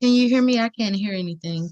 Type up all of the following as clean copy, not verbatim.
Can you hear me? I can't hear anything.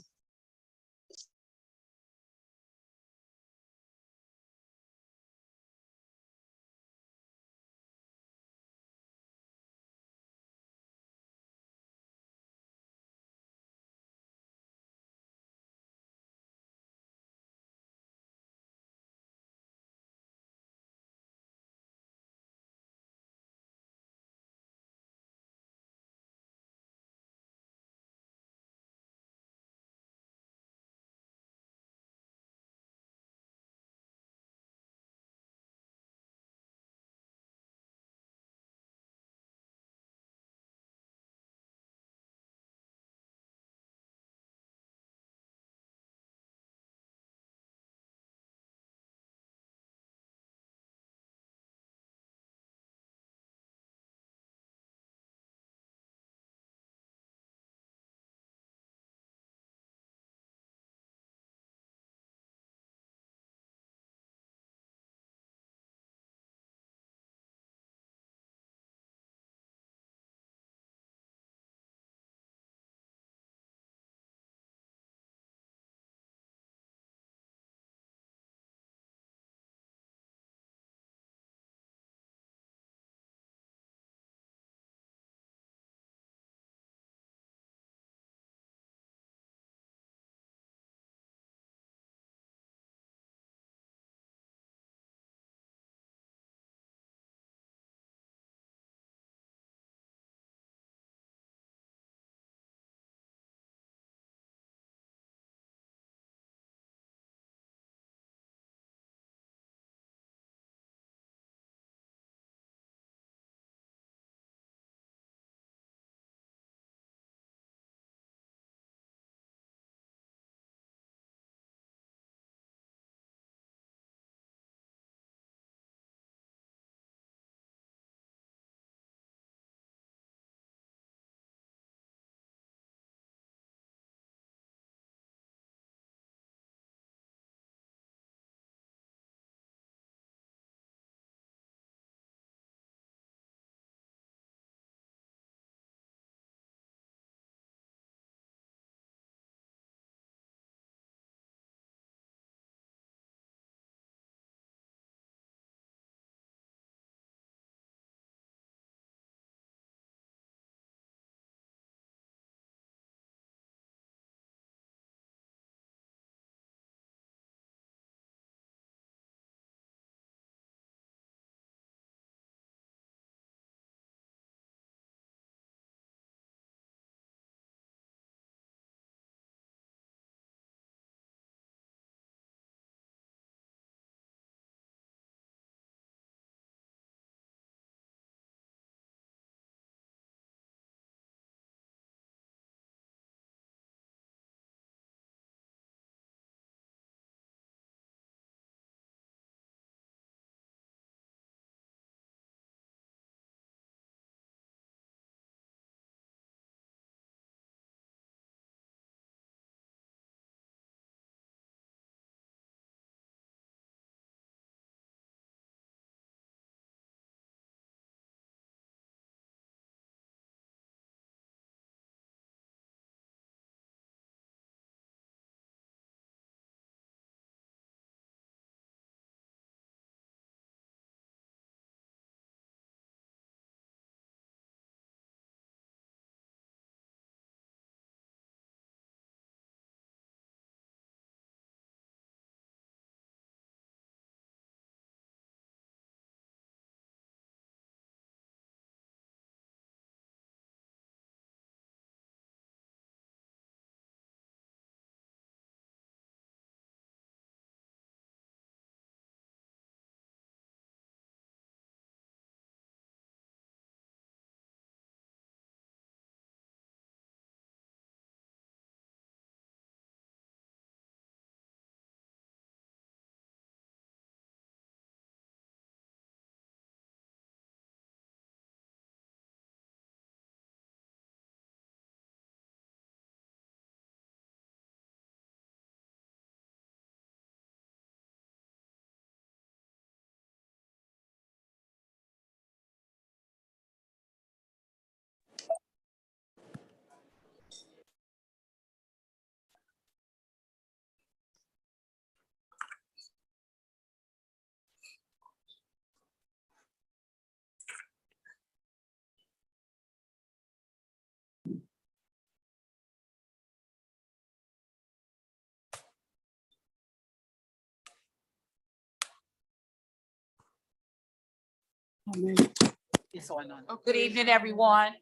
Good evening, everyone.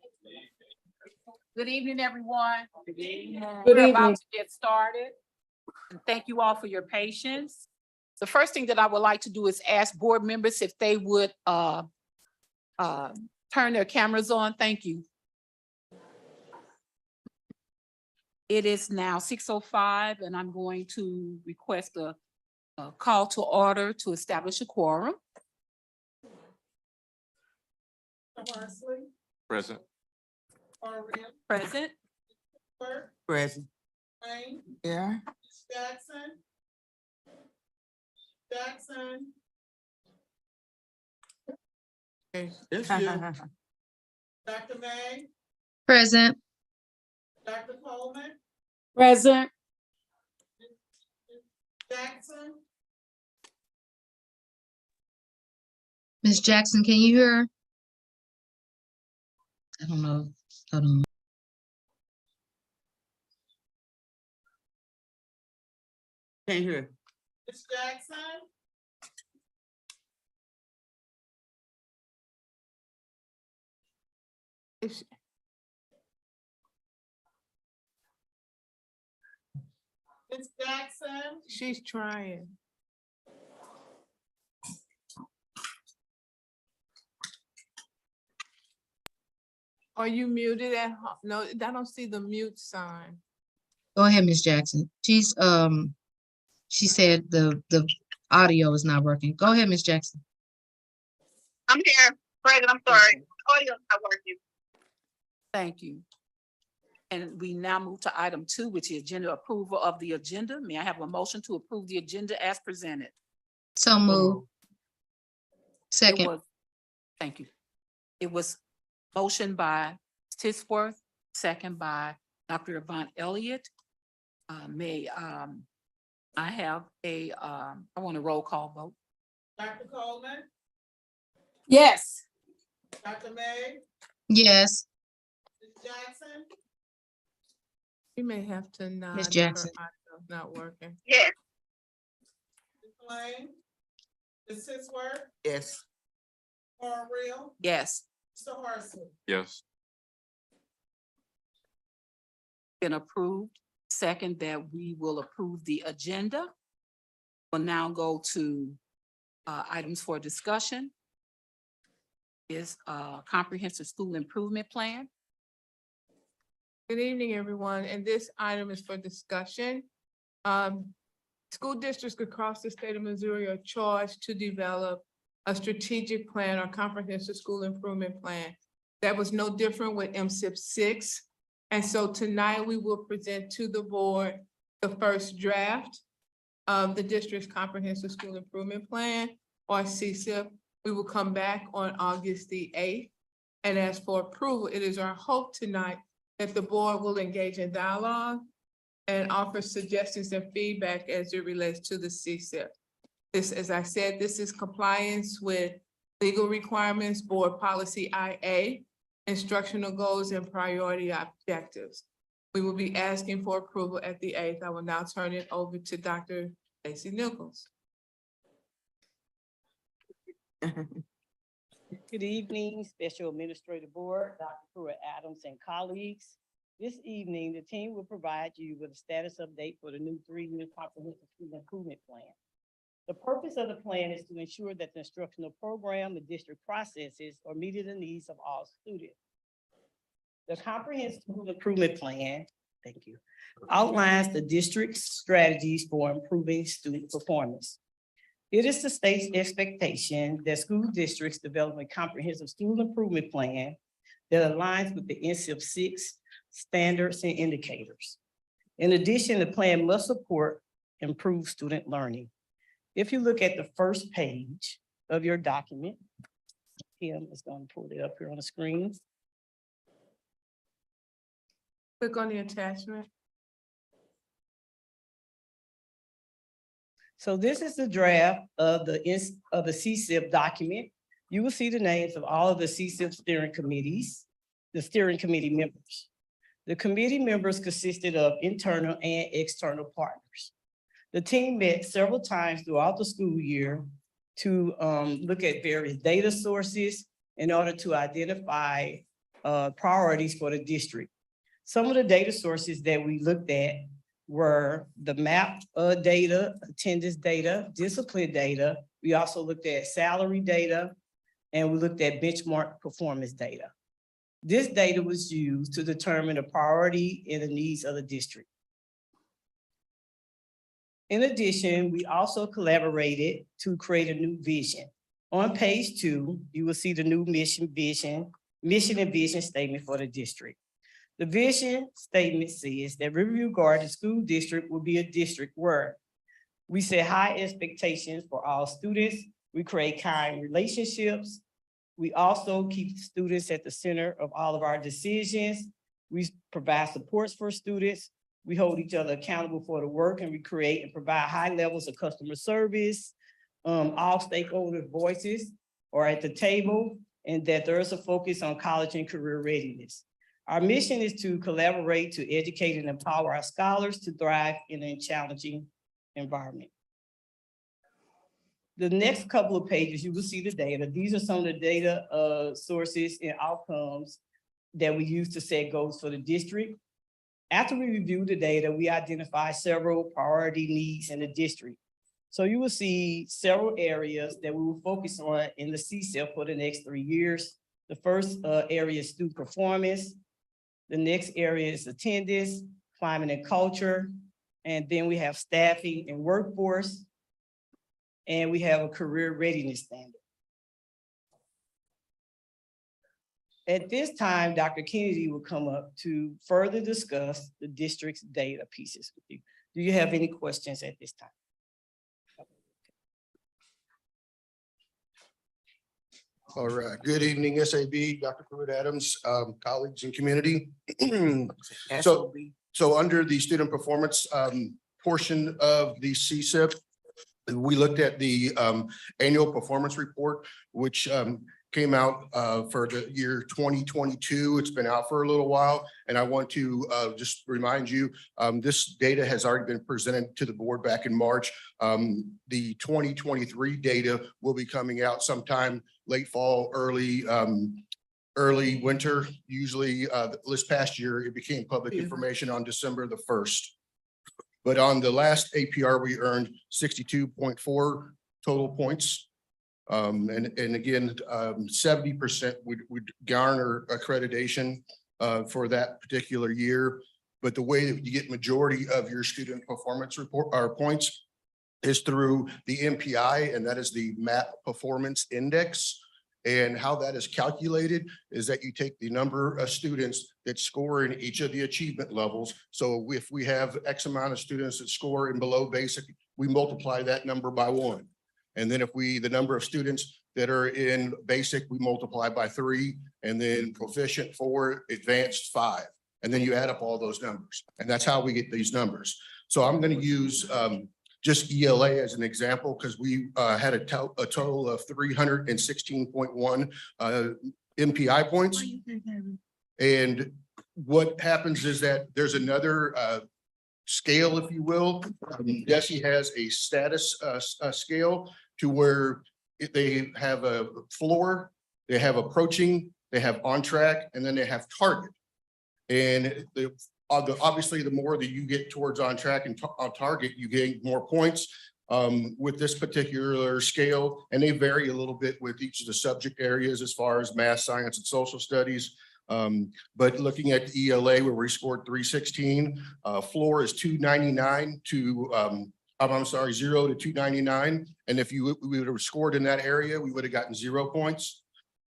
Good evening, everyone. Good We're evening. about to get started. And thank you all for your patience. The first thing that I would like to do is ask board members if they would turn their cameras on. Thank you. It is now 6:05 and I'm going to request a call to order to establish a quorum. Present. Present. Present. Yeah. Jackson. It's Dr. May, Present. Dr. Coleman, Present. Jackson, Ms. Jackson, can you hear her? I don't know. Hold on. Can't hear. Ms. Jackson, Ms. Jackson, She's trying. Are you muted at home? No, I don't see the mute sign. Go ahead, Ms. Jackson. She said the audio is not working. Go ahead, Ms. Jackson. I'm here. President, I'm sorry. Audio's not working. Thank you. And we now move to item 2, which is agenda approval of the agenda. May I have a motion to approve the agenda as presented? So move. Second. Thank you. It was motion by Tisworth, second by Dr. Yvonne Elliott. I have I want a roll call vote. Dr. Coleman, Yes. Dr. May, Yes, Ms. Jackson, You may have to nod. Ms. if her Jackson. audio's not working. Yes, Ms. Lane, Ms. Tisworth, Yes. Real, Yes, Mr. Horsley. Yes. been approved. Second, that we will approve the agenda. We'll now go to items for discussion. Is comprehensive school improvement plan. Good evening, everyone, and this item is for discussion. School districts across the state of Missouri are charged to develop a strategic plan or comprehensive school improvement plan. That was no different with MSIP 6. And so tonight we will present to the board the first draft of the district's comprehensive school improvement plan, or CSIP. We will come back on August the 8th and ask for approval. It is our hope tonight that the board will engage in dialogue and offer suggestions and feedback as it relates to the CSIP. This, as I said, this is compliance with legal requirements, board policy IA, instructional goals and priority objectives. We will be asking for approval at the 8th. I will now turn it over to Dr. Stacey Nichols. Good evening, Special Administrative Board, Dr. Pruitt Adams and colleagues. This evening, the team will provide you with a status update for the new 3-year comprehensive school improvement plan. The purpose of the plan is to ensure that the instructional program the district processes are meeting the needs of all students. The comprehensive school improvement plan, thank you, outlines the district's strategies for improving student performance. It is the state's expectation that school districts develop a comprehensive school improvement plan that aligns with the MSIP 6 standards and indicators. In addition, the plan must support improved student learning. If you look at the first page of your document, Kim is going to pull it up here on the screen. Click on the attachment. So this is the draft of the CSIP document. You will see the names of all of the CSIP steering committees, the steering committee members. The committee members consisted of internal and external partners. The team met several times throughout the school year to look at various data sources in order to identify priorities for the district. Some of the data sources that we looked at were the MAP data, attendance data, discipline data. We also looked at salary data, and we looked at benchmark performance data. This data was used to determine the priority and the needs of the district. In addition, we also collaborated to create a new vision. On page 2, you will see the new mission and vision statement for the district. The vision statement says that Riverview Garden School District will be a district where we set high expectations for all students. We create kind relationships. We also keep students at the center of all of our decisions. We provide supports for students. We hold each other accountable for the work, and we create and provide high levels of customer service. All stakeholder voices are at the table, and that there is a focus on college and career readiness. Our mission is to collaborate to educate and empower our scholars to thrive in a challenging environment. The next couple of pages, you will see the data. These are some of the data sources and outcomes that we use to set goals for the district. After we review the data, we identify several priority needs in the district. So you will see several areas that we will focus on in the CSEP for the next 3 years. The first area is student performance. The next area is attendance, climate and culture. And then we have staffing and workforce. And we have a career readiness standard. At this time, Dr. Kennedy will come up to further discuss the district's data pieces with you. Do you have any questions at this time? All right, good evening, SAB, Dr. Pruitt Adams, colleagues and community. So under the student performance portion of the CSIP, we looked at the annual performance report, which came out for the year 2022. It's been out for a little while, and I want to just remind you, this data has already been presented to the board back in March. The 2023 data will be coming out sometime late fall, early winter. Usually this past year, it became public information on December the 1st. But on the last APR, we earned 62.4 total points. And again, 70% would garner accreditation for that particular year. But the way that you get majority of your student performance report or points is through the MPI, and that is the MAP Performance Index. And how that is calculated is that you take the number of students that score in each of the achievement levels. So if we have X amount of students that score in below basic, we multiply that number by 1. And then if the number of students that are in basic, we multiply by 3, and then proficient 4, advanced 5. And then you add up all those numbers. And that's how we get these numbers. So I'm going to use just ELA as an example, because we had a total of 316.1 MPI points. And what happens is that there's another scale, if you will. DESE has a status scale to where they have a floor, they have approaching, they have on track, and then they have target. And obviously, the more that you get towards on track and on target, you gain more points with this particular scale. And they vary a little bit with each of the subject areas as far as math, science, and social studies. But looking at the ELA, where we scored 316, floor is 299 to, I'm sorry, 0 to 299. And if we would have scored in that area, we would have gotten 0 points.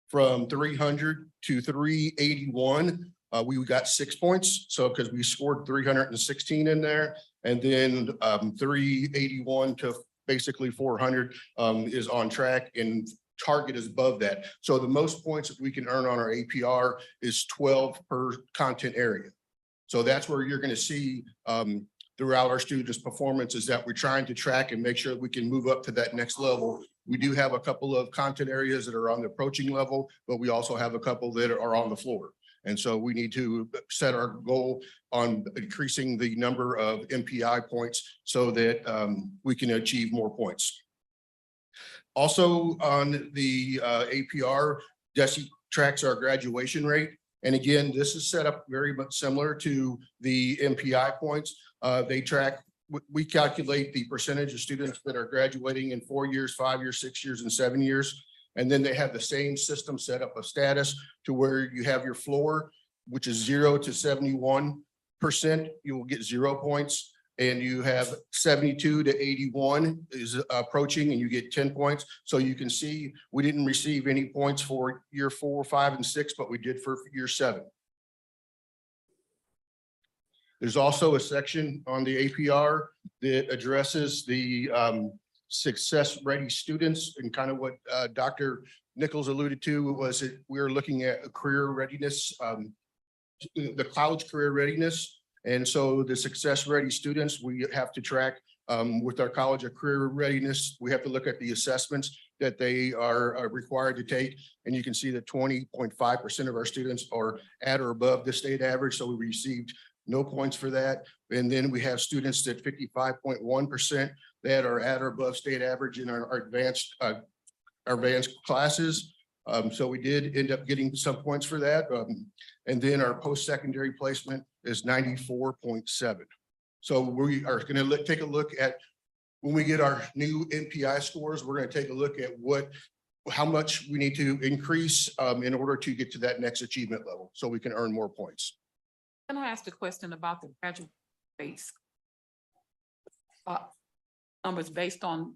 From 300 to 381, we got 6 points. So because we scored 316 in there, and then 381 to basically 400 is on track, and target is above that. So the most points that we can earn on our APR is 12 per content area. So that's where you're going to see throughout our students' performance, is that we're trying to track and make sure that we can move up to that next level. We do have a couple of content areas that are on the approaching level, but we also have a couple that are on the floor. And so we need to set our goal on increasing the number of MPI points so that we can achieve more points. Also on the APR, DESI tracks our graduation rate. And again, this is set up very much similar to the MPI points. They track, we calculate the percentage of students that are graduating in 4 years, 5 years, 6 years, and 7 years. And then they have the same system set up of status to where you have your floor, which is 0 to 71%, you will get 0 points. And you have 72 to 81 is approaching and you get 10 points. So you can see we didn't receive any points for year 4, 5, and 6, but we did for year 7. There's also a section on the APR that addresses the success-ready students, and kind of what Dr. Nichols alluded to was that we're looking at a career readiness, the college career readiness. And so the success-ready students, we have to track with our college of career readiness. We have to look at the assessments that they are required to take. And you can see that 20.5% of our students are at or above the state average. So we received no points for that. And then we have students at 55.1% that are at or above state average in our advanced classes. So we did end up getting some points for that. And then our post-secondary placement is 94.7. So we are going to take a look at, when we get our new MPI scores, we're going to take a look at how much we need to increase in order to get to that next achievement level so we can earn more points. Can I ask a question about the graduate rates? Numbers based on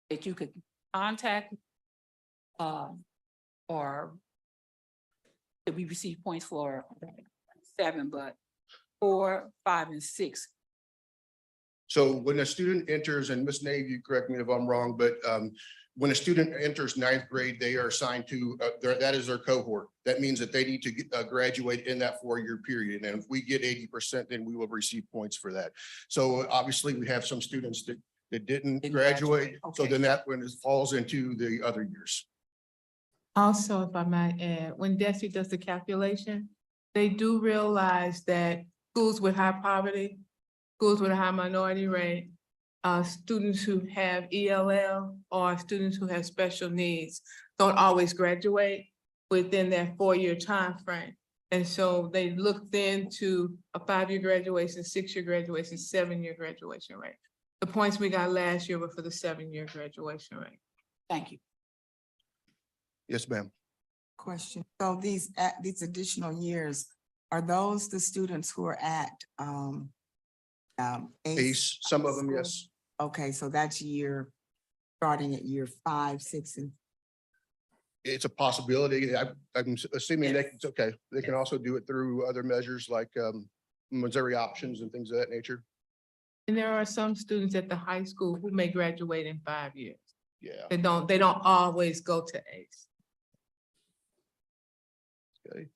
that you could contact or that we receive points for 7, but 4, 5, and 6. So when a student enters, and Ms. Nave, you correct me if I'm wrong, but when a student enters 9th grade, they are assigned to, that is their cohort. That means that they need to graduate in that 4-year period. And if we get 80%, then we will receive points for that. So obviously we have some students that didn't graduate. So Okay. then that one falls into the other years. Also, if I might add, when DESI does the calculation, they do realize that schools with high poverty, schools with a high minority rate, students who have ELL or students who have special needs don't always graduate within that 4-year time frame. And so they looked into a 5-year graduation, 6-year graduation, 7-year graduation rate. The points we got last year were for the 7-year graduation rate. Thank you. Yes, ma'am. Question. So these additional years, are those the students who are at ACE, some of them, school? yes. Okay, so that's starting at year 5, 6, and It's a possibility. I'm assuming it's okay. They can also do it through other measures like Missouri options and things of that nature. And there are some students at the high school who may graduate in 5 years. Yeah. They don't always go to ACE. Okay.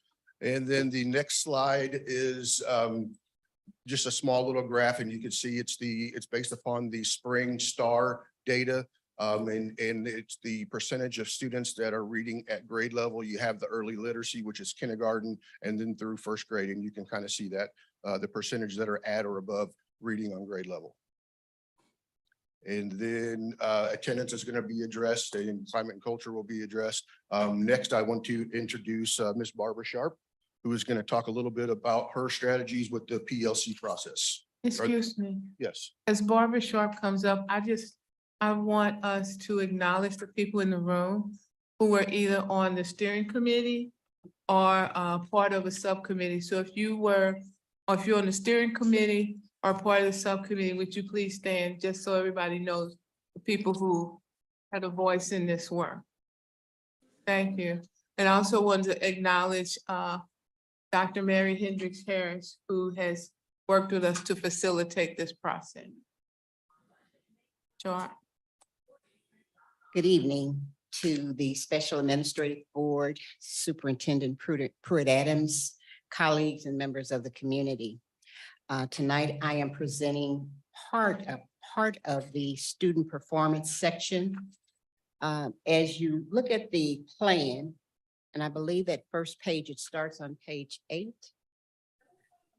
And then the next slide is just a small little graph, and you can see it's based upon the spring STAR data. And it's the percentage of students that are reading at grade level. You have the early literacy, which is kindergarten, and then through 1st grade, and you can kind of see that the percentage that are at or above reading on grade level. And then attendance is going to be addressed, and climate and culture will be addressed. Next, I want to introduce Ms. Barbara Sharp, who is going to talk a little bit about her strategies with the PLC process. Excuse me, Yes. as Barbara Sharp comes up, I want us to acknowledge the people in the room who were either on the steering committee or part of a subcommittee. So if you're on the steering committee or part of the subcommittee, would you please stand just so everybody knows the people who had a voice in this work? Thank you. And I also want to acknowledge Dr. Mary Hendricks Harris, who has worked with us to facilitate this process. Sure. Good evening to the Special Administrative Board, Superintendent Pruitt Adams, colleagues and members of the community. Tonight, I am presenting part of the student performance section. As you look at the plan, and I believe that first page, it starts on page 8.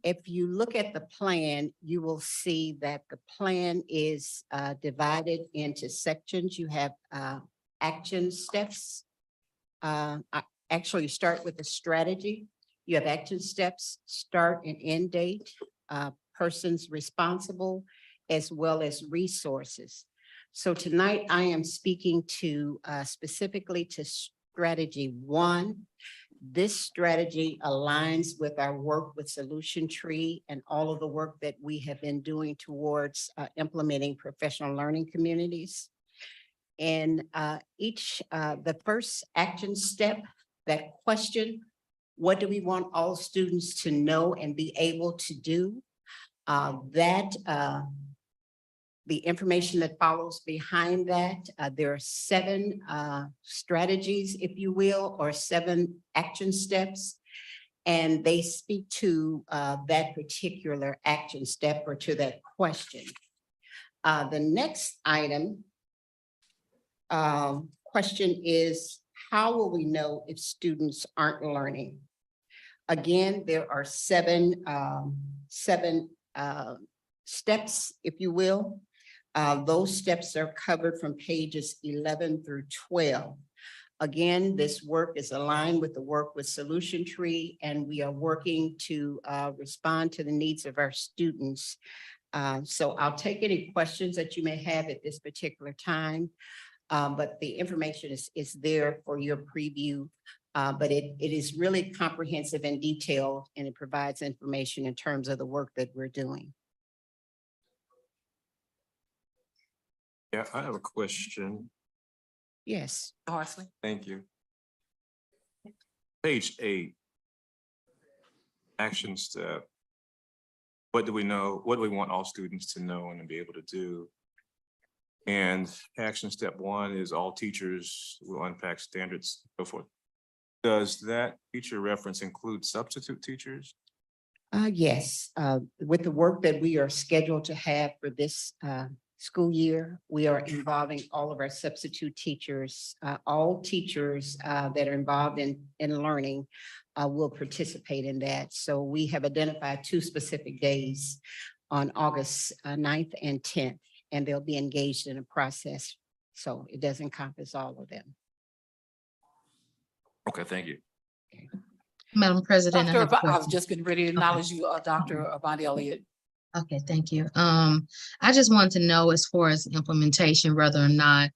If you look at the plan, you will see that the plan is divided into sections. You have action steps. Actually start with the strategy. You have action steps, start and end date, persons responsible, as well as resources. So tonight I am speaking to specifically to strategy 1. This strategy aligns with our work with Solution Tree and all of the work that we have been doing towards implementing professional learning communities. And the first action step, that question, what do we want all students to know and be able to do? The information that follows behind that, there are 7 strategies, if you will, or 7 action steps. And they speak to that particular action step or to that question. The next item question is, how will we know if students aren't learning? Again, there are 7 steps, if you will. Those steps are covered from pages 11 through 12. Again, this work is aligned with the work with Solution Tree, and we are working to respond to the needs of our students. So I'll take any questions that you may have at this particular time. But the information is there for your preview. But it is really comprehensive and detailed, and it provides information in terms of the work that we're doing. Yeah, I have a question. Yes. Horsley. Thank you. Page 8. Action step. What do we know? What do we want all students to know and to be able to do? And action step 1 is all teachers will unpack standards, so forth. Does that teacher reference include substitute teachers? Yes, with the work that we are scheduled to have for this school year, we are involving all of our substitute teachers. All teachers that are involved in learning will participate in that. So we have identified 2 specific days on August 9th and 10th, and they'll be engaged in a process. So it does encompass all of them. Okay, thank you. Madam President, I have a I was question. just getting ready to acknowledge you, Dr. Avandi Elliott. Okay, thank you. I just want to know, as far as implementation, whether or not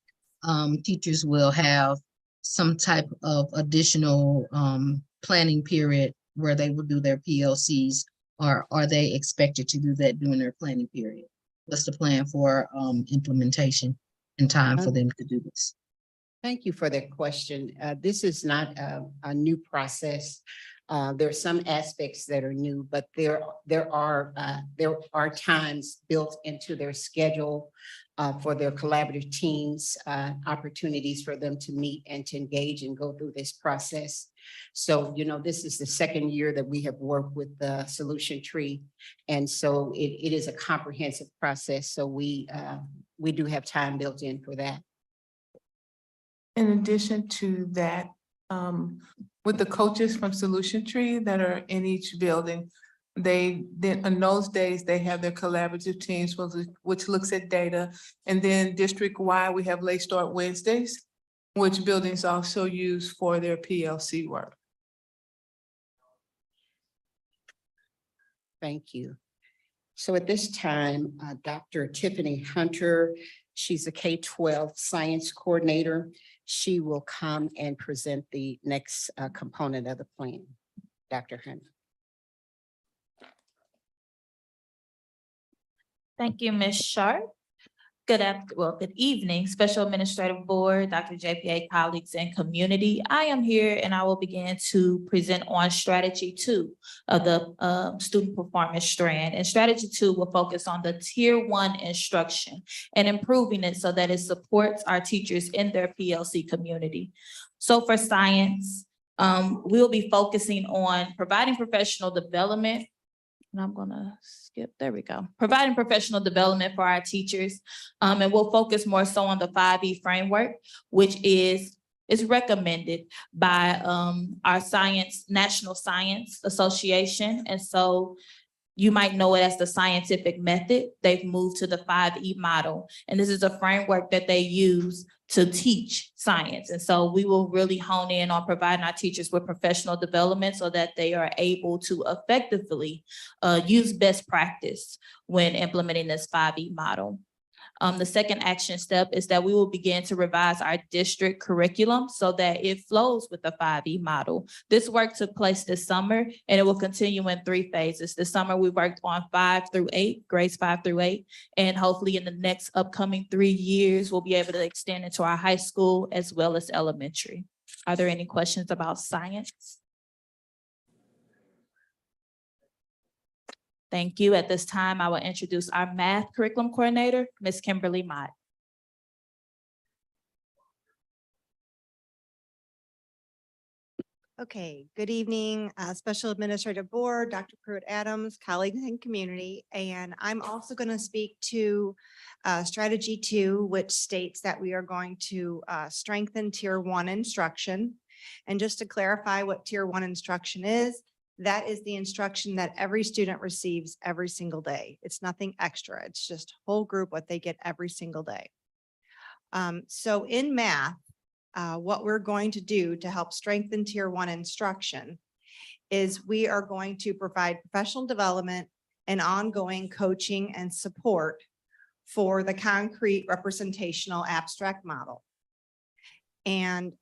teachers will have some type of additional planning period where they will do their PLCs, or are they expected to do that during their planning period? What's the plan for implementation and time for them to do this? Thank you for that question. This is not a new process. There are some aspects that are new, but there are times built into their schedule for their collaborative teams, opportunities for them to meet and to engage and go through this process. So, you know, this is the 2nd year that we have worked with the Solution Tree. And so it is a comprehensive process. So we do have time built in for that. In addition to that, with the coaches from Solution Tree that are in each building, they then on those days, they have their collaborative teams, which looks at data. And then district-wide, we have late start Wednesdays, which buildings also use for their PLC work. Thank you. So at this time, Dr. Tiffany Hunter, she's a K-12 science coordinator. She will come and present the next component of the plan. Dr. Hunter. Thank you, Ms. Sharp. Good evening, Special Administrative Board, Dr. JPA colleagues and community. I am here and I will begin to present on strategy 2 of the student performance strand. And strategy 2 will focus on the tier 1 instruction and improving it so that it supports our teachers in their PLC community. So for science, we'll be focusing on providing professional development. And I'm gonna skip, there we go. Providing professional development for our teachers. And we'll focus more so on the 5E framework, which is recommended by our National Science Association. And so you might know it as the scientific method. They've moved to the 5E model. And this is a framework that they use to teach science. And so we will really hone in on providing our teachers with professional development so that they are able to effectively use best practice when implementing this 5E model. The second action step is that we will begin to revise our district curriculum so that it flows with the 5E model. This work took place this summer and it will continue in 3 phases. This summer, we worked on 5 through 8, grades 5 through 8, and hopefully in the next upcoming 3 years, we'll be able to extend into our high school as well as elementary. Are there any questions about science? Thank you. At this time, I will introduce our math curriculum coordinator, Ms. Kimberly Mott. Okay, good evening, Special Administrative Board, Dr. Pruitt-Adams, colleagues and community. And I'm also going to speak to Strategy 2, which states that we are going to strengthen Tier 1 instruction. And just to clarify what Tier 1 instruction is, that is the instruction that every student receives every single day. It's nothing extra. It's just whole group what they get every single day. So in math, what we're going to do to help strengthen Tier 1 instruction is we are going to provide professional development and ongoing coaching and support for the concrete representational abstract model. And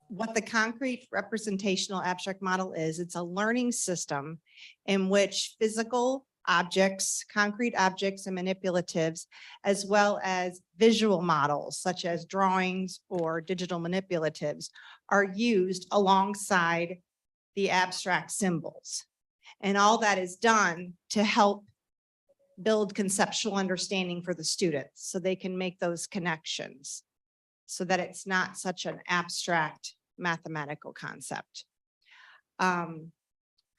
what the concrete representational abstract model is, it's a learning system in which physical objects, concrete objects and manipulatives, as well as visual models such as drawings or digital manipulatives are used alongside the abstract symbols. And all that is done to help build conceptual understanding for the students so they can make those connections so that it's not such an abstract mathematical concept.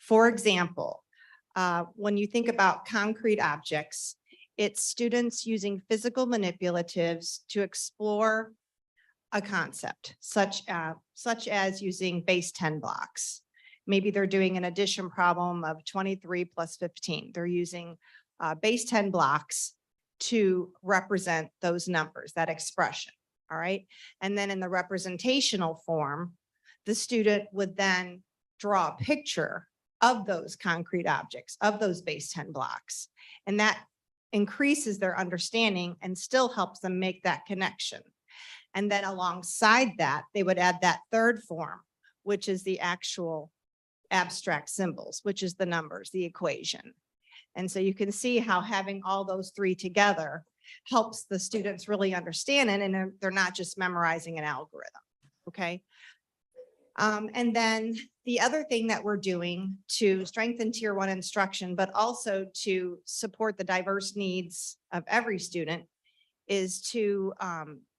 For example, when you think about concrete objects, it's students using physical manipulatives to explore a concept, such as using base 10 blocks. Maybe they're doing an addition problem of 23 plus 15. They're using base 10 blocks to represent those numbers, that expression. All right. And then in the representational form, the student would then draw a picture of those concrete objects, of those base 10 blocks. And that increases their understanding and still helps them make that connection. And then alongside that, they would add that third form, which is the actual abstract symbols, which is the numbers, the equation. And so you can see how having all those three together helps the students really understand it, and they're not just memorizing an algorithm. Okay. And then the other thing that we're doing to strengthen Tier 1 instruction, but also to support the diverse needs of every student, is to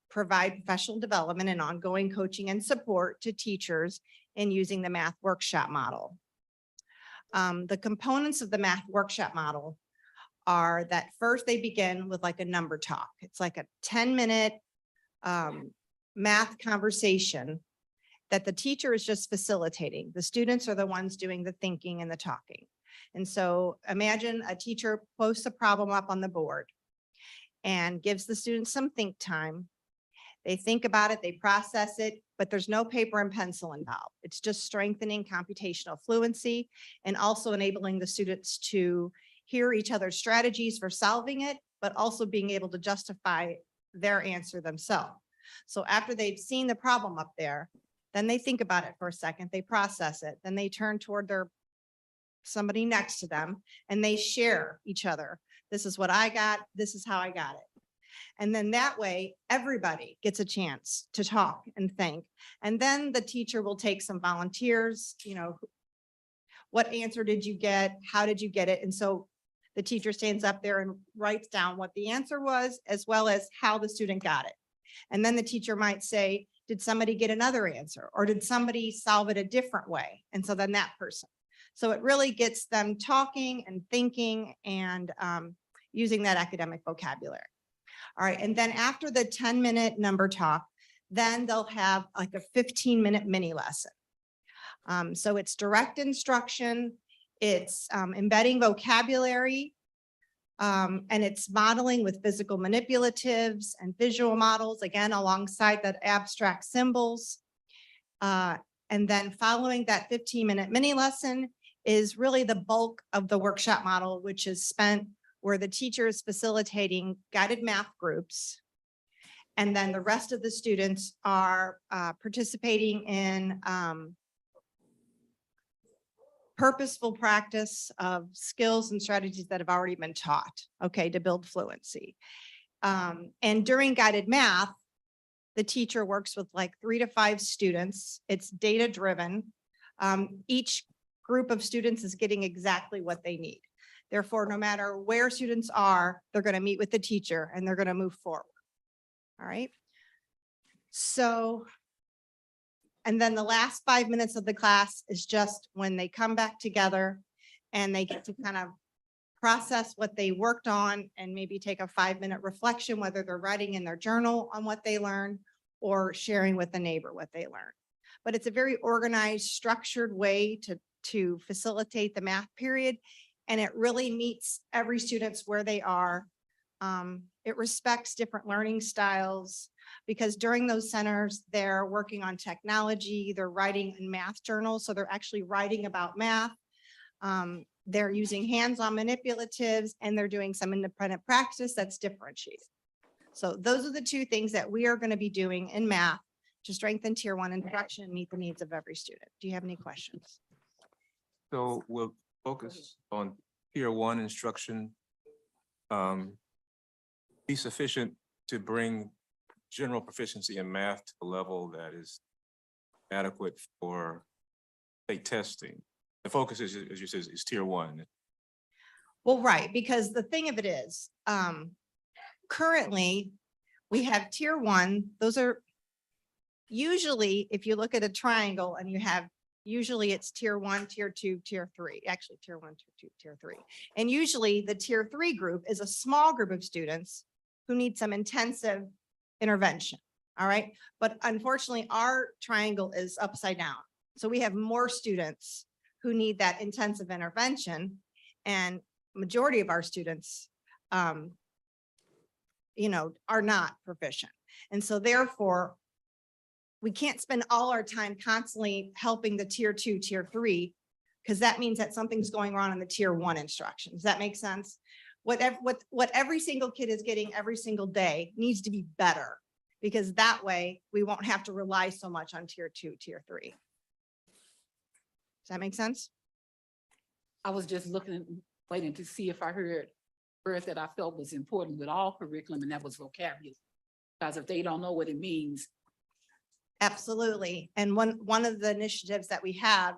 provide professional development and ongoing coaching and support to teachers in using the math workshop model. The components of the math workshop model are that first they begin with like a number talk. It's like a 10-minute math conversation that the teacher is just facilitating. The students are the ones doing the thinking and the talking. And so imagine a teacher posts a problem up on the board and gives the students some think time. They think about it, they process it, but there's no paper and pencil involved. It's just strengthening computational fluency and also enabling the students to hear each other's strategies for solving it, but also being able to justify their answer themselves. So after they've seen the problem up there, then they think about it for a second, they process it, then they turn toward somebody next to them and they share each other. This is what I got, this is how I got it. And then that way, everybody gets a chance to talk and think. And then the teacher will take some volunteers, you know, what answer did you get? How did you get it? And so the teacher stands up there and writes down what the answer was, as well as how the student got it. And then the teacher might say, did somebody get another answer? Or did somebody solve it a different way? And so then that person. So it really gets them talking and thinking and using that academic vocabulary. All right, and then after the 10-minute number talk, then they'll have like a 15-minute mini lesson. So it's direct instruction, it's embedding vocabulary And it's modeling with physical manipulatives and visual models, again, alongside that abstract symbols. And then following that 15-minute mini lesson is really the bulk of the workshop model, which is spent where the teacher is facilitating guided math groups. And then the rest of the students are participating in purposeful practice of skills and strategies that have already been taught, okay, to build fluency. And during guided math, the teacher works with like 3 to 5 students. It's data driven. Each group of students is getting exactly what they need. Therefore, no matter where students are, they're going to meet with the teacher and they're going to move forward. All right. So, and then the last 5 minutes of the class is just when they come back together and they get to kind of process what they worked on and maybe take a 5-minute reflection, whether they're writing in their journal on what they learned or sharing with the neighbor what they learned. But it's a very organized, structured way to facilitate the math period. And it really meets every student's where they are. It respects different learning styles because during those centers, they're working on technology, they're writing in math journals. So they're actually writing about math. They're using hands-on manipulatives and they're doing some independent practice that's differentiated. So those are the 2 things that we are going to be doing in math to strengthen tier 1 instruction and meet the needs of every student. Do you have any questions? So we'll focus on tier 1 instruction. Be sufficient to bring general proficiency in math to a level that is adequate for state testing. The focus is, as you said, is tier 1. Well, right, because the thing of it is, currently we have tier 1. Those are usually, if you look at a triangle and you have, usually it's tier 1, tier 2, tier 3, actually tier 1, tier 2, tier 3. And usually the tier 3 group is a small group of students who need some intensive intervention. All right. But unfortunately, our triangle is upside down. So we have more students who need that intensive intervention, and majority of our students, you know, are not proficient. And so therefore, we can't spend all our time constantly helping the tier 2, tier 3, because that means that something's going wrong in the tier 1 instruction. Does that make sense? What every single kid is getting every single day needs to be better, because that way we won't have to rely so much on tier 2, tier 3. Does that make sense? I was just waiting to see if I heard words that I felt was important with all curriculum, and that was vocabulary. Because if they don't know what it means. Absolutely. And one of the initiatives that we have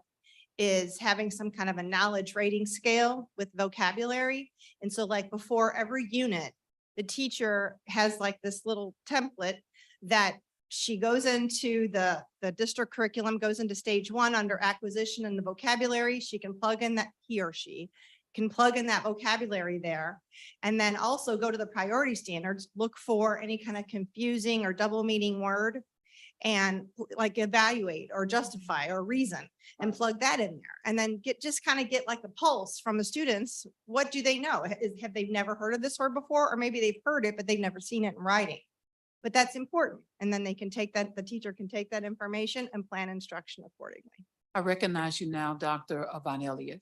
is having some kind of a knowledge rating scale with vocabulary. And so like before every unit, the teacher has like this little template that she goes into the district curriculum, goes into stage 1 under acquisition and the vocabulary. She can plug in that, he or she can plug in that vocabulary there. And then also go to the priority standards, look for any kind of confusing or double meaning word, and like evaluate or justify or reason and plug that in there. And then just kind of get like the pulse from the students. What do they know? Have they never heard of this word before? Or maybe they've heard it, but they've never seen it in writing. But that's important. And then they can take that, the teacher can take that information and plan instruction accordingly. I recognize you now, Dr. Von Elliott.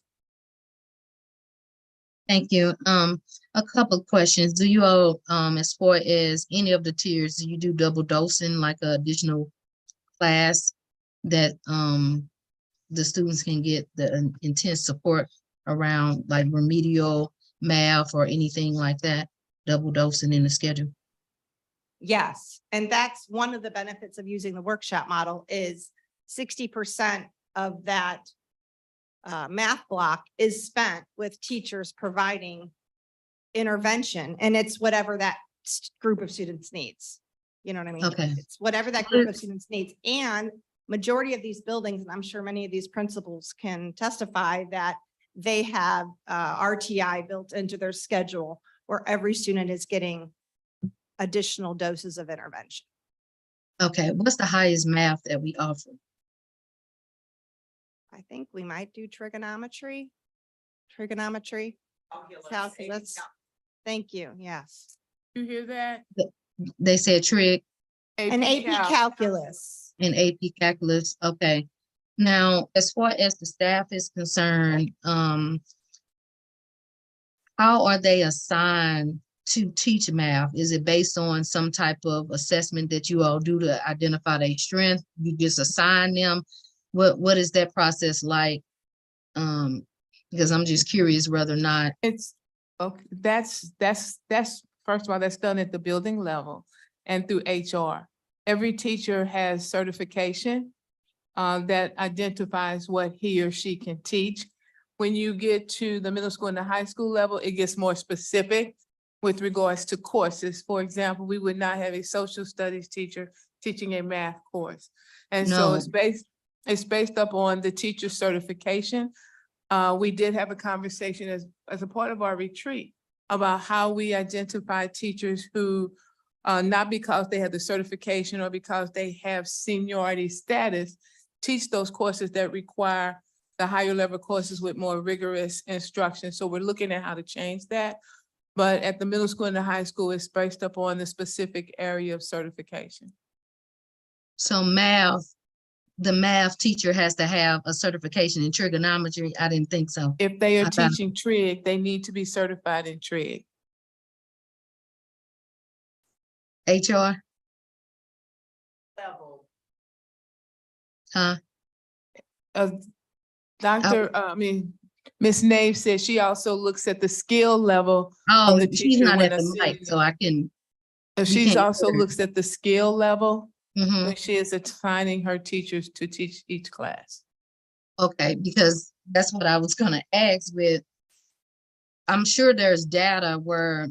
Thank you. A couple of questions. Do you all, as far as any of the tiers, do you do double dosing, like an additional class that the students can get the intense support around, like remedial math or anything like that, double dosing in the schedule? Yes, and that's one of the benefits of using the workshop model is 60% of that math block is spent with teachers providing intervention, and it's whatever that group of students needs. You know what I mean? Okay. It's whatever that group of students needs. And majority of these buildings, and I'm sure many of these principals can testify that they have RTI built into their schedule where every student is getting additional doses of intervention. Okay, what's the highest math that we offer? I think we might do trigonometry. Calculus. Thank you, yes. You hear that? They said trig An AP calculus. and AP calculus. Okay. Now, as far as the staff is concerned, how are they assigned to teach math? Is it based on some type of assessment that you all do to identify their strength? You just assign them? What is that process like? Because I'm just curious whether or not. It's, okay, that's, first of all, that's done at the building level and through HR. Every teacher has certification that identifies what he or she can teach. When you get to the middle school and the high school level, it gets more specific with regards to courses. For example, we would not have a social studies teacher teaching a math course. And so No. it's based upon the teacher certification. We did have a conversation as a part of our retreat about how we identify teachers who, not because they have the certification or because they have seniority status, teach those courses that require the higher level courses with more rigorous instruction. So we're looking at how to change that. But at the middle school and the high school, it's based upon the specific area of certification. So the math teacher has to have a certification in trigonometry? I didn't think so. If they are I thought- teaching trig, they need to be certified in trig. HR? Huh? Ms. Nave said she also looks at the skill level Oh, of the she's teacher not when at the mic, assessing so I can. She's can't also hear her. looks at the skill level Mhm. when she is assigning her teachers to teach each class. Okay, because that's what I was gonna ask with. I'm sure there's data where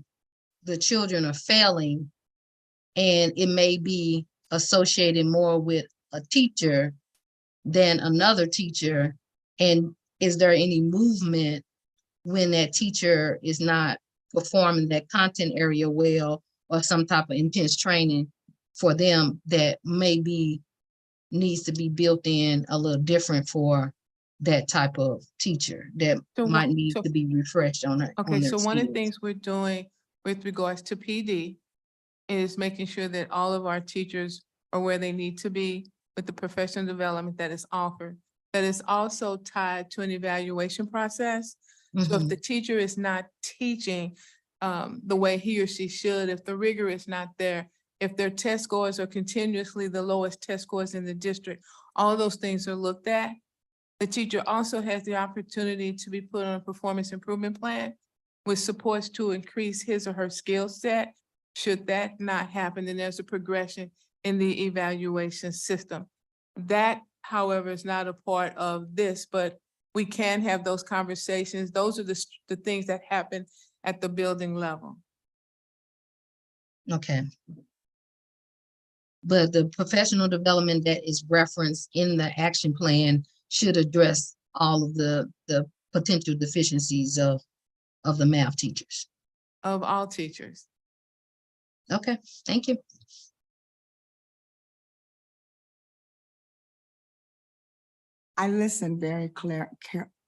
the children are failing and it may be associated more with a teacher than another teacher. And is there any movement when that teacher is not performing that content area well, or some type of intense training for them that maybe needs to be built in a little different for that type of teacher that So might what- need so- to be refreshed on it. Okay, so one of the things we're doing with regards to PD is making sure that all of our teachers are where they need to be with the professional development that is offered. That is also tied to an evaluation process. So if the teacher is not teaching the way he or she should, if the rigor is not there, if their test scores are continuously the lowest test scores in the district, all those things are looked at. The teacher also has the opportunity to be put on a performance improvement plan with supports to increase his or her skill set. Should that not happen, then there's a progression in the evaluation system. That, however, is not a part of this, but we can have those conversations. Those are the things that happen at the building level. Okay. But the professional development that is referenced in the action plan should address all of the potential deficiencies of the math teachers. Of all teachers. Okay, thank you. I listened very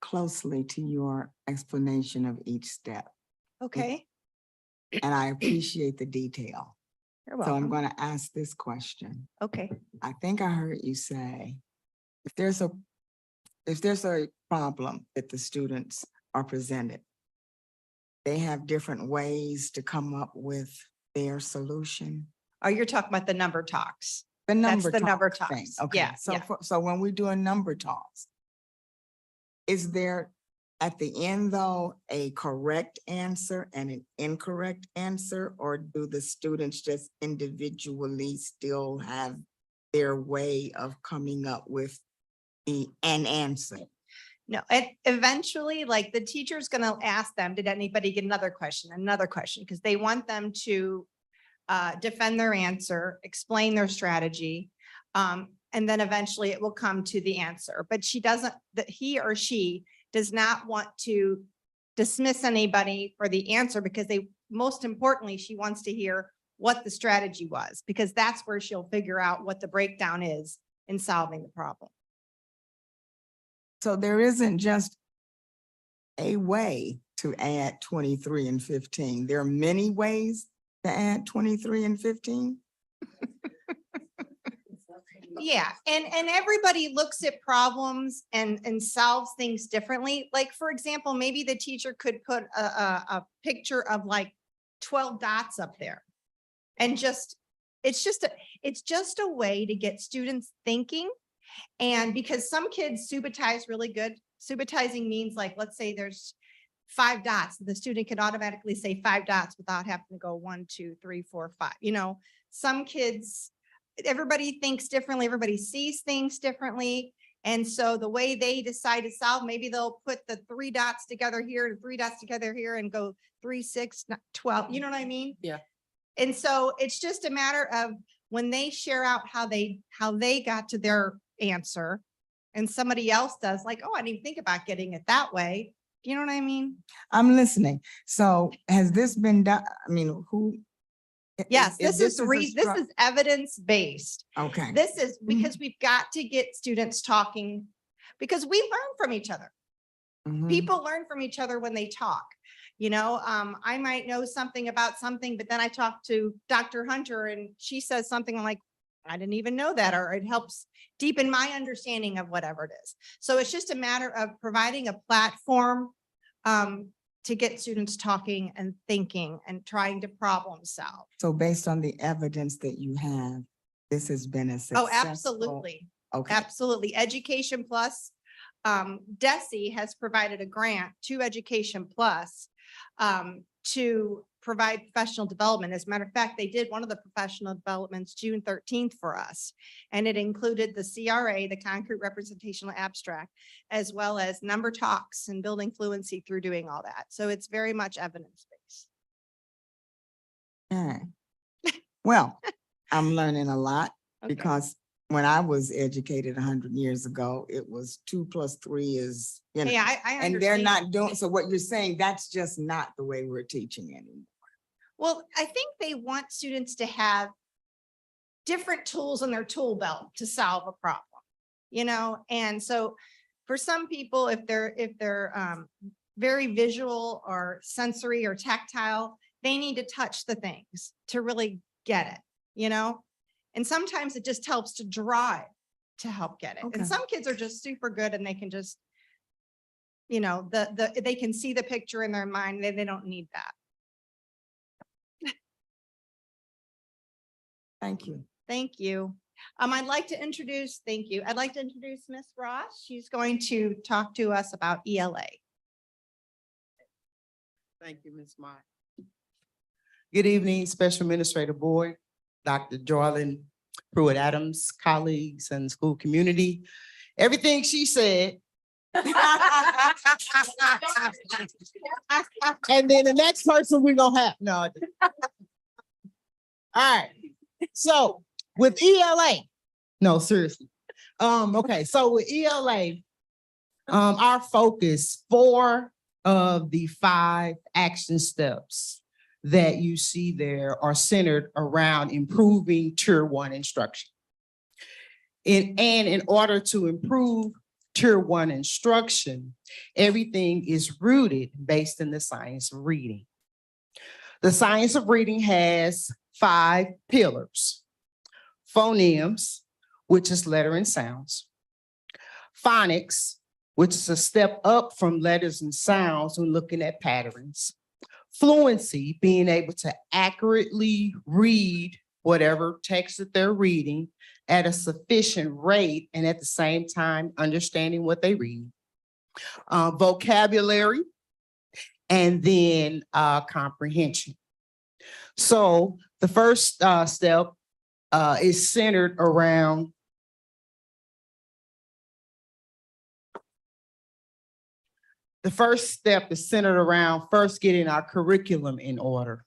closely to your explanation of each step, Okay, and I appreciate the detail. you're So I'm welcome. going to ask this question. Okay, I think I heard you say, if there's a problem that the students are presented, they have different ways to come up with their solution. oh, you're talking about the number talks. The number the number talk thing. talks. Okay, Yeah, so yeah. so when we do a number talks, is there at the end though a correct answer and an incorrect answer, or do the students just individually still have their way of coming up with an answer? No, eventually, like the teacher's gonna ask them, did anybody get another question, because they want them to defend their answer, explain their strategy. And then eventually it will come to the answer, but he or she does not want to dismiss anybody for the answer, because most importantly, she wants to hear what the strategy was, because that's where she'll figure out what the breakdown is in solving the problem. So there isn't just a way to add 23 and 15? There are many ways to add 23 and 15? Yeah, and everybody looks at problems and solves things differently. Like, for example, maybe the teacher could put a picture of like 12 dots up there. And it's just a way to get students thinking. And because some kids subitize really good, subitizing means like, let's say there's 5 dots, the student can automatically say 5 dots without having to go 1, 2, 3, 4, 5. You know, some kids, everybody thinks differently, everybody sees things differently. And so the way they decide to solve, maybe they'll put the 3 dots together here and 3 dots together here and go 3, 6, 12. You know what I mean? Yeah. And so it's just a matter of when they share out how they got to their answer and somebody else does, like, oh, I didn't even think about getting it that way. Do you know what I mean? I'm listening. So has this been done? I mean, who? Yes, if this a stru- is evidence-based. Okay. This is because we've got to get students talking because we learn from each other. Mhm. People learn from each other when they talk. You know, I might know something about something, but then I talk to Dr. Hunter and she says something like, I didn't even know that, or it helps deepen my understanding of whatever it is. So it's just a matter of providing a platform to get students talking and thinking and trying to problem solve. So based on the evidence that you have, this has been a Oh, successful. absolutely. Okay. Absolutely. Education Plus, DESE has provided a grant to Education Plus to provide professional development. As a matter of fact, they did one of the professional developments June 13th for us. And it included the CRA, the concrete representational abstract, as well as number talks and building fluency through doing all that. So it's very much evidence-based. All right. Well, I'm learning a lot Okay. because when I was educated 100 years ago, it was 2 + 3 is, you know, Hey, I and they're understand. not doing, so what you're saying, that's just not the way we're teaching anymore. Well, I think they want students to have different tools in their tool belt to solve a problem, you know? And so for some people, if they're very visual or sensory or tactile, they need to touch the things to really get it, you know? And sometimes it just helps to draw it to help get it. Okay. And some kids are just super good and they can just, you know, they can see the picture in their mind. They don't need that. Thank you. Thank you. I'd like to introduce, thank you. I'd like to introduce Miss Ross. She's going to talk to us about ELA. Thank you, Ms. Mott. Good evening, Special Administrative Board, Dr. Jorlin Pruitt-Adams, colleagues and school community. Everything she said. And then the next person we're gonna have, no. All right, so with ELA, no, seriously. Okay, so with ELA, our focus, 4 of the 5 action steps that you see there are centered around improving Tier 1 instruction. And in order to improve Tier 1 instruction, everything is rooted based in the science of reading. The science of reading has 5 pillars: phonemes, which is letter and sounds; phonics, which is a step up from letters and sounds when looking at patterns; fluency, being able to accurately read whatever text that they're reading at a sufficient rate and at the same time understanding what they read; vocabulary, and then comprehension. So the first step is centered around first getting our curriculum in order.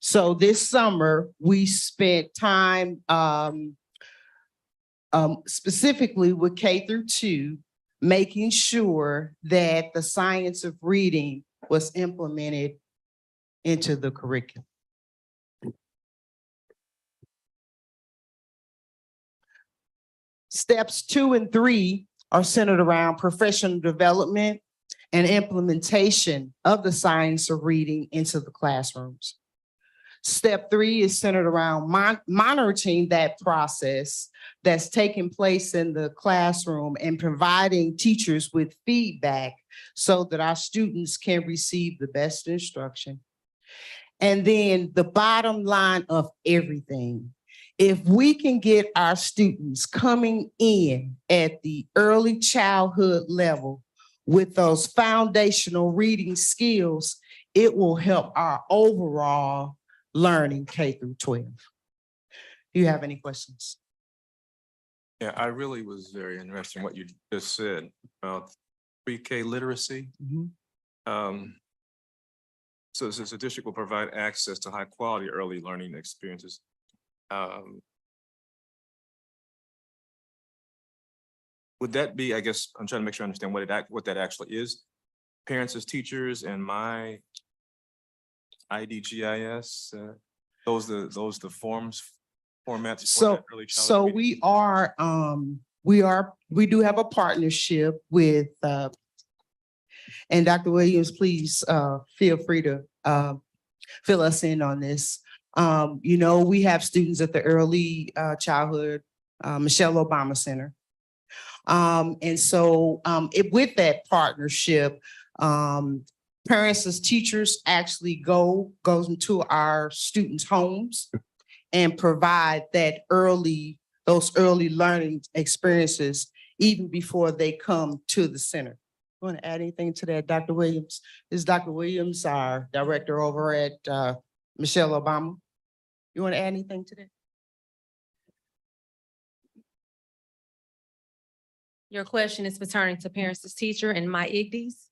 So this summer, we spent time specifically with K-2, making sure that the science of reading was implemented into the curriculum. Steps 2 and 3 are centered around professional development and implementation of the science of reading into the classrooms. Step 3 is centered around monitoring that process that's taking place in the classroom and providing teachers with feedback so that our students can receive the best instruction. And then the bottom line of everything, if we can get our students coming in at the early childhood level with those foundational reading skills, it will help our overall learning K through 12. Do you have any questions? Yeah, I really was very interested in what you just said about pre-K literacy. So since the district will provide access to high quality early learning experiences, would that be, I guess, I'm trying to make sure I understand what that actually is. Parents as teachers and my IDGIS, those the formats. For that early childhood reading? We do have a partnership with, and Dr. Williams, please feel free to fill us in on this. We have students at the early childhood Michelle Obama Center. And so with that partnership, parents as teachers actually goes into our students' homes and provide those early learning experiences even before they come to the center. You want to add anything to that, Dr. Williams? This is Dr. Williams, our director over at Michelle Obama. You want to add anything to that? Your question is pertaining to parents as teacher and my IGDs?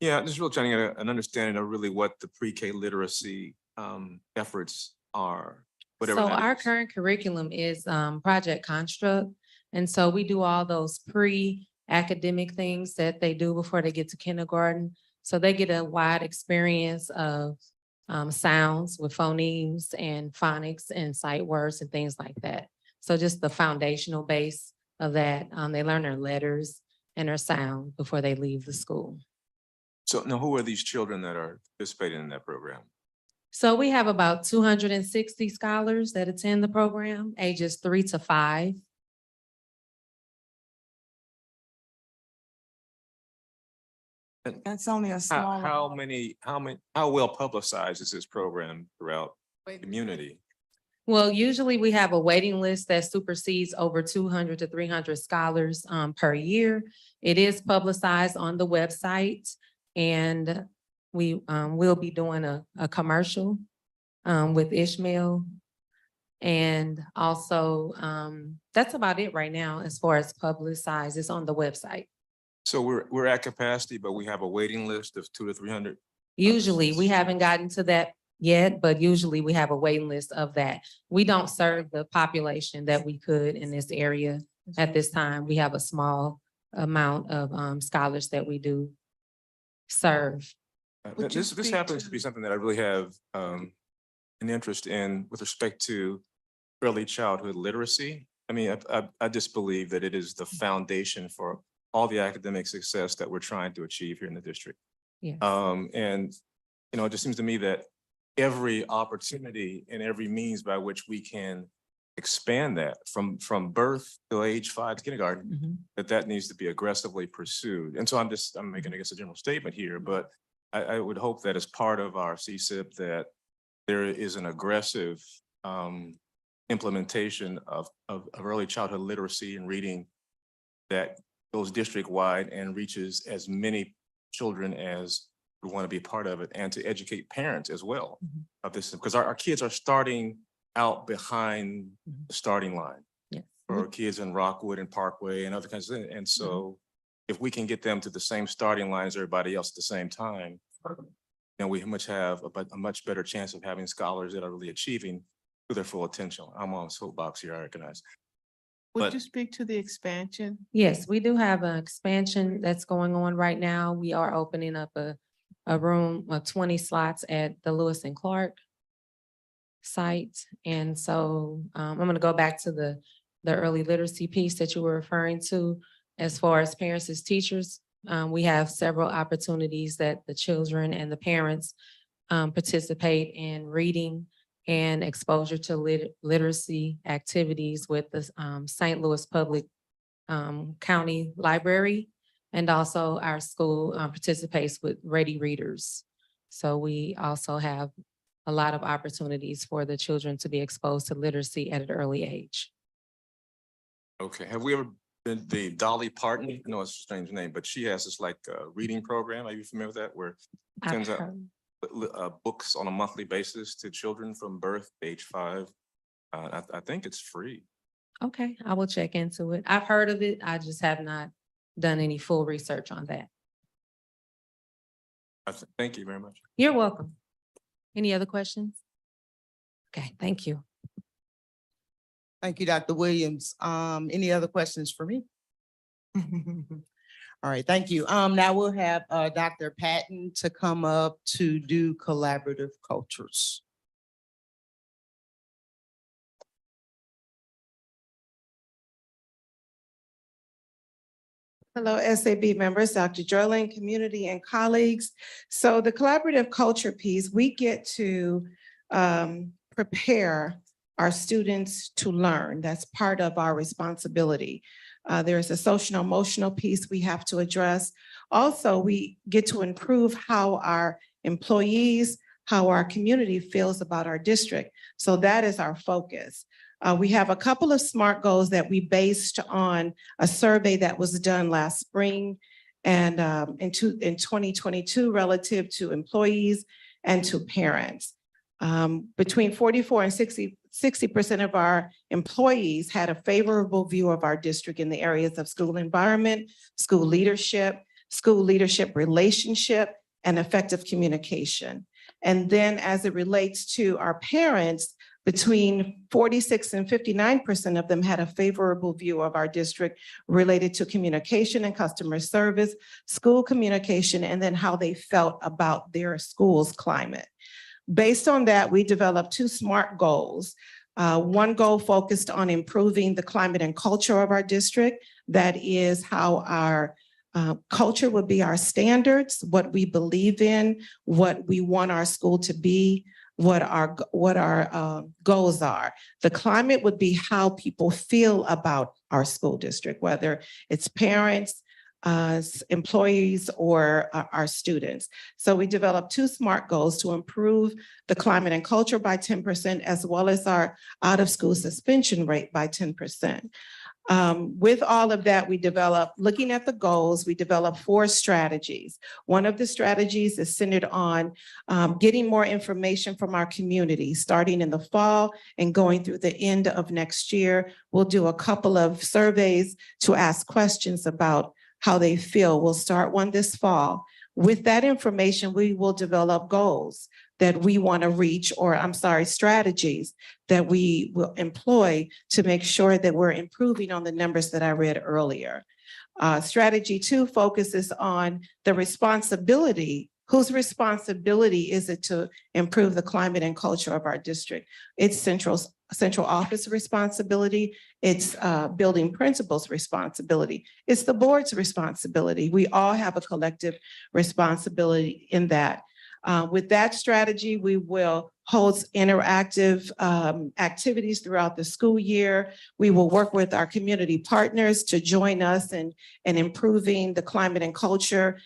Yeah, just really trying to get an understanding of really what the pre-K literacy efforts are. Whatever So that our is. current curriculum is Project Construct. And so we do all those pre-academic things that they do before they get to kindergarten. So they get a wide experience of sounds with phonemes and phonics and sight words and things like that. So just the foundational base of that, they learn their letters and their sound before they leave the school. So now who are these children that are participating in that program? So we have about 260 scholars that attend the program, ages 3 to 5. That's only a small. How well publicized is this program throughout the community? Well, usually we have a waiting list that supersedes over 200 to 300 scholars per year. It is publicized on the website, and we will be doing a commercial with Ishmael. And also, that's about it right now as far as publicized. It's on the website. So we're at capacity, but we have a waiting list of 200 to 300. Usually, we haven't gotten to that yet, but usually we have a waiting list of that. We don't serve the population that we could in this area at this time. We have a small amount of scholars that we do serve. This happens to be something that I really have an interest in with respect to early childhood literacy. I mean, I just believe that it is the foundation for all the academic success that we're trying to achieve here in the district. Yes. And, it just seems to me that every opportunity and every means by which we can expand that from birth to age 5 to kindergarten, that needs to be aggressively pursued. And so I'm making, I guess, a general statement here, but I would hope that as part of our CSIP that there is an aggressive implementation of early childhood literacy and reading that goes district-wide and reaches as many children as would want to be a part of it, and to educate parents as well of this, because our kids are starting out behind the starting line. Yes. For kids in Rockwood and Parkway and other kinds of things. And so if we can get them to the same starting line as everybody else at the same time, then we have a much better chance of having scholars that are really achieving to their full potential. I'm on a soapbox here, I recognize. Would you speak to the expansion? Yes, we do have an expansion that's going on right now. We are opening up a room of 20 slots at the Lewis and Clark site. And so I'm going to go back to the early literacy piece that you were referring to as far as parents as teachers. We have several opportunities that the children and the parents participate in reading and exposure to literacy activities with the St. Louis Public County Library. And also our school participates with Ready Readers. So we also have a lot of opportunities for the children to be exposed to literacy at an early age. Okay, have we ever been the Dolly Parton? I know it's a strange name, but she has this like reading program. Are you familiar with that? Where I've sends out heard- books on a monthly basis to children from birth to age 5. I think it's free. Okay, I will check into it. I've heard of it. I just have not done any full research on that. Thank you very much. You're welcome. Any other questions? Okay, thank you. Thank you, Dr. Williams. Any other questions for me? All right, thank you. Now we'll have Dr. Patton to come up to do collaborative cultures. Hello, SAB members, Dr. Jorlin, community and colleagues. So the collaborative culture piece, we get to prepare our students to learn. That's part of our responsibility. There's a social emotional piece we have to address. Also, we get to improve how our employees, how our community feels about our district. So that is our focus. We have a couple of SMART goals that we based on a survey that was done last spring and in 2022 relative to employees and to parents. Between 44 and 60% of our employees had a favorable view of our district in the areas of school environment, school leadership relationship, and effective communication. And then as it relates to our parents, between 46 and 59% of them had a favorable view of our district related to communication and customer service, school communication, and then how they felt about their school's climate. Based on that, we developed 2 SMART goals. One goal focused on improving the climate and culture of our district. That is how our culture would be our standards, what we believe in, what we want our school to be, what our goals are. The climate would be how people feel about our school district, whether it's parents, employees, or our students. So we developed 2 SMART goals to improve the climate and culture by 10%, as well as our out-of-school suspension rate by 10%. With all of that, we developed, looking at the goals, we developed 4 strategies. One of the strategies is centered on getting more information from our community, starting in the fall and going through the end of next year. We'll do a couple of surveys to ask questions about how they feel. We'll start one this fall. With that information, we will develop goals that we want to reach, or strategies that we will employ to make sure that we're improving on the numbers that I read earlier. Strategy 2 focuses on the responsibility. Whose responsibility is it to improve the climate and culture of our district? It's central office responsibility. It's building principals' responsibility. It's the board's responsibility. We all have a collective responsibility in that. With that strategy, we will hold interactive activities throughout the school year. We will work with our community partners to join us in improving the climate and culture.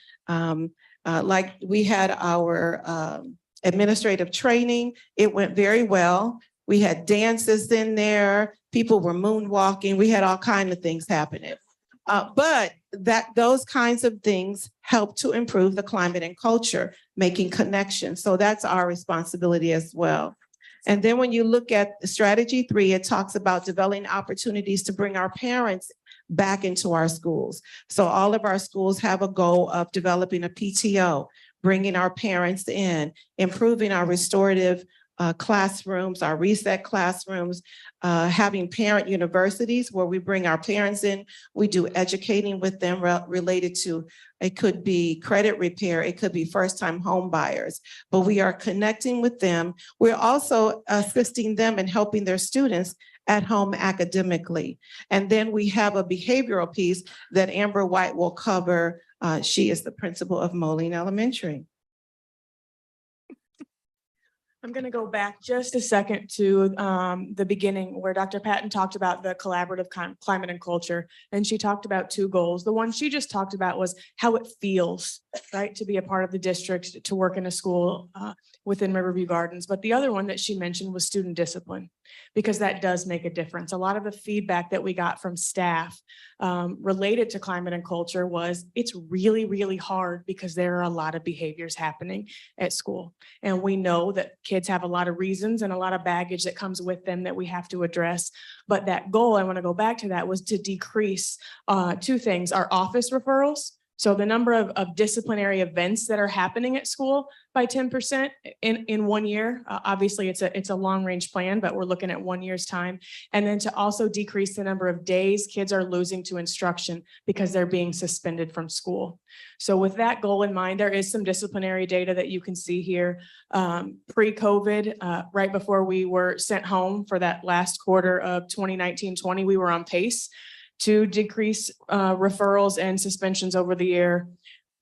Like we had our administrative training, it went very well. We had dances in there, people were moonwalking, we had all kinds of things happening. But those kinds of things help to improve the climate and culture, making connections. So that's our responsibility as well. And then when you look at strategy 3, it talks about developing opportunities to bring our parents back into our schools. So all of our schools have a goal of developing a PTO, bringing our parents in, improving our restorative classrooms, our reset classrooms, having parent universities where we bring our parents in. We do educating with them related to, it could be credit repair, it could be first-time home buyers, but we are connecting with them. We're also assisting them and helping their students at home academically. And then we have a behavioral piece that Amber White will cover. She is the principal of Moline Elementary. I'm going to go back just a second to the beginning where Dr. Patton talked about the collaborative climate and culture. And she talked about two goals. The one she just talked about was how it feels, right, to be a part of the district, to work in a school within Riverview Gardens. But the other one that she mentioned was student discipline, because that does make a difference. A lot of the feedback that we got from staff related to climate and culture was it's really, really hard because there are a lot of behaviors happening at school. And we know that kids have a lot of reasons and a lot of baggage that comes with them that we have to address. But that goal, I want to go back to that, was to decrease two things: our office referrals. So the number of disciplinary events that are happening at school by 10% in 1 year. Obviously, it's a long range plan, but we're looking at 1 year's time. And then to also decrease the number of days kids are losing to instruction because they're being suspended from school. So with that goal in mind, there is some disciplinary data that you can see here. Pre-COVID, right before we were sent home for that last quarter of 2019-20, we were on pace to decrease referrals and suspensions over the year.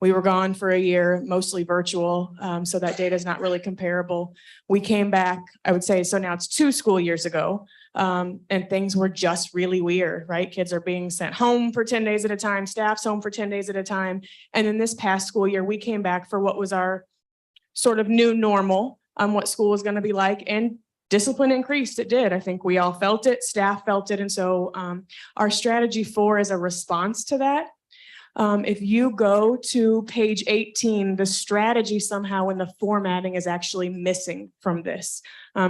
We were gone for a year, mostly virtual, so that data is not really comparable. We came back, I would say, so now it's 2 school years ago, and things were just really weird, right? Kids are being sent home for 10 days at a time, staff's home for 10 days at a time. And then this past school year, we came back for what was our sort of new normal on what school was going to be like, and discipline increased. It did. I think we all felt it, staff felt it. And so our strategy 4 is a response to that. If you go to page 18, the strategy somehow in the formatting is actually missing from this.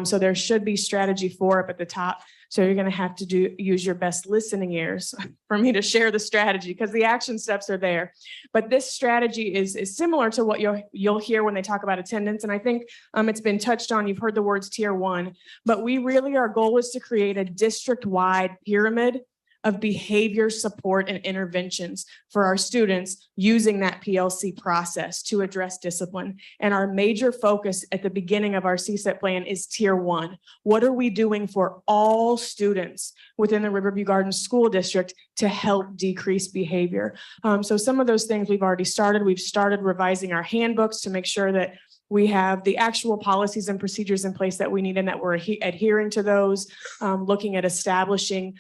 So there should be strategy 4 up at the top. So you're going to have to use your best listening ears for me to share the strategy, because the action steps are there. But this strategy is similar to what you'll hear when they talk about attendance. And I think it's been touched on. You've heard the words tier 1, but we really, our goal is to create a district-wide pyramid of behavior support and interventions for our students using that PLC process to address discipline. And our major focus at the beginning of our CSEP plan is tier 1. What are we doing for all students within the Riverview Gardens School District to help decrease behavior? So some of those things we've already started. We've started revising our handbooks to make sure that we have the actual policies and procedures in place that we need and that we're adhering to those, looking at establishing.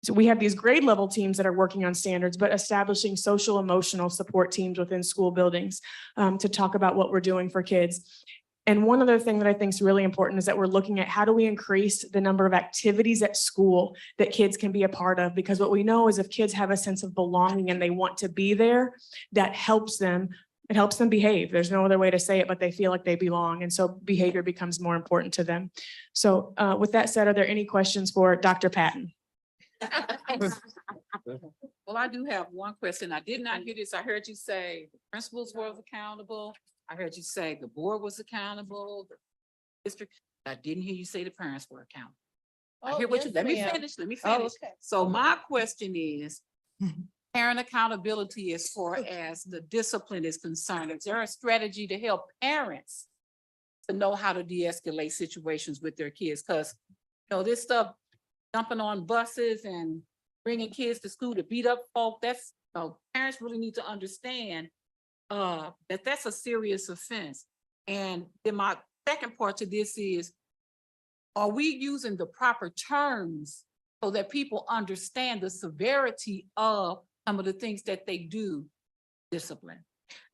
So we have these grade level teams that are working on standards, but establishing social emotional support teams within school buildings to talk about what we're doing for kids. And one other thing that I think is really important is that we're looking at how do we increase the number of activities at school that kids can be a part of? Because what we know is if kids have a sense of belonging and they want to be there, that helps them. It helps them behave. There's no other way to say it, but they feel like they belong. And so behavior becomes more important to them. So with that said, are there any questions for Dr. Patton? Well, I do have one question. I did not hear this. I heard you say the principals were accountable. I heard you say the board was accountable, the district. I didn't hear you say the parents were accountable. I hear what you, let me finish. Okay. So my question is, parent accountability as far as the discipline is concerned. Is there a strategy to help parents to know how to de-escalate situations with their kids? Because, you know, this stuff, jumping on buses and bringing kids to school to beat up folk, that's, parents really need to understand that that's a serious offense. And then my second part to this is, are we using the proper terms so that people understand the severity of some of the things that they do discipline?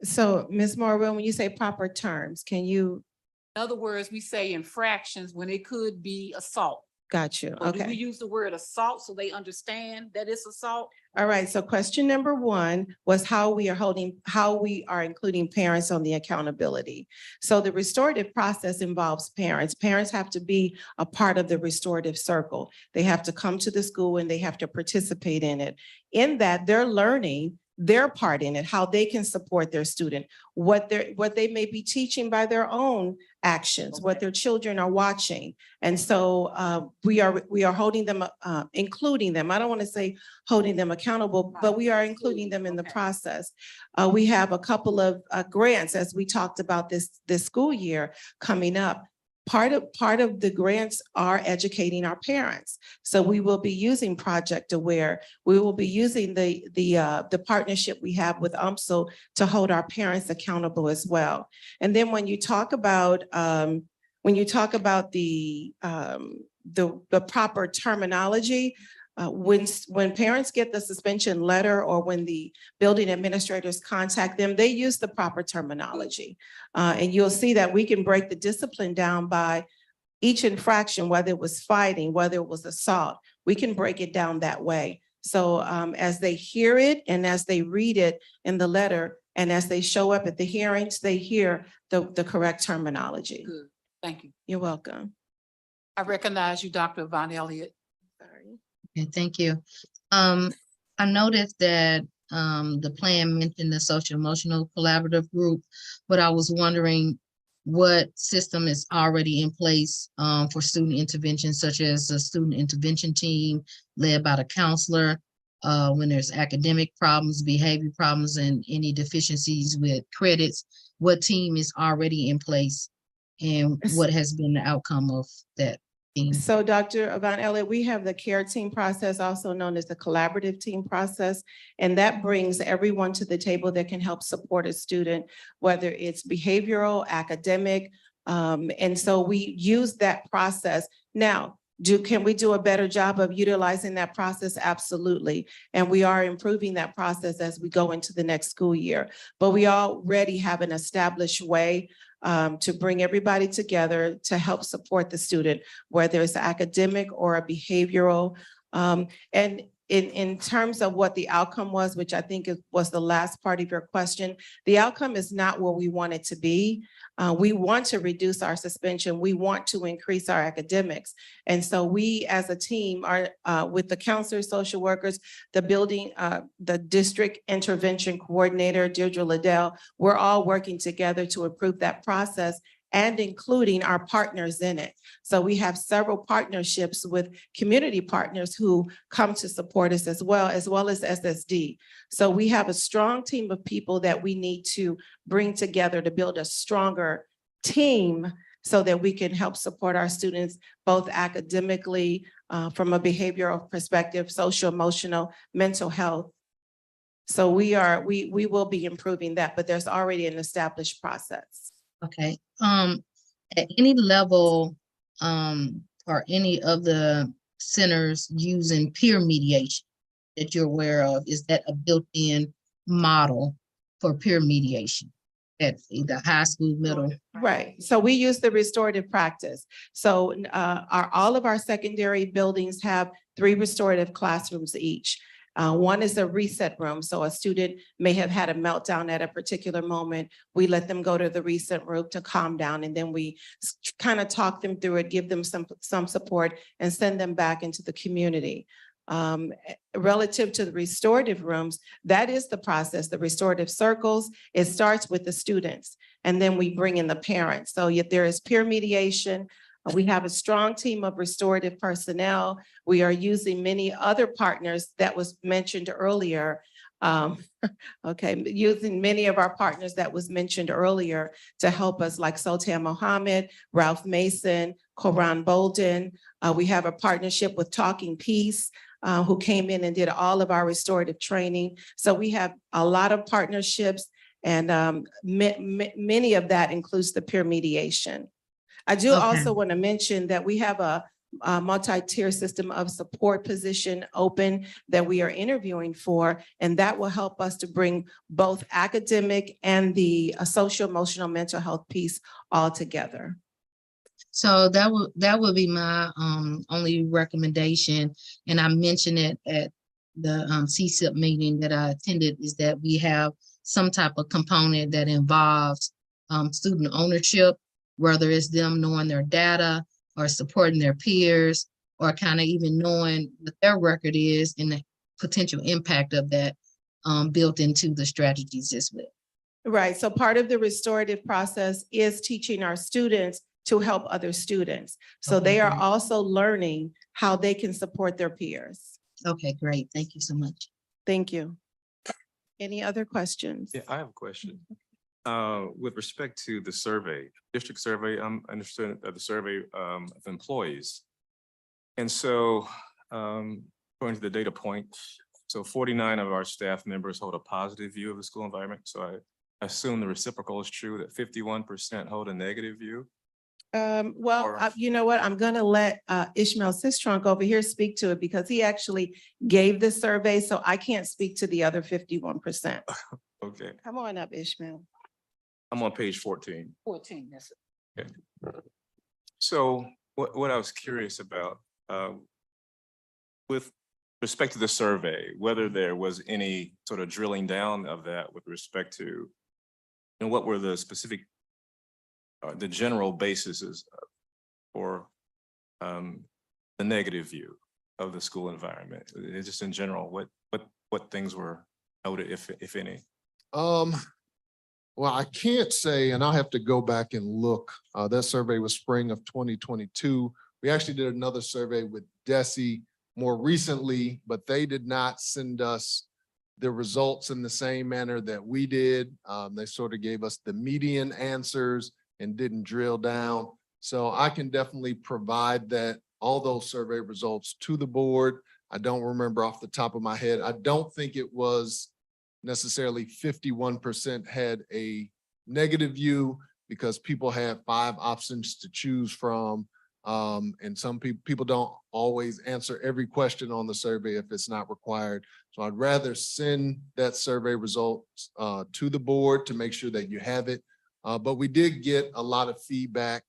So Ms. Morwell, when you say proper terms, can you? In other words, we say infractions when it could be assault. Got you. So do we Okay. use the word assault so they understand that it's assault? All right. So question number 1 was how we are including parents on the accountability. So the restorative process involves parents. Parents have to be a part of the restorative circle. They have to come to the school and they have to participate in it. In that, they're learning their part in it, how they can support their student, what they may be teaching by their own actions, what their children are watching. And so we are holding them, including them. I don't want to say holding them accountable, but we are including them in the process. We have a couple of grants, as we talked about this school year coming up. Part of the grants are educating our parents. So we will be using Project Aware. We will be using the partnership we have with UMSL to hold our parents accountable as well. And then when you talk about the proper terminology, when parents get the suspension letter or when the building administrators contact them, they use the proper terminology. And you'll see that we can break the discipline down by each infraction, whether it was fighting, whether it was assault, we can break it down that way. So as they hear it and as they read it in the letter and as they show up at the hearings, they hear the correct terminology. Good, thank you. You're welcome. I recognize you, Dr. Von Elliott. Sorry. Okay, thank you. I noticed that the plan mentioned the social emotional collaborative group, but I was wondering what system is already in place for student intervention, such as a student intervention team led by the counselor when there's academic problems, behavior problems, and any deficiencies with credits. What team is already in place and what has been the outcome of that team? So Dr. Von Elliott, we have the care team process, also known as the collaborative team process. And that brings everyone to the table that can help support a student, whether it's behavioral, academic. And so we use that process. Now, can we do a better job of utilizing that process? Absolutely. And we are improving that process as we go into the next school year. But we already have an established way to bring everybody together to help support the student, whether it's academic or a behavioral. And in terms of what the outcome was, which I think was the last part of your question, the outcome is not where we want it to be. We want to reduce our suspension. We want to increase our academics. And so we as a team are with the counselors, social workers, the district intervention coordinator, Deirdre Liddell, we're all working together to improve that process and including our partners in it. So we have several partnerships with community partners who come to support us as well as SSD. So we have a strong team of people that we need to bring together to build a stronger team so that we can help support our students both academically, from a behavioral perspective, social, emotional, mental health. So we will be improving that, but there's already an established process. Okay, at any level, or any of the centers using peer mediation that you're aware of, is that a built-in model for peer mediation at either high school, middle? Right. So we use the restorative practice. So all of our secondary buildings have 3 restorative classrooms each. One is a reset room. So a student may have had a meltdown at a particular moment. We let them go to the reset room to calm down, and then we kind of talk them through it, give them some support, and send them back into the community. Relative to the restorative rooms, that is the process, the restorative circles. It starts with the students, and then we bring in the parents. So yet there is peer mediation. We have a strong team of restorative personnel. We are using many other partners that was mentioned earlier. Using many of our partners that was mentioned earlier to help us, like Sultan Mohammed, Ralph Mason, Koran Bolden. We have a partnership with Talking Peace, who came in and did all of our restorative training. So we have a lot of partnerships, and many of that includes the peer mediation. I do also want to mention that we have a multi-tier system of support position open that we are interviewing for, and that will help us to bring both academic and the social, emotional, mental health piece all together. So that would be my only recommendation, and I mentioned it at the CSIP meeting that I attended, is that we have some type of component that involves student ownership, whether it's them knowing their data or supporting their peers, or kind of even knowing what their record is and the potential impact of that built into the strategies as well. Right. So part of the restorative process is teaching our students to help other students. So they are also learning how they can support their peers. Okay, great. Thank you so much. Thank you. Any other questions? Yeah, I have a question. With respect to the survey, district survey, I'm understood of the survey of employees. And so, according to the data point, so 49 of our staff members hold a positive view of the school environment. So I assume the reciprocal is true, that 51% hold a negative view. You know what? I'm gonna let Ishmael Sistrunk over here speak to it because he actually gave this survey, so I can't speak to the other 51%. Okay, Come on up, Ishmael. I'm on page 14. 14, that's it. So what I was curious about, with respect to the survey, whether there was any sort of drilling down of that with respect to, and what were the specific, the general bases for the negative view of the school environment? It's just in general, what things were noted, if any? Well, I can't say, and I'll have to go back and look. That survey was spring of 2022. We actually did another survey with DESE more recently, but they did not send us the results in the same manner that we did. They sort of gave us the median answers and didn't drill down. So I can definitely provide all those survey results to the board. I don't remember off the top of my head. I don't think it was necessarily 51% had a negative view because people had 5 options to choose from. And some people don't always answer every question on the survey if it's not required. So I'd rather send that survey results to the board to make sure that you have it. But we did get a lot of feedback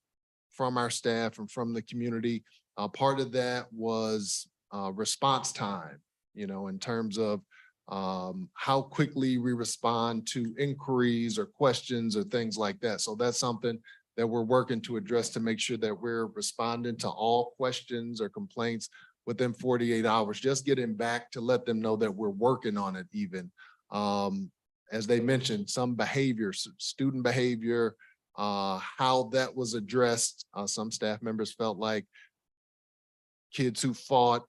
from our staff and from the community. Part of that was response time, in terms of how quickly we respond to inquiries or questions or things like that. So that's something that we're working to address to make sure that we're responding to all questions or complaints within 48 hours, just getting back to let them know that we're working on it even. As they mentioned, some behavior, student behavior, how that was addressed. Some staff members felt like kids who fought,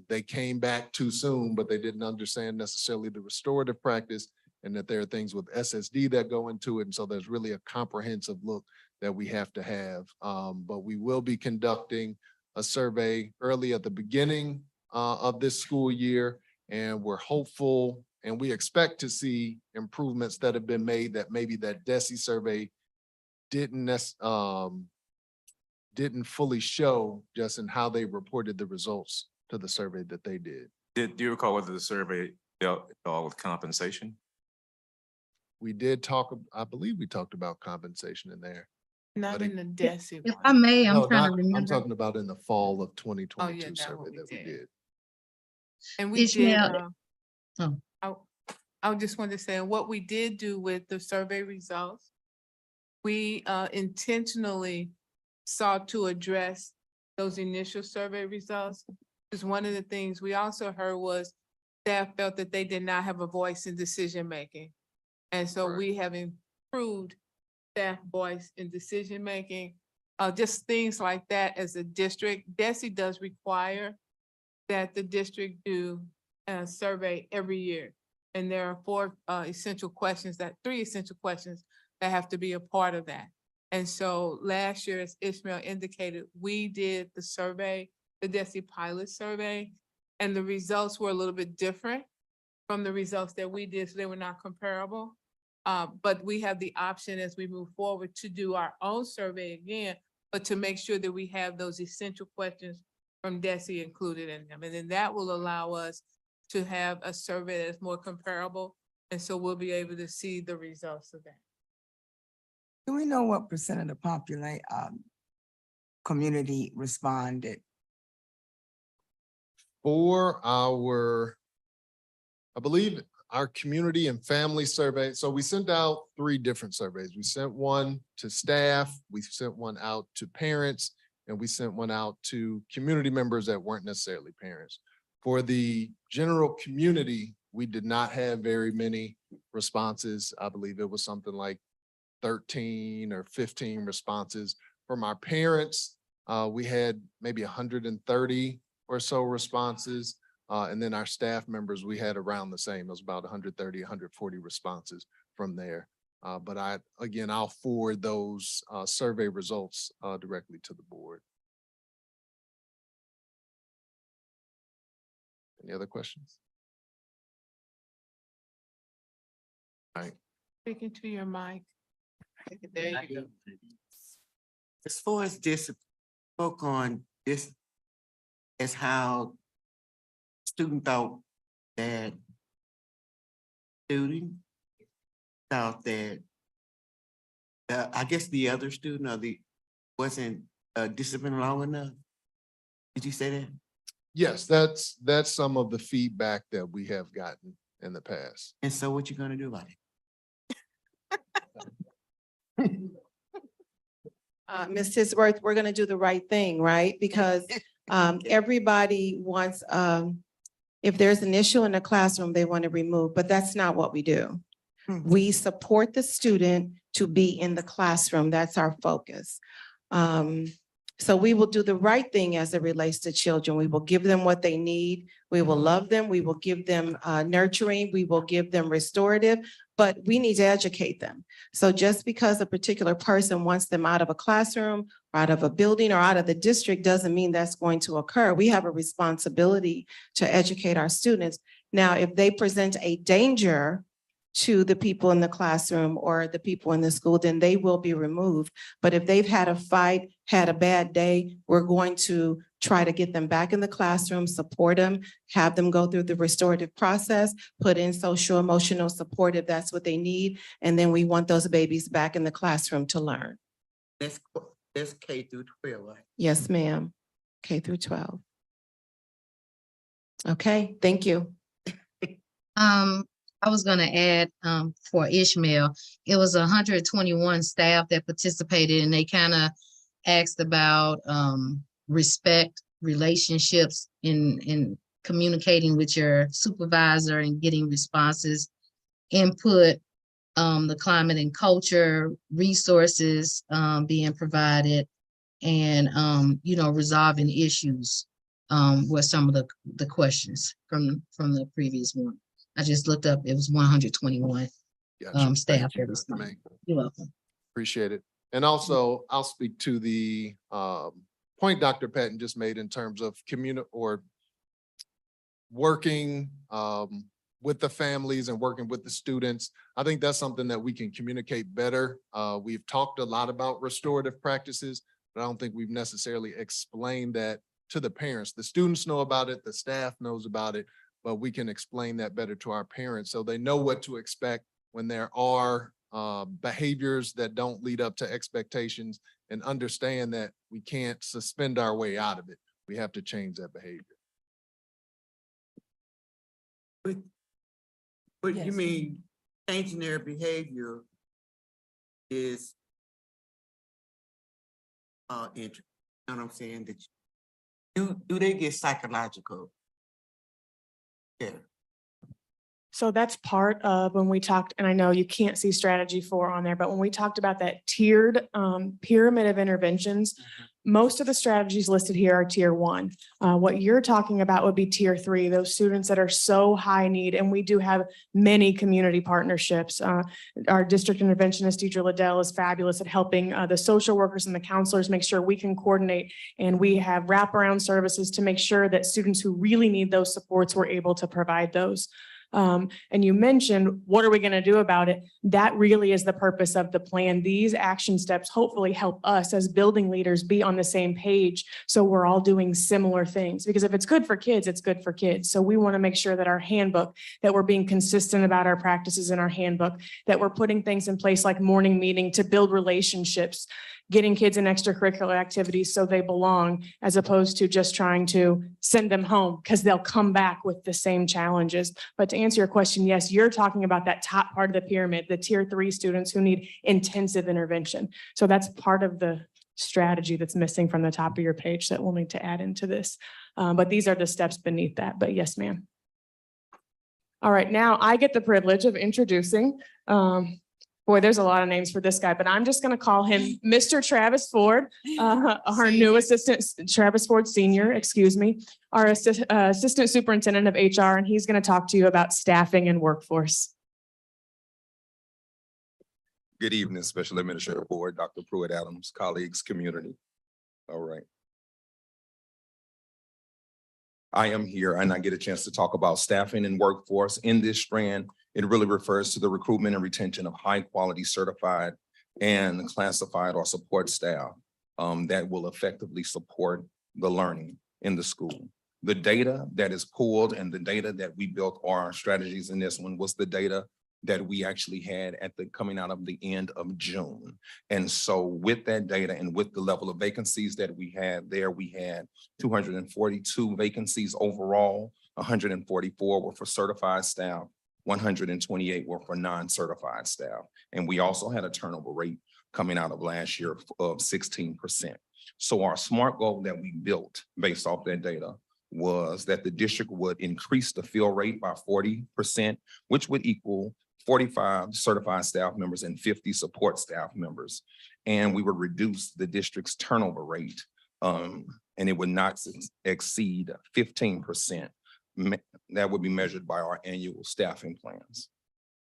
they came back too soon, but they didn't understand necessarily the restorative practice and that there are things with SSD that go into it. And so there's really a comprehensive look that we have to have. But we will be conducting a survey early at the beginning of this school year. And we're hopeful and we expect to see improvements that have been made that maybe that DESE survey didn't fully show just in how they reported the results to the survey that they did. Do you recall whether the survey dealt at all with compensation? We did talk, I believe we talked about compensation in there. Not But in the DESE If one. I may, I'm No, trying to I'm remember. talking about in the fall of Oh, 2022 yeah, that's what survey that we did. And we did, Ishmael, I just wanted to say, what we did do with the survey results, we intentionally sought to address those initial survey results. Because one of the things we also heard was staff felt that they did not have a voice in decision-making. And so Right. we have improved staff voice in decision-making, just things like that as a district. DESE does require that the district do a survey every year. And there are 3 essential questions that have to be a part of that. And so last year, as Ishmael indicated, we did the survey, the DESE pilot survey, and the results were a little bit different from the results that we did, so they were not comparable. But we have the option as we move forward to do our own survey again, but to make sure that we have those essential questions from DESE included in them. And then that will allow us to have a survey that's more comparable. And so we'll be able to see the results of that. Do we know what percent of the community responded? For I believe our community and family survey. So we sent out 3 different surveys. We sent one to staff, we sent one out to parents, and we sent one out to community members that weren't necessarily parents. For the general community, we did not have very many responses. I believe it was something like 13 or 15 responses. From our parents, we had maybe 130 or so responses. And then our staff members, we had around the same. It was about 130, 140 responses from there. But I'll forward those survey results directly to the board. Any other questions? All right. Speaking to your mic. There you go. As far as discipline, spoke on this as how student thought that student thought that I guess the other student or wasn't disciplined long enough. Did you say that? Yes, that's some of the feedback that we have gotten in the past. And so what you gonna do about it? Ms. Tisworth, we're gonna do the right thing, right? Because everybody wants, if there's an issue in the classroom, they want to remove, but that's not what we do. We support the student to be in the classroom. That's our focus. So we will do the right thing as it relates to children. We will give them what they need. We will love them. We will give them nurturing. We will give them restorative, but we need to educate them. So just because a particular person wants them out of a classroom, out of a building, or out of the district doesn't mean that's going to occur. We have a responsibility to educate our students. Now, if they present a danger to the people in the classroom or the people in the school, then they will be removed. But if they've had a fight, had a bad day, we're going to try to get them back in the classroom, support them, have them go through the restorative process, put in social emotional support if that's what they need. And then we want those babies back in the classroom to learn. That's K through 12, right? Yes, ma'am. K through 12. Okay, thank you. I was gonna add, for Ishmael, it was 121 staff that participated and they kind of asked about, respect, relationships in communicating with your supervisor and getting responses, input, the climate and culture, resources, being provided, and, resolving issues, were some of the questions from the previous one. I just looked up, it was 121 Gotcha. staff. Thank you, that Dr. May. You're welcome. Appreciate it. And also, I'll speak to the point Dr. Patton just made in terms of working with the families and working with the students. I think that's something that we can communicate better. We've talked a lot about restorative practices, but I don't think we've necessarily explained that to the parents. The students know about it, the staff knows about it, but we can explain that better to our parents so they know what to expect when there are behaviors that don't lead up to expectations, and understand that we can't suspend our way out of it. We have to change that behavior. But you mean changing their behavior is interesting. You know what I'm saying? That do they get psychological? Yeah. So that's part of when we talked, and I know you can't see strategy 4 on there, but when we talked about that tiered pyramid of interventions, most of the strategies listed here are tier 1. What you're talking about would be tier 3, those students that are so high need, and we do have many community partnerships. Our district interventionist, Deidre Liddell, is fabulous at helping the social workers and the counselors make sure we can coordinate, and we have wraparound services to make sure that students who really need those supports, we're able to provide those. And you mentioned, what are we going to do about it? That really is the purpose of the plan. These action steps hopefully help us as building leaders be on the same page, so we're all doing similar things. Because if it's good for kids, it's good for kids. So we want to make sure that our handbook, that we're being consistent about our practices in our handbook, that we're putting things in place like morning meeting to build relationships, getting kids in extracurricular activities so they belong, as opposed to just trying to send them home because they'll come back with the same challenges. But to answer your question, yes, you're talking about that top part of the pyramid, the tier 3 students who need intensive intervention. So that's part of the strategy that's missing from the top of your page that we'll need to add into this. But these are the steps beneath that. But yes, ma'am. All right, now I get the privilege of introducing boy, there's a lot of names for this guy, but I'm just going to call him Mr. Travis Ford, our new assistant, Travis Ford Senior, excuse me, our assistant superintendent of HR, and he's going to talk to you about staffing and workforce. Good evening, Special Administrative Board, Dr. Pruitt Adams, colleagues, community. All right. I am here and I get a chance to talk about staffing and workforce. In this strand, it really refers to the recruitment and retention of high-quality certified and classified or support staff that will effectively support the learning in the school. The data that is pulled and the data that we built our strategies in this one was the data that we actually had at the coming out of the end of June. And so with that data and with the level of vacancies that we had there, we had 242 vacancies overall, 144 were for certified staff, 128 were for non-certified staff. And we also had a turnover rate coming out of last year of 16%. So our SMART goal that we built based off that data was that the district would increase the fill rate by 40%, which would equal 45 certified staff members and 50 support staff members. And we would reduce the district's turnover rate and it would not exceed 15%. That would be measured by our annual staffing plans,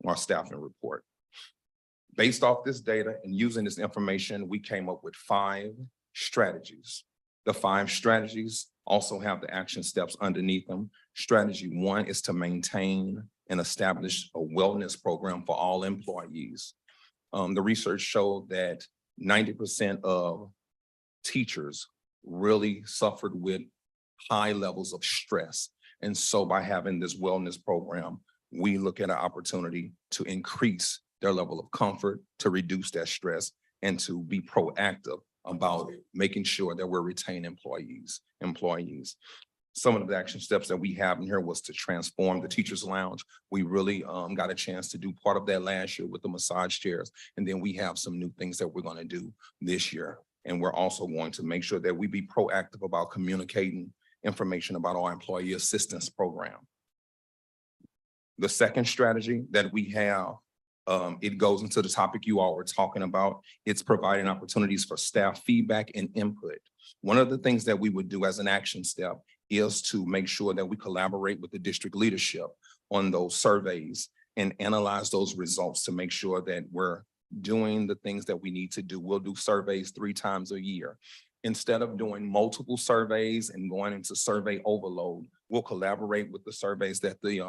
our staffing report. Based off this data and using this information, we came up with 5 strategies. The 5 strategies also have the action steps underneath them. Strategy 1 is to maintain and establish a wellness program for all employees. The research showed that 90% of teachers really suffered with high levels of stress. And so by having this wellness program, we look at an opportunity to increase their level of comfort, to reduce that stress, and to be proactive about making sure that we're retaining employees. Some of the action steps that we have in here was to transform the teachers lounge. We really got a chance to do part of that last year with the massage chairs. And then we have some new things that we're going to do this year. And we're also going to make sure that we be proactive about communicating information about our employee assistance program. The second strategy that we have, it goes into the topic you all were talking about. It's providing opportunities for staff feedback and input. One of the things that we would do as an action step is to make sure that we collaborate with the district leadership on those surveys and analyze those results to make sure that we're doing the things that we need to do. We'll do surveys 3 times a year. Instead of doing multiple surveys and going into survey overload, we'll collaborate with the surveys that the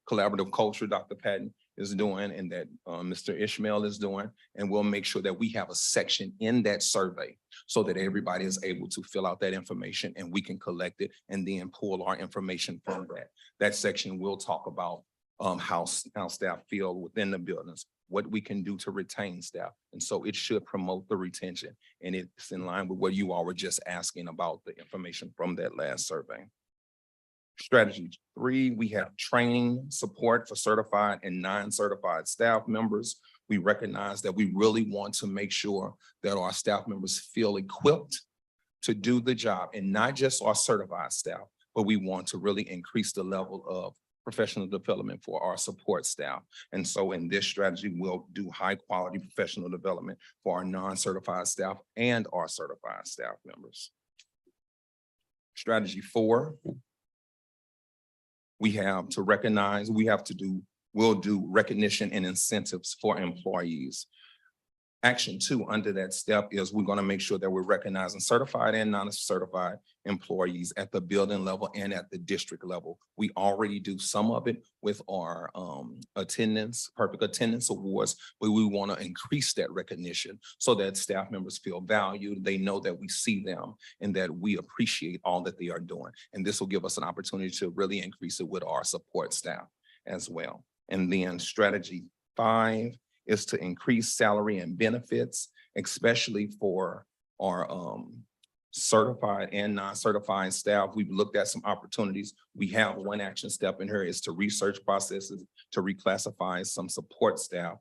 collaborative culture, Dr. Patton, is doing and that Mr. Ishmael is doing. And we'll make sure that we have a section in that survey so that everybody is able to fill out that information and we can collect it and then pull our information from that. That section will talk about how staff feel within the buildings, what we can do to retain staff. And so it should promote the retention. And it's in line with what you all were just asking about the information from that last survey. Strategy 3, we have training support for certified and non-certified staff members. We recognize that we really want to make sure that our staff members feel equipped to do the job, and not just our certified staff, but we want to really increase the level of professional development for our support staff. And so in this strategy, we'll do high quality professional development for our non-certified staff and our certified staff members. Strategy 4, we have to recognize, we'll do recognition and incentives for employees. Action 2 under that step is we're going to make sure that we're recognizing certified and non-certified employees at the building level and at the district level. We already do some of it with our perfect attendance awards, but we want to increase that recognition so that staff members feel valued. They know that we see them and that we appreciate all that they are doing. And this will give us an opportunity to really increase it with our support staff as well. And then strategy 5 is to increase salary and benefits, especially for our certified and non-certified staff. We've looked at some opportunities. We have one action step in here is to research processes to reclassify some support staff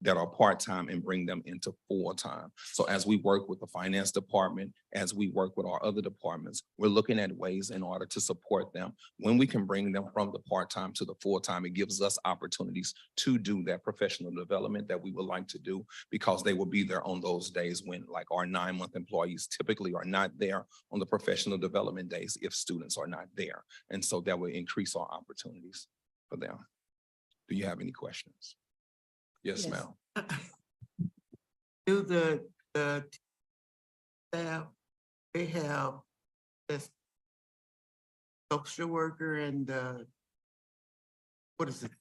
that are part-time and bring them into full-time. So as we work with the finance department, as we work with our other departments, we're looking at ways in order to support them. When we can bring them from the part-time to the full-time, it gives us opportunities to do that professional development that we would like to do, because they will be there on those days when, like, our 9-month employees typically are not there on the professional development days if students are not there. And so that will increase our opportunities for them. Do you have any questions? Yes, ma'am. Do the staff, they have this social worker and what is it?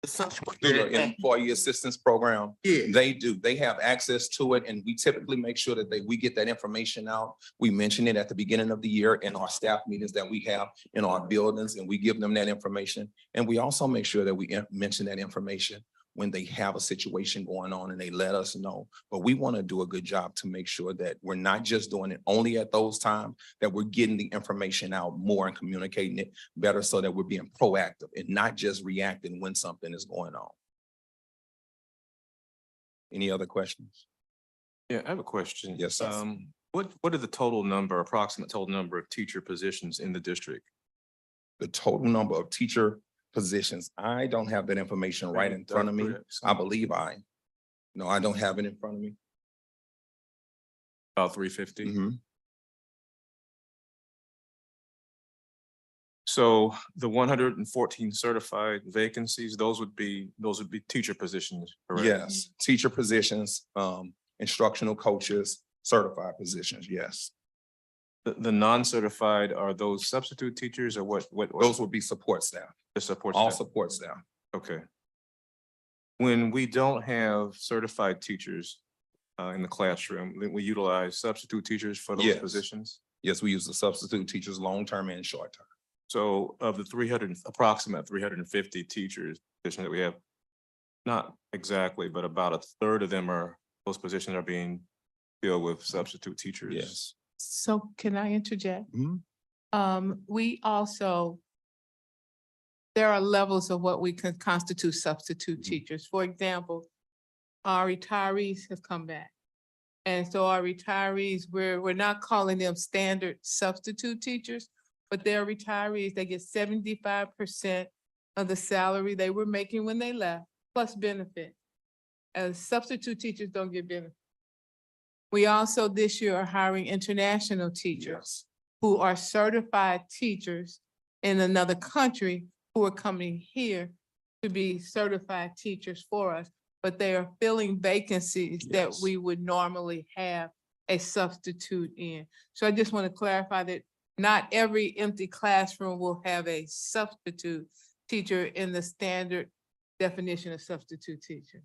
The social Through worker. the employee assistance program. Yeah. They do. They have access to it, and we typically make sure that we get that information out. We mention it at the beginning of the year in our staff meetings that we have in our buildings, and we give them that information. And we also make sure that we mention that information when they have a situation going on and they let us know. But we want to do a good job to make sure that we're not just doing it only at those times, that we're getting the information out more and communicating it better so that we're being proactive and not just reacting when something is going on. Any other questions? Yeah, I have a question. Yes, sir. What are the approximate total number of teacher positions in the district? The total number of teacher positions, I don't have that information right in front of me. I believe no, I don't have it in front of me. About 350. Mhm. So the 114 certified vacancies, those would be teacher positions, correct? Yes, teacher positions, instructional coaches, certified positions, yes. The non-certified, are those substitute teachers or what? Those would be support staff, The support all staff? support staff. Okay. When we don't have certified teachers in the classroom, then we utilize substitute teachers for those Yes. positions? Yes, we use the substitute teachers, long-term and short-term. So of the approximate 350 teachers positions that we have, not exactly, but about a third of them those positions are being filled with substitute teachers. Yes. So can I interject? Mhm. We also, there are levels of what we can constitute substitute teachers. For example, our retirees have come back. And so our retirees, we're not calling them standard substitute teachers, but they're retirees. They get 75% of the salary they were making when they left, plus benefit. As substitute teachers don't get benefit. We also this year are hiring international teachers who are certified teachers in another country who are coming here to be certified teachers for us, but they are filling vacancies that we would normally have a substitute in. So I just want to clarify that not every empty classroom will have a substitute teacher in the standard definition of substitute teacher.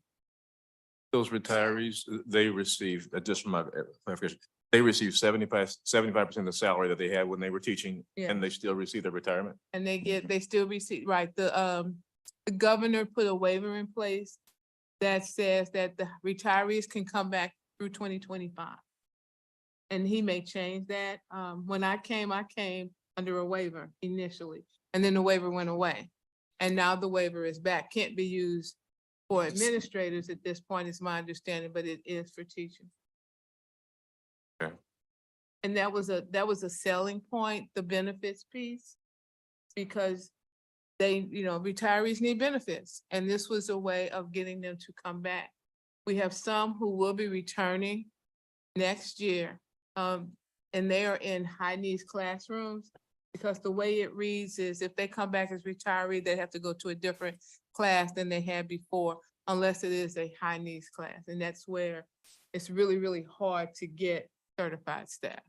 Those retirees, they receive, just from my clarification, they receive 75% of the salary that they had when they were teaching, Yeah. and they still receive their retirement? And they still receive, right, the governor put a waiver in place that says that the retirees can come back through 2025. And he may change that. When I came under a waiver initially, and then the waiver went away. And now the waiver is back, can't be used for administrators at this point, is my understanding, but it is for teachers. Okay. And that was a selling point, the benefits piece, because retirees need benefits, and this was a way of getting them to come back. We have some who will be returning next year, and they are in high needs classrooms, because the way it reads is if they come back as retiree, they have to go to a different class than they had before, unless it is a high needs class, and that's where it's really, really hard to get certified staff.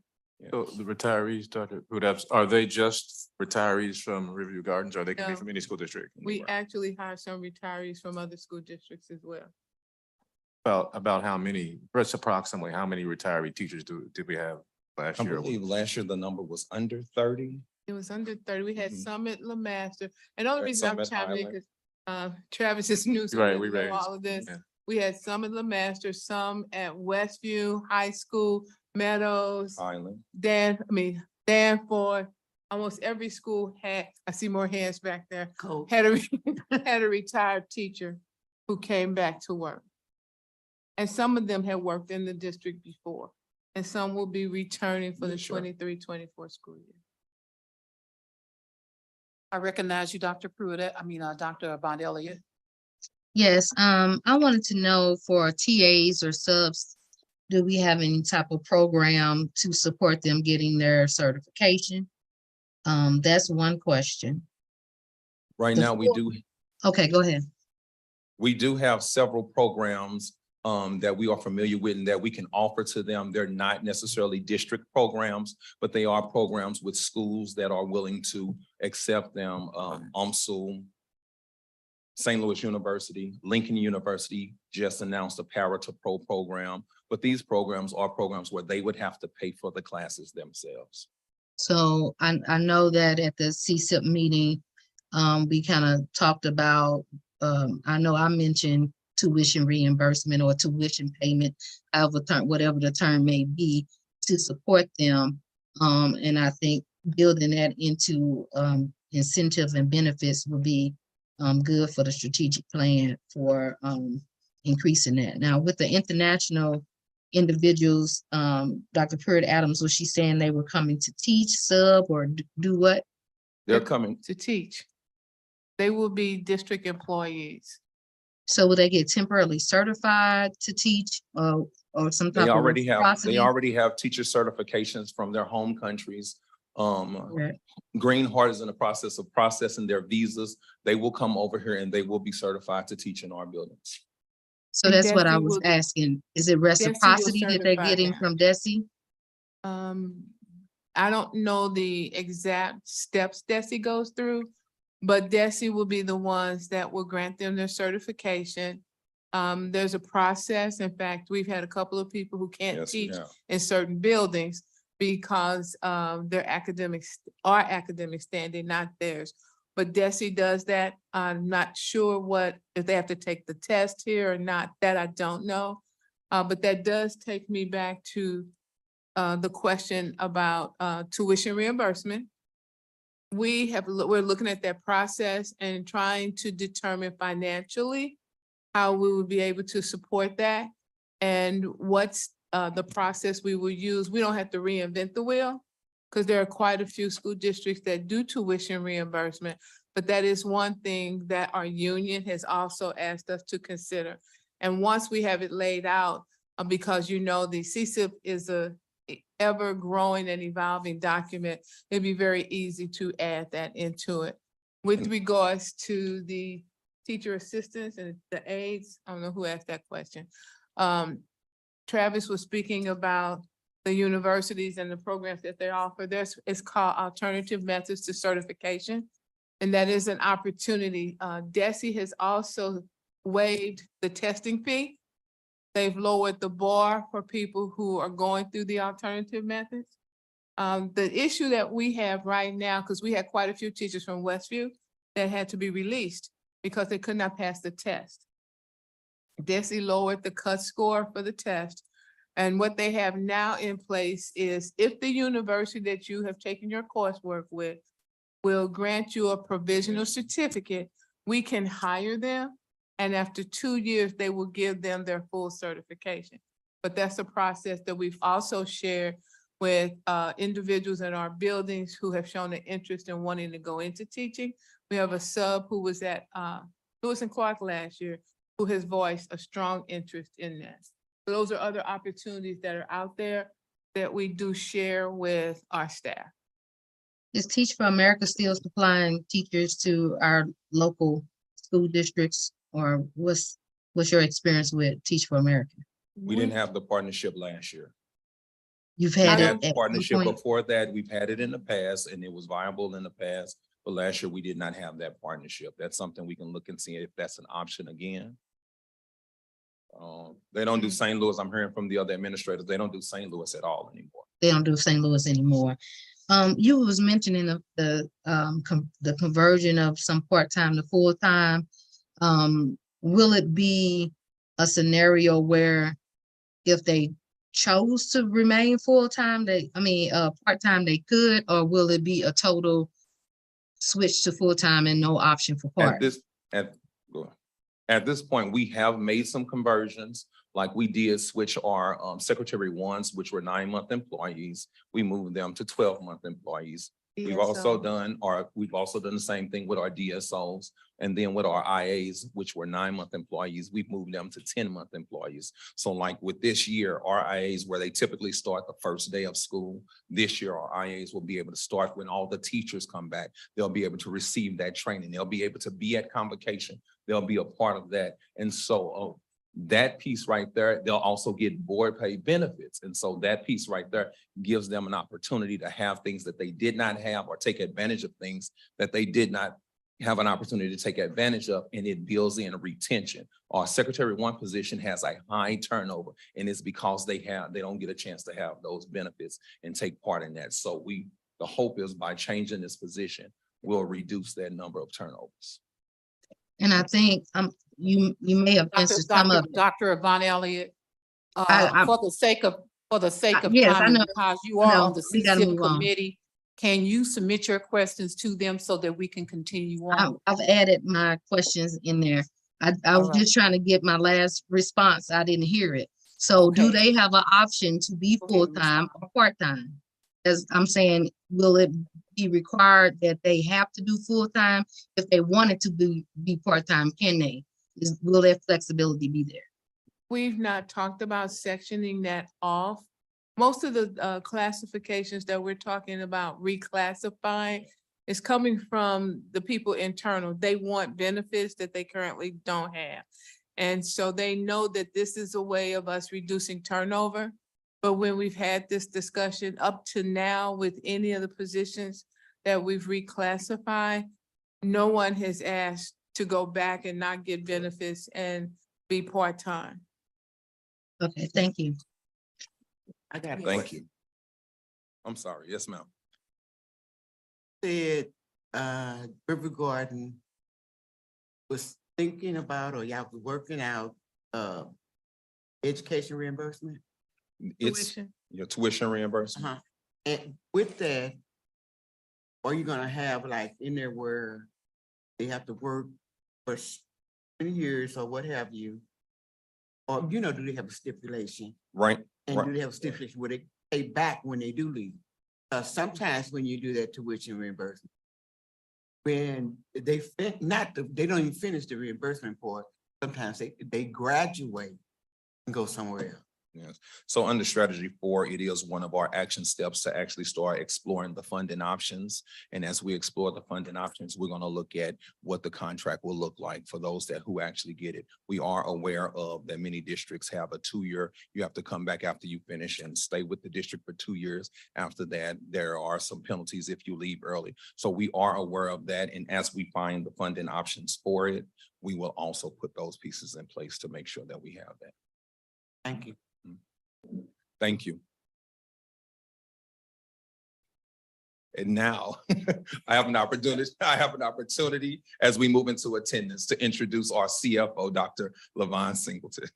So the retirees, Dr. Hudaps, are they just retirees from Riverview Gardens, or they can be No. from any school district? We actually hire some retirees from other school districts as well. About how many, just approximately, how many retiree teachers did we have last I year? believe last year the number was under 30. It was under 30. We had Mhm. some at LeMaster. And the only Had reason some I'm at chiming in, Highland. because Travis is new, so he Right, doesn't we know raised, all of this. yeah. We had some at LeMaster, some at Westview High School, Meadows, Island. Danforth. Almost every school had, I see more hands back there, Coach. had a retired teacher who came back to work. And some of them had worked in the district before, and some will be returning for the Sure. 23-24 school year. I recognize you, Dr. Pruitt, Dr. Bond Elliott. Yes, I wanted to know for TAs or subs, do we have any type of program to support them getting their certification? That's one question. Right The now, we four- do Okay, go ahead. We do have several programs that we are familiar with and that we can offer to them. They're not necessarily district programs, but they are programs with schools that are willing to accept them. UMSL, St. Louis University, Lincoln University just announced a Para to Pro program, but these programs are programs where they would have to pay for the classes themselves. So I know that at the CSIP meeting, we kind of talked about, I know I mentioned tuition reimbursement or tuition payment, whatever the term may be, to support them. And I think building that into incentive and benefits would be good for the strategic plan for increasing that. Now, with the international individuals, Dr. Pruitt Adams, was she saying they were coming to teach, sub, or do what? They're coming. To teach. They will be district employees. So will they get temporarily certified to teach or some type They of already reciprocity? have teacher certifications from their home countries. Right. Greenheart is in the process of processing their visas. They will come over here and they will be certified to teach in our buildings. So And that's what I DESE was will- asking. Is it will reciprocity that they're certify getting them. from DESE? I don't know the exact steps DESE goes through, but DESE will be the ones that will grant them their certification. There's a process. In fact, we've had a couple of people who can't Yes, we teach have. in certain buildings because their academics are academic standing, not theirs. But DESE does that. I'm not sure if they have to take the test here or not, that I don't know. But that does take me back to the question about tuition reimbursement. We're looking at that process and trying to determine financially how we would be able to support that and what's the process we will use. We don't have to reinvent the wheel because there are quite a few school districts that do tuition reimbursement, but that is one thing that our union has also asked us to consider. And once we have it laid out, because the CSIP is a ever growing and evolving document, it'd be very easy to add that into it. With regards to the teacher assistants and the aides, I don't know who asked that question. Travis was speaking about the universities and the programs that they offer. It's called Alternative Methods to Certification. And that is an opportunity. DESE has also waived the testing fee. They've lowered the bar for people who are going through the alternative methods. The issue that we have right now, because we had quite a few teachers from Westview that had to be released because they could not pass the test. DESE lowered the cut score for the test. And what they have now in place is if the university that you have taken your coursework with will grant you a provisional certificate, we can hire them. And after 2 years, they will give them their full certification. But that's a process that we've also shared with individuals in our buildings who have shown an interest in wanting to go into teaching. We have a sub who was at Lewis and Clark last year, who has voiced a strong interest in that. So those are other opportunities that are out there that we do share with our staff. Is Teach for America still supplying teachers to our local school districts, or what's your experience with Teach for America? We didn't have the partnership last year. You've We had had it at partnership some point? before that. We've had it in the past and it was viable in the past. But last year we did not have that partnership. That's something we can look and see if that's an option again. They don't do St. Louis. I'm hearing from the other administrators. They don't do St. Louis at all anymore. They don't do St. Louis anymore. You was mentioning the conversion of some part-time to full-time. Will it be a scenario where if they chose to remain full-time, part-time, they could, or will it be a total switch to full-time and no option for part? At this point, we have made some conversions, like we did switch our secretary ones, which were 9-month employees. We moved them to 12-month employees. We've also done the same thing with our DSOs. And then with our IAs, which were 9-month employees, we've moved them to 10-month employees. So like with this year, our IAs, where they typically start the first day of school, this year our IAs will be able to start when all the teachers come back. They'll be able to receive that training. They'll be able to be at convocation. They'll be a part of that. And so That piece right there, they'll also get board pay benefits. And so that piece right there gives them an opportunity to have things that they did not have or take advantage of things that they did not have an opportunity to take advantage of, and it builds in a retention. Our Secretary One position has a high turnover, and it's because they don't get a chance to have those benefits and take part in that. So the hope is by changing this position, we'll reduce that number of turnovers. And I think, you may have answered some of it. Dr. Yvonne Elliott, I- for the sake of yes, I time, and know. because you I are know. on the We gotta CSIP move on. committee, can you submit your questions to them so that we can continue on? I've added my questions in there. I All was right. just trying to get my last response. I didn't hear it. So do Okay. they have an option to be Go ahead and full-time or part-time? As I'm saying, will it be required that they have to do full-time? If they wanted to be part-time, can they? Will that flexibility be there? We've not talked about sectioning that off. Most of the classifications that we're talking about reclassifying is coming from the people internal. They want benefits that they currently don't have. And so they know that this is a way of us reducing turnover. But when we've had this discussion up to now with any of the positions that we've reclassified, no one has asked to go back and not get benefits and be part-time. Okay, thank you. I got a Thank question. you. I'm sorry. Yes, ma'am. Said, River Garden was thinking about, or y'all were working out, education reimbursement? It's Tuition. your tuition reimbursement. Uh-huh. And with that, are you gonna have like in there where they have to work for 20 years or what have you? Or, do they have a stipulation? Right. And Right. do they have a stipulation where they pay back when they do leave? Sometimes when you do that tuition reimbursement, when they they don't even finish the reimbursement part, sometimes they graduate and go somewhere else. Yes. So under strategy 4, it is one of our action steps to actually start exploring the funding options. And as we explore the funding options, we're going to look at what the contract will look like for those who actually get it. We are aware of that many districts have a 2-year, you have to come back after you finish and stay with the district for 2 years. After that, there are some penalties if you leave early. So we are aware of that. And as we find the funding options for it, we will also put those pieces in place to make sure that we have that. Thank you. Thank you. And now I have an opportunity as we move into attendance to introduce our CFO, Dr. LaVon Singleton.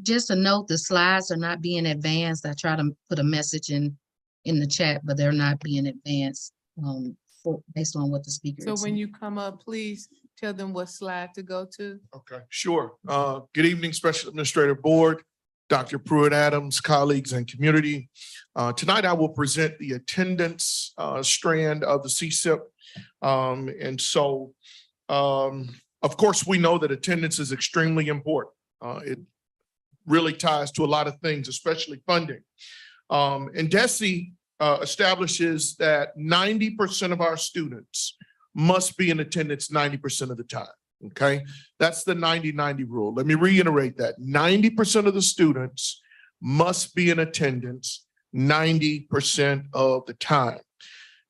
Just a note, the slides are not being advanced. I try to put a message in the chat, but they're not being advanced based on what the speaker So is when saying. you come up, please tell them what slide to go to. Okay, sure. Good evening, Special Administrative Board, Dr. Pruitt-Adams, colleagues and community. Tonight I will present the attendance strand of the CSIP. And so, of course, we know that attendance is extremely important. It really ties to a lot of things, especially funding. And DESE establishes that 90% of our students must be in attendance 90% of the time, okay? That's the 90-90 rule. Let me reiterate that. 90% of the students must be in attendance 90% of the time.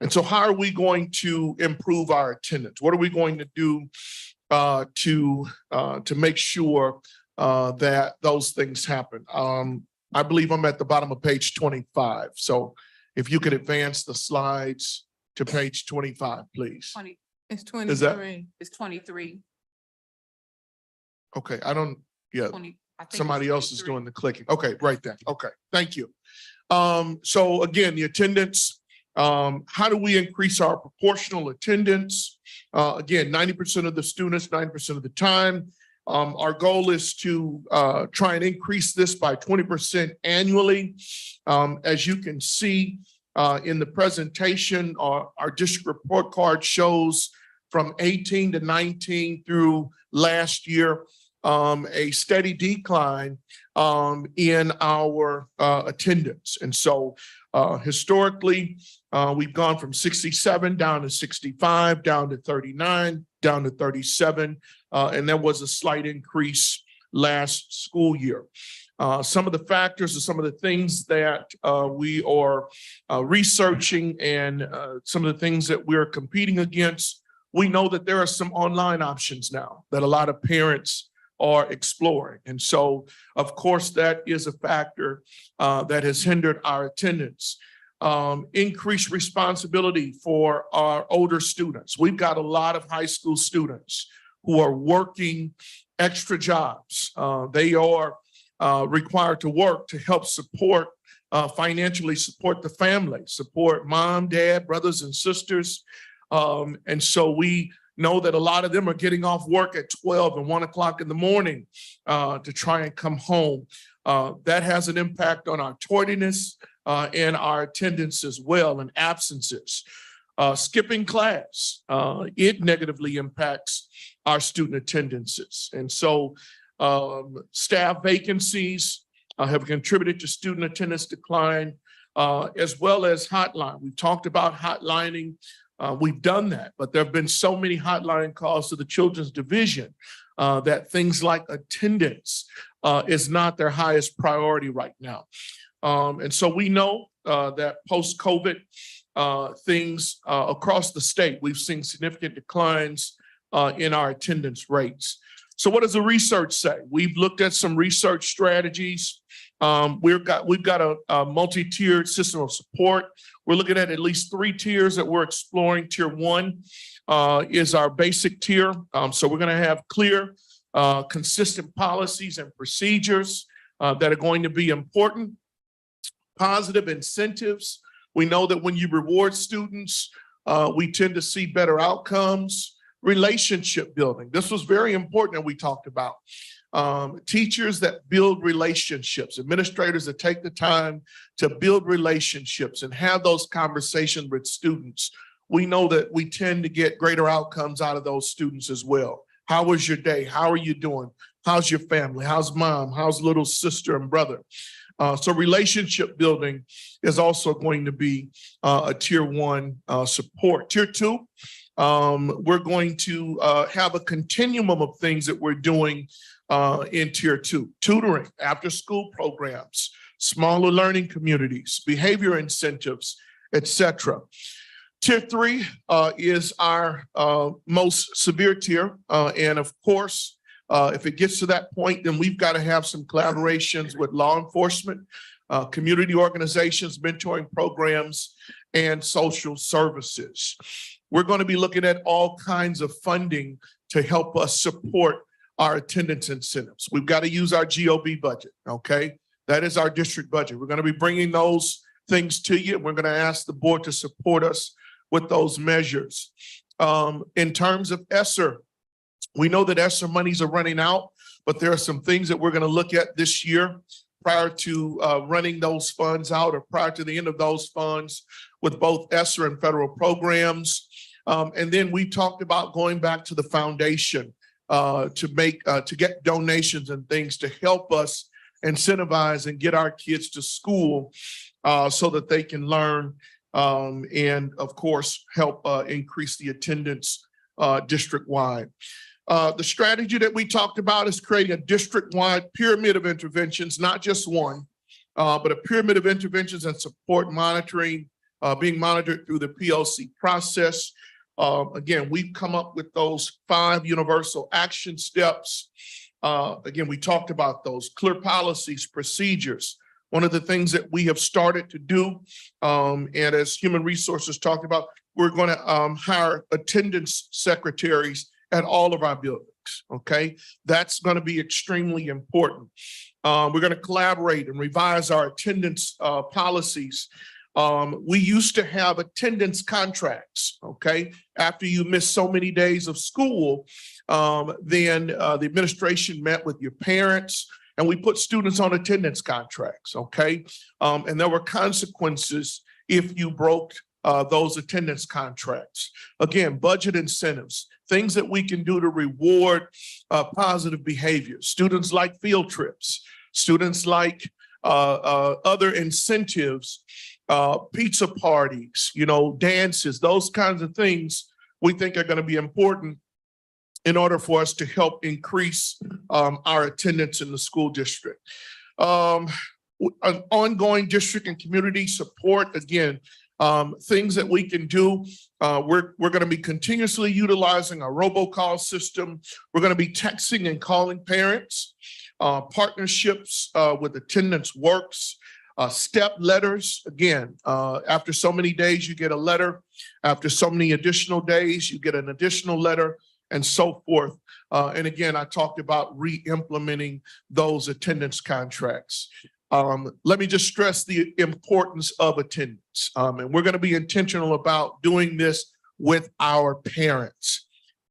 And so how are we going to improve our attendance? What are we going to do to make sure that those things happen? I believe I'm at the bottom of page 25. So if you could advance the slides to page 25, please. It's Is that- 23. It's 23. Okay, I don't, yeah, 20 I think it's somebody else is 23. doing the clicking. Okay, right there. Okay, thank you. So again, the attendance, how do we increase our proportional attendance? Again, 90% of the students, 90% of the time. Our goal is to try and increase this by 20% annually. As you can see in the presentation, our district report card shows from 18 to 19 through last year, a steady decline in our attendance. And so historically, we've gone from 67 down to 65, down to 39, down to 37. And there was a slight increase last school year. Some of the factors or some of the things that we are researching and some of the things that we're competing against, we know that there are some online options now that a lot of parents are exploring. And so, of course, that is a factor that has hindered our attendance. Increased responsibility for our older students. We've got a lot of high school students who are working extra jobs. They are required to work to help support, financially support the family, support mom, dad, brothers and sisters. And so we know that a lot of them are getting off work at 12 and 1 o'clock in the morning to try and come home. That has an impact on our tardiness and our attendance as well, and absences. Skipping class, it negatively impacts our student attendances. And so staff vacancies have contributed to student attendance decline, as well as hotline. We've talked about hotlining. We've done that, but there have been so many hotline calls to the Children's Division that things like attendance is not their highest priority right now. And so we know that post-COVID, things across the state, we've seen significant declines in our attendance rates. So what does the research say? We've looked at some research strategies. We've got a multi-tiered system of support. We're looking at least 3 tiers that we're exploring. Tier 1 is our basic tier. So we're going to have clear, consistent policies and procedures that are going to be important. Positive incentives. We know that when you reward students, we tend to see better outcomes. Relationship building. This was very important that we talked about. Teachers that build relationships, administrators that take the time to build relationships and have those conversations with students. We know that we tend to get greater outcomes out of those students as well. How was your day? How are you doing? How's your family? How's mom? How's little sister and brother? So relationship building is also going to be a tier 1 support. Tier 2, we're going to have a continuum of things that we're doing in tier 2. Tutoring, after school programs, smaller learning communities, behavior incentives, etc. Tier 3 is our most severe tier. And of course, if it gets to that point, then we've got to have some collaborations with law enforcement, community organizations, mentoring programs, and social services. We're going to be looking at all kinds of funding to help us support our attendance incentives. We've got to use our GOB budget, okay? That is our district budget. We're going to be bringing those things to you. We're going to ask the board to support us with those measures. In terms of ESSER, we know that ESSER monies are running out, but there are some things that we're going to look at this year prior to running those funds out, or prior to the end of those funds, with both ESSER and federal programs. And then we talked about going back to the foundation to get donations and things to help us incentivize and get our kids to school so that they can learn and, of course, help increase the attendance district-wide. The strategy that we talked about is creating a district-wide pyramid of interventions, not just one, but a pyramid of interventions and support monitoring, being monitored through the PLC process. Again, we've come up with those 5 universal action steps. Again, we talked about those clear policies, procedures. One of the things that we have started to do, and as Human Resources talked about, we're going to hire attendance secretaries at all of our buildings, okay? That's going to be extremely important. We're going to collaborate and revise our attendance policies. We used to have attendance contracts, okay? After you miss so many days of school, then the administration met with your parents and we put students on attendance contracts, okay? And there were consequences if you broke those attendance contracts. Again, budget incentives, things that we can do to reward positive behavior. Students like field trips, students like other incentives, pizza parties, dances, those kinds of things we think are going to be important in order for us to help increase our attendance in the school district. An ongoing district and community support, again, things that we can do. We're going to be continuously utilizing our robocall system. We're going to be texting and calling parents, partnerships with Attendance Works, step letters. Again, after so many days, you get a letter. After so many additional days, you get an additional letter, and so forth. And again, I talked about re-implementing those attendance contracts. Let me just stress the importance of attendance. And we're going to be intentional about doing this with our parents.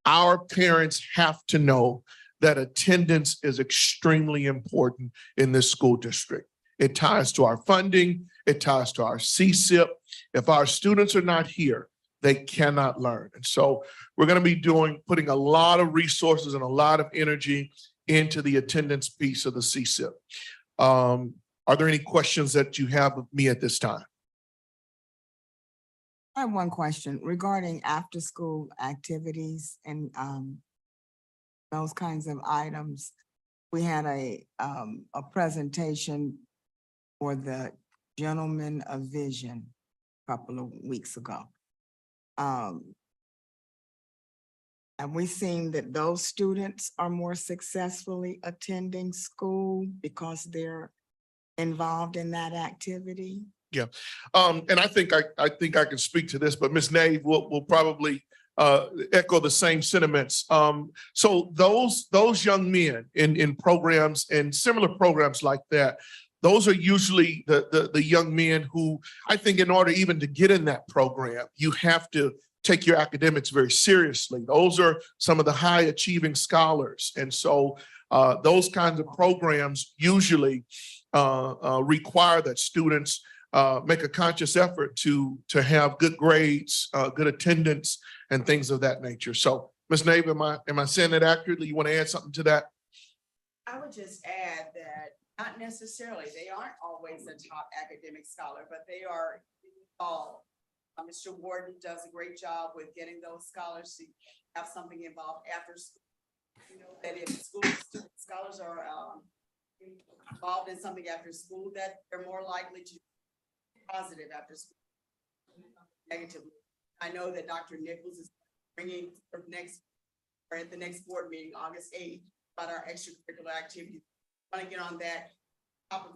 Our parents have to know that attendance is extremely important in this school district. It ties to our funding. It ties to our CSIP. If our students are not here, they cannot learn. And so we're going to be putting a lot of resources and a lot of energy into the attendance piece of the CSIP. Are there any questions that you have of me at this time? I have one question regarding after-school activities and those kinds of items. We had a presentation for the Gentlemen of Vision a couple of weeks ago. Have we seen that those students are more successfully attending school because they're involved in that activity? Yeah, and I think I can speak to this, but Ms. Nave will probably echo the same sentiments. So those young men in programs and similar programs like that, those are usually the young men who, I think, in order even to get in that program, you have to take your academics very seriously. Those are some of the high achieving scholars. And so those kinds of programs usually require that students make a conscious effort to have good grades, good attendance, and things of that nature. So, Ms. Nave, am I saying that accurately? You want to add something to that? I would just add that not necessarily, they aren't always a top academic scholar, but they are involved. Mr. Warden does a great job with getting those scholars to have something involved after school. You know, that if scholars are involved in something after school, that they're more likely to be positive after school, negatively. I know that Dr. Nichols is bringing at the next board meeting, August 8th, about our extracurricular activities. I want to get on that topic.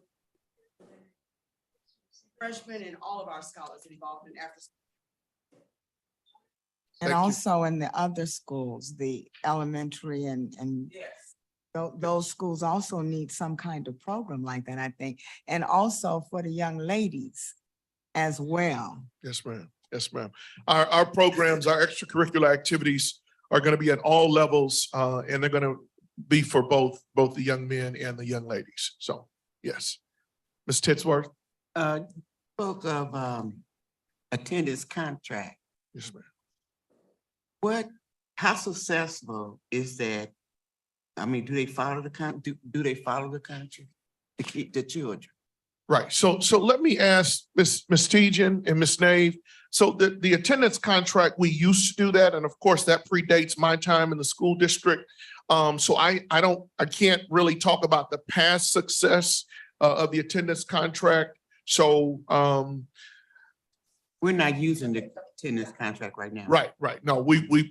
Freshmen and all of our scholars involved in after school. And also in the other schools, the elementary and Yes. those schools also need some kind of program like that, I think. And also for the young ladies as well. Yes, ma'am. Yes, ma'am. Our programs, our extracurricular activities are going to be at all levels, and they're going to be for both the young men and the young ladies. So, yes. Ms. Titsworth? Spoke of attendance contract. Yes, ma'am. How successful is that? I mean, do they follow the contract to keep the children? Right. So let me ask Ms. Tejan and Ms. Nave. So the attendance contract, we used to do that. And of course, that predates my time in the school district. So I can't really talk about the past success of the attendance contract. So we're not using the attendance contract right now. Right. No,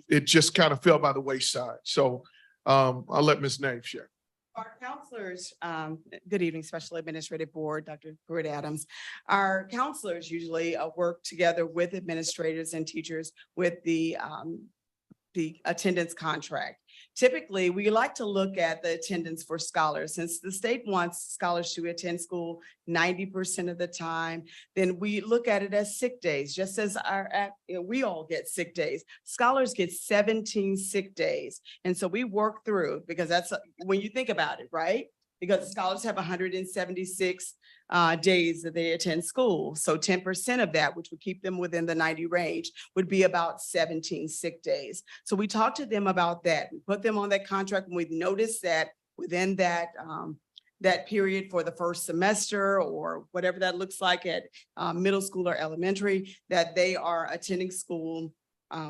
it just kind of fell by the wayside. So I'll let Ms. Nave share. Our counselors, good evening, Special Administrative Board, Dr. Pruitt-Adams. Our counselors usually work together with administrators and teachers with the attendance contract. Typically, we like to look at the attendance for scholars. Since the state wants scholars to attend school 90% of the time, then we look at it as sick days, just as we all get sick days. Scholars get 17 sick days. And so we work through, because that's when you think about it, right? Because scholars have 176 days that they attend school. So 10% of that, which would keep them within the 90 range, would be about 17 sick days. So we talked to them about that. We put them on that contract, and we've noticed that within that period for the first semester or whatever that looks like at middle school or elementary, that they are attending school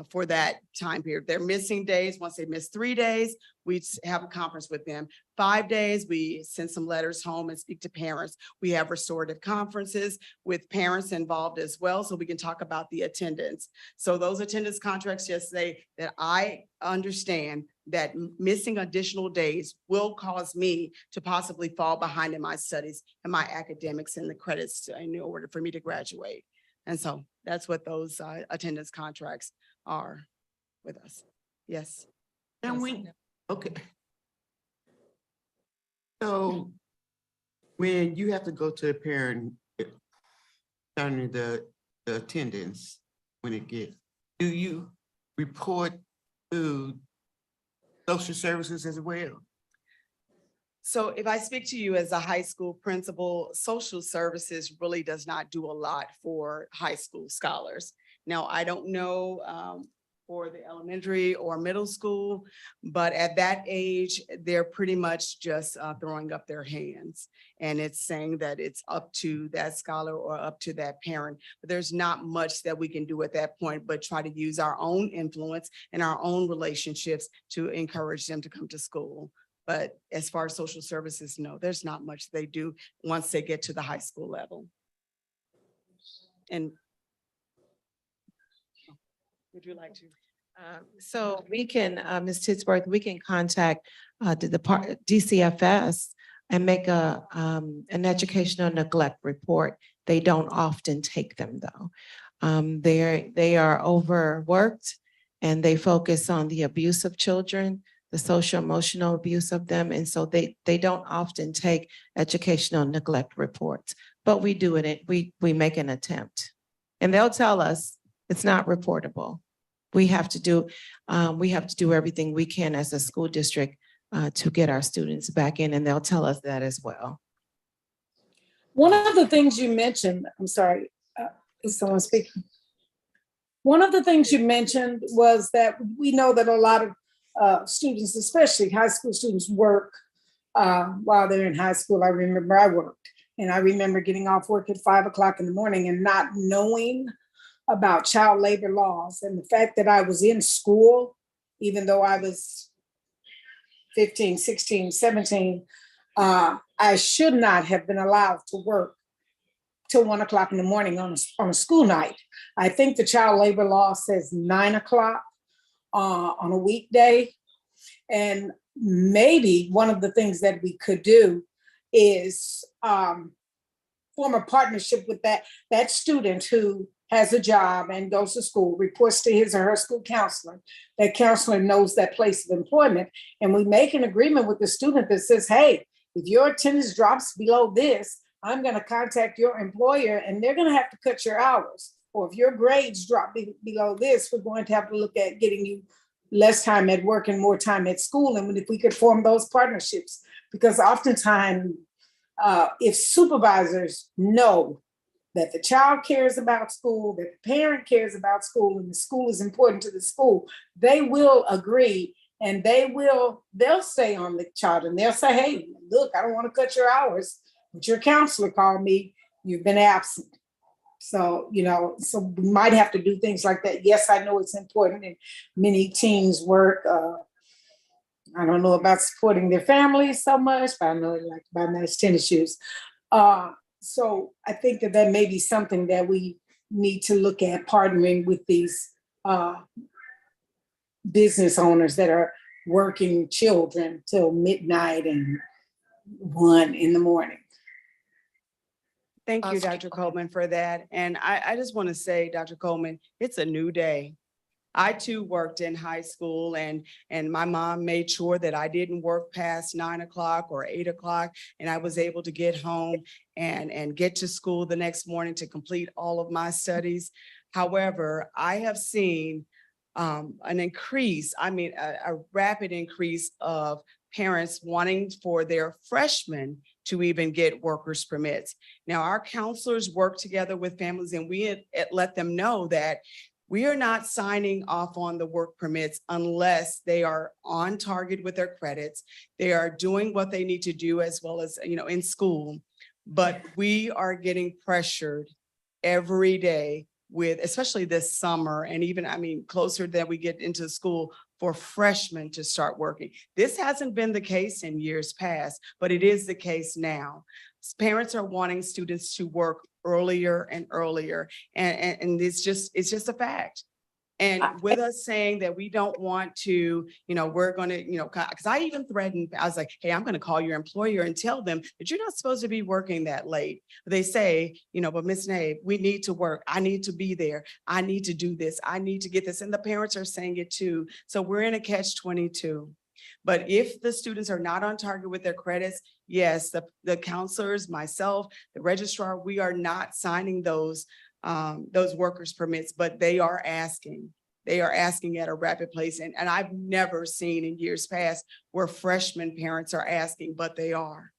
for that time period. They're missing days. Once they miss 3 days, we have a conference with them. 5 days, we send some letters home and speak to parents. We have restorative conferences with parents involved as well, so we can talk about the attendance. So those attendance contracts just say that I understand that missing additional days will cause me to possibly fall behind in my studies and my academics and the credits in order for me to graduate. And so that's what those attendance contracts are with us. Yes. And we, okay. So when you have to go to the parent, concerning the attendance, when it gets, do you report to social services as well? So if I speak to you as a high school principal, social services really does not do a lot for high school scholars. Now, I don't know for the elementary or middle school, but at that age, they're pretty much just throwing up their hands. And it's saying that it's up to that scholar or up to that parent. But there's not much that we can do at that point, but try to use our own influence and our own relationships to encourage them to come to school. But as far as social services, no, there's not much they do once they get to the high school level. And would you like to? So we can, Ms. Tidsworth, we can contact the DCFS and make an educational neglect report. They don't often take them though. They are overworked and they focus on the abuse of children, the social emotional abuse of them. And so they don't often take educational neglect reports, but we do it, we make an attempt. And they'll tell us it's not reportable. We have to do everything we can as a school district to get our students back in, and they'll tell us that as well. One of the things you mentioned, I'm sorry, is someone speaking? One of the things you mentioned was that we know that a lot of students, especially high school students, work while they're in high school. I remember I worked, and I remember getting off work at 5 o'clock in the morning and not knowing about child labor laws. And the fact that I was in school, even though I was 15, 16, 17, I should not have been allowed to work till 1 o'clock in the morning on a school night. I think the child labor law says 9 o'clock on a weekday. And maybe one of the things that we could do is form a partnership with that student who has a job and goes to school, reports to his or her school counselor. That counselor knows that place of employment. And we make an agreement with the student that says, hey, if your attendance drops below this, I'm going to contact your employer and they're going to have to cut your hours. Or if your grades drop below this, we're going to have to look at getting you less time at work and more time at school. And if we could form those partnerships, because oftentimes if supervisors know that the child cares about school, that the parent cares about school, and the school is important to the school, they will agree and they'll stay on the child and they'll say, hey, look, I don't want to cut your hours, but your counselor called me, you've been absent. So, so we might have to do things like that. Yes, I know it's important and many teams work. I don't know about supporting their families so much, but I know they like to buy nice tennis shoes. So I think that may be something that we need to look at, partnering with these business owners that are working children till midnight and 1 in the morning. Thank you, Dr. Coleman, for that. And I just want to say, Dr. Coleman, it's a new day. I too worked in high school and my mom made sure that I didn't work past 9 o'clock or 8 o'clock. And I was able to get home and get to school the next morning to complete all of my studies. However, I have seen an increase, a rapid increase of parents wanting for their freshmen to even get workers permits. Now, our counselors work together with families and we let them know that we are not signing off on the work permits unless they are on target with their credits. They are doing what they need to do as well as, in school. But we are getting pressured every day with, especially this summer and even, I mean, closer that we get into school for freshmen to start working. This hasn't been the case in years past, but it is the case now. Parents are wanting students to work earlier and earlier, and it's just a fact. And with us saying that we don't want to, we're going to, because I even threatened, I was like, hey, I'm going to call your employer and tell them that you're not supposed to be working that late. They say, but Ms. Nave, we need to work. I need to be there. I need to do this. I need to get this. And the parents are saying it too. So we're in a catch-22. But if the students are not on target with their credits, yes, the counselors, myself, the registrar, we are not signing those workers permits, but they are asking at a rapid pace. And I've never seen in years past where freshman parents are asking, but they are.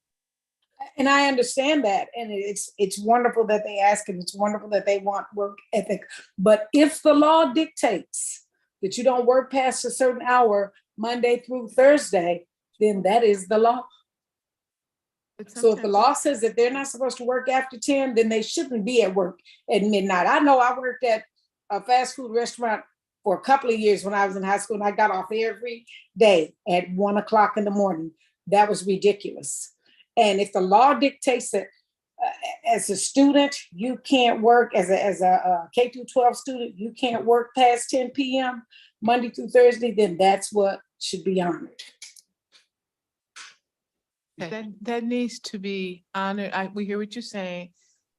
And I understand that. And it's wonderful that they ask, and it's wonderful that they want work ethic. But if the law dictates that you don't work past a certain hour, Monday through Thursday, then that is the law. So if the law says that they're not supposed to work after 10, then they shouldn't be at work at midnight. I know I worked at a fast food restaurant for a couple of years when I was in high school, and I got off every day at 1 o'clock in the morning. That was ridiculous. And if the law dictates that as a student, you can't work as a K through 12 student, you can't work past 10 p.m. Monday through Thursday, then that's what should be honored. That needs to be honored. We hear what you're saying.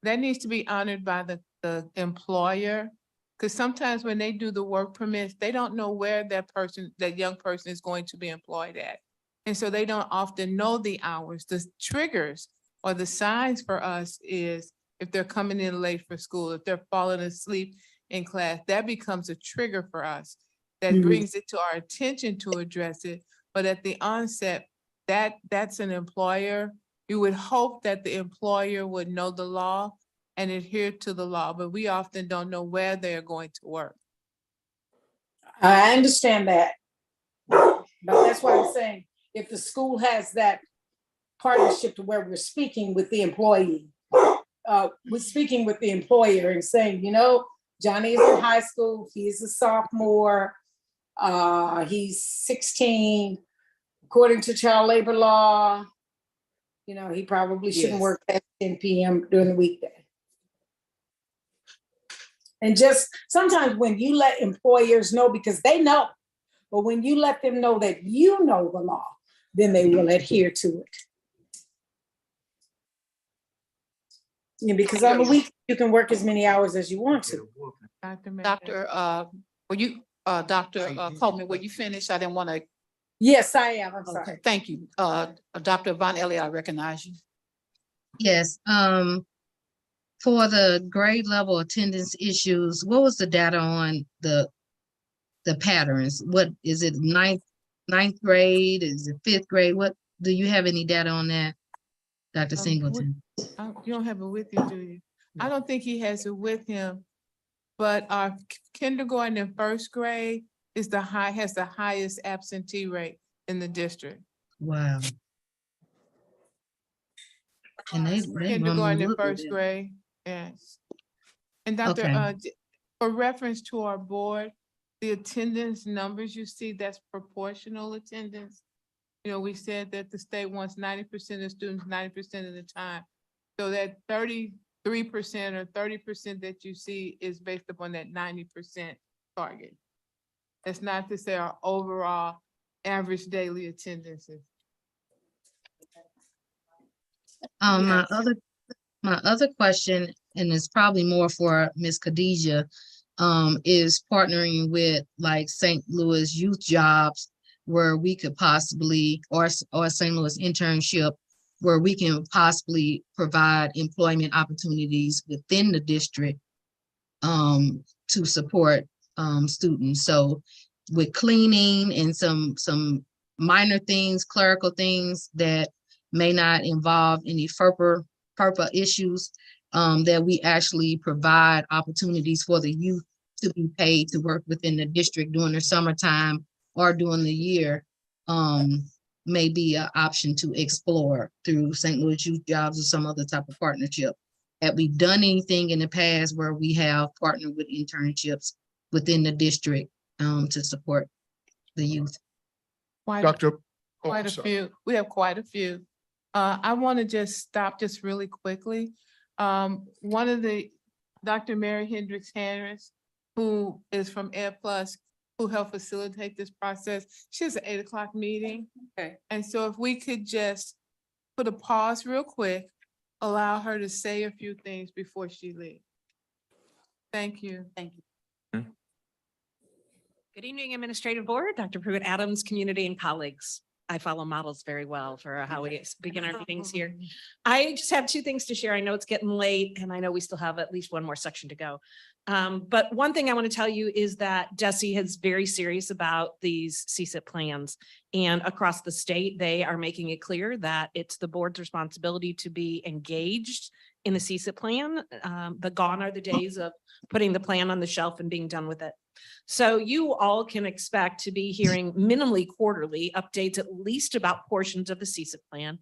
That needs to be honored by the employer. Because sometimes when they do the work permits, they don't know where that young person is going to be employed at. And so they don't often know the hours. The triggers or the signs for us is if they're coming in late for school, if they're falling asleep in class, that becomes a trigger for us. That brings it to our attention to address it. But at the onset, that's an employer. You would hope that the employer would know the law and adhere to the law, but we often don't know where they're going to work. I understand that. But that's why I'm saying, if the school has that partnership to where we're speaking with the employee, we're speaking with the employer and saying, Johnny is in high school, he's a sophomore, he's 16, according to child labor law, he probably shouldn't work past 10 p.m. during the weekday. And just sometimes when you let employers know, because they know, but when you let them know that you know the law, then they will adhere to it. Because on the week, you can work as many hours as you want to. Dr. Coleman, were you finished? I didn't want to. Yes, I am. I'm sorry. Okay, thank you. Dr. Von Elliott, I recognize you. Yes, for the grade level attendance issues, what was the data on the patterns? What is it, ninth grade? Is it 5th grade? What, do you have any data on that, Dr. Singleton? You don't have it with you, do you? I don't think he has it with him, but our kindergarten and 1st grade has the highest absentee rate in the district. Wow. And they Kindergarten and 1st grade, yes. And Dr. For reference to our board, the attendance numbers you see, that's proportional attendance. We said that the state wants 90% of students 90% of the time. So that 33% or 30% that you see is based upon that 90% target. That's not to say our overall average daily attendances. My other question, and it's probably more for Ms. Khadijah, is partnering with like St. Louis Youth Jobs, where we could possibly, or St. Louis Internship, where we can possibly provide employment opportunities within the district to support students. So with cleaning and some minor things, clerical things that may not involve any FERPA issues, that we actually provide opportunities for the youth to be paid to work within the district during the summertime or during the year, may be an option to explore through St. Louis Youth Jobs or some other type of partnership. have we done anything in the past where we have partnered with internships within the district to support the youth? Quite Dr. oh, quite I'm a sorry. few. We have quite a few. I want to just stop just really quickly. One of the, Dr. Mary Hendricks Harris, who is from Ed Plus, who helped facilitate this process. She has an 8 o'clock meeting. Okay. And so if we could just put a pause real quick, allow her to say a few things before she leaves. Thank you. Thank you. Good evening, Administrative Board, Dr. Pruitt-Adams, community and colleagues. I follow models very well for how we begin our meetings here. I just have 2 things to share. I know it's getting late and I know we still have at least one more section to go. But one thing I want to tell you is that DESE is very serious about these CSIP plans. And across the state, they are making it clear that it's the board's responsibility to be engaged in the CSIP plan. But gone are the days of putting the plan on the shelf and being done with it. So you all can expect to be hearing minimally quarterly updates, at least about portions of the CSIP plan.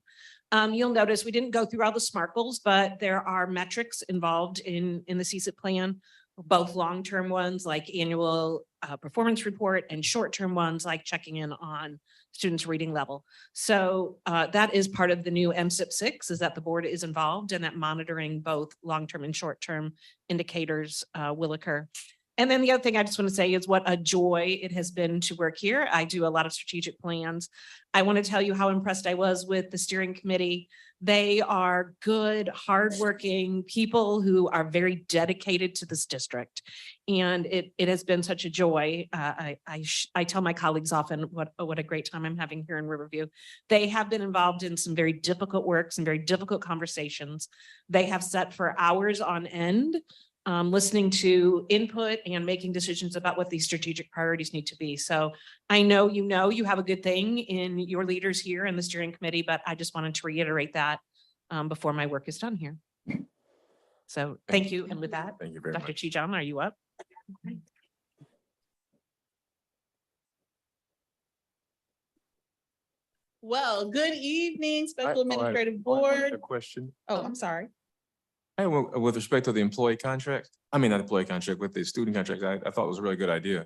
You'll notice we didn't go through all the SMARCLEs, but there are metrics involved in the CSIP plan, both long-term ones like annual performance report and short-term ones like checking in on students' reading level. So that is part of the new MSIP 6, is that the board is involved and that monitoring both long-term and short-term indicators will occur. And then the other thing I just want to say is what a joy it has been to work here. I do a lot of strategic plans. I want to tell you how impressed I was with the steering committee. They are good, hardworking people who are very dedicated to this district. And it has been such a joy. I tell my colleagues often what a great time I'm having here in Riverview. They have been involved in some very difficult work, some very difficult conversations. They have sat for hours on end, listening to input and making decisions about what these strategic priorities need to be. So I know you have a good thing in your leaders here in the steering committee, but I just wanted to reiterate that before my work is done here. So thank you. And with that, Thank you very Dr. much. Chijon, are you up? Well, good evening, Special I had Administrative one Board. other question. Oh, I'm sorry. Hey, well, with respect to the employee contract, I mean, not employee contract, with the student contract, I thought it was a really good idea.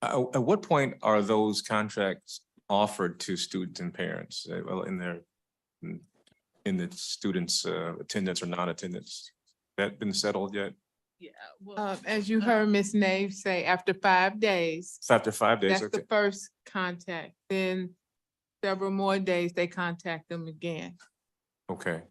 At what point are those contracts offered to students and parents well, in the students' attendance or non-attendance? That been settled yet? Yeah. As you heard Ms. Nave say, after 5 days, It's after 5 days, that's okay. the first contact. Then several more days, they contact them again. Okay. Is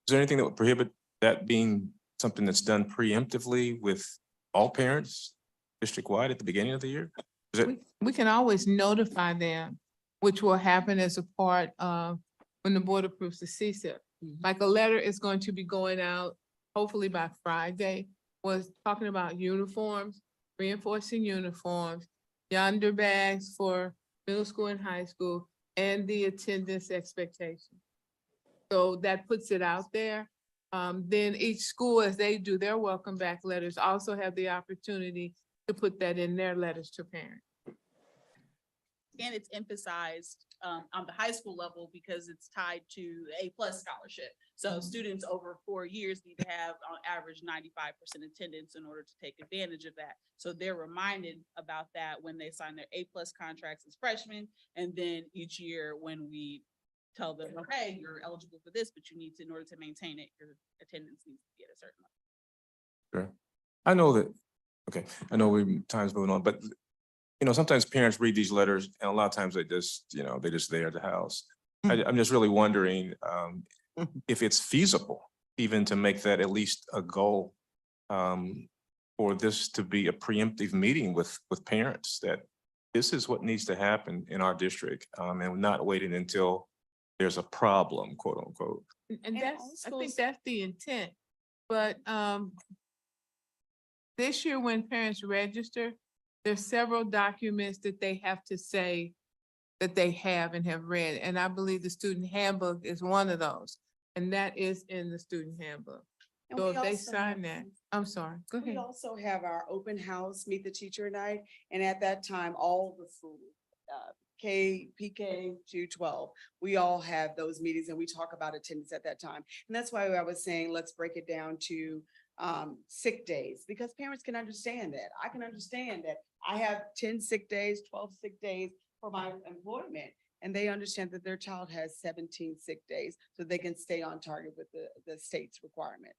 there anything that would prohibit that being something that's done preemptively with all parents district-wide at the beginning of the year? Is it? We can always notify them, which will happen as a part of when the board approves the CSIP. Like a letter is going to be going out, hopefully by Friday, was talking about uniforms, reinforcing uniforms, yonder bags for middle school and high school, and the attendance expectation. So that puts it out there. Then each school, as they do their welcome back letters, also have the opportunity to put that in their letters to parents. And it's emphasized on the high school level because it's tied to A+ scholarship. So students over 4 years need to have on average 95% attendance in order to take advantage of that. So they're reminded about that when they sign their A+ contracts as freshmen. And then each year when we tell them, okay, you're eligible for this, but you need to, in order to maintain it, your attendance needs to be at a certain level. Sure. I know that, okay, I know time's moving on, but sometimes parents read these letters and a lot of times they just, they just there at the house. I'm just really wondering if it's feasible even to make that at least a goal for this to be a preemptive meeting with parents, that this is what needs to happen in our district and not waiting until there's a problem, quote unquote. And that's, I think that's the intent. But this year when parents register, there's several documents that they have to say that they have and have read. And I believe the student handbook is one of those. And that is in the student handbook. And So we if they also sign that, I'm sorry, go We ahead. also have our open house, Meet the Teacher Night, and at that time, all the schools, PK to 12. We all have those meetings and we talk about attendance at that time. And that's why I was saying, let's break it down to sick days, because parents can understand that. I can understand that I have 10 sick days, 12 sick days for my employment. And they understand that their child has 17 sick days, so they can stay on target with the state's requirements.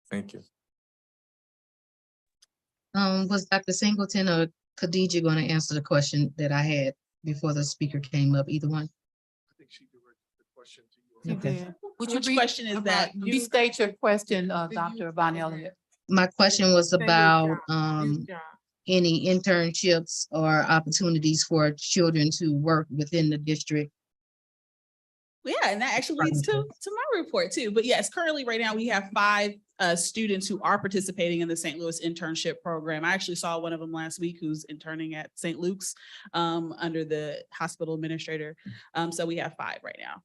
Thank you. Was Dr. Singleton or Khadijah going to answer the question that I had before the speaker came up? Either one? I think she directed the question to you. Okay. Which question is that? Restate your question, Dr. Von Elliott. My question was Say your about job, your job. any internships or opportunities for children to work within the district. Yeah, and that actually leads to my report too. But yes, currently right now we have 5 students who are participating in the St. Louis internship program. I actually saw one of them last week who's interning at St. Luke's under the hospital administrator. So we have 5 right now.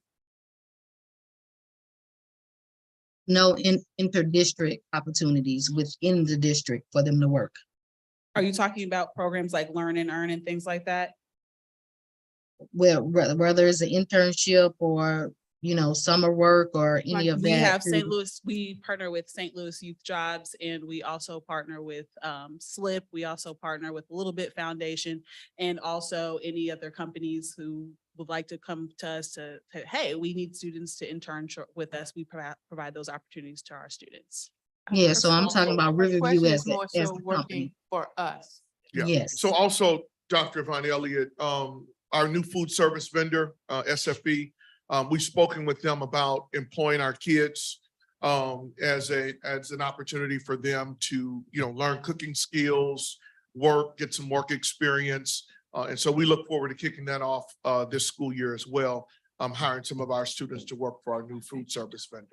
No inter-district opportunities within the district for them to work. Are you talking about programs like Learn and Earn and things like that? Well, whether it's an internship or, summer work or any of that. We have St. Louis, we partner with St. Louis Youth Jobs, and we also partner with SLIP. We also partner with Little Bit Foundation, and also any other companies who would like to come to us to, hey, we need students to intern with us. We provide those opportunities to our students. Yeah, so I'm talking about Riverview as More the so working company. for us. Yeah. Yes. So also, Dr. Von Elliott, our new food service vendor, SFB, we've spoken with them about employing our kids as an opportunity for them to, learn cooking skills, get some work experience. And so we look forward to kicking that off this school year as well, hiring some of our students to work for our new food service vendor.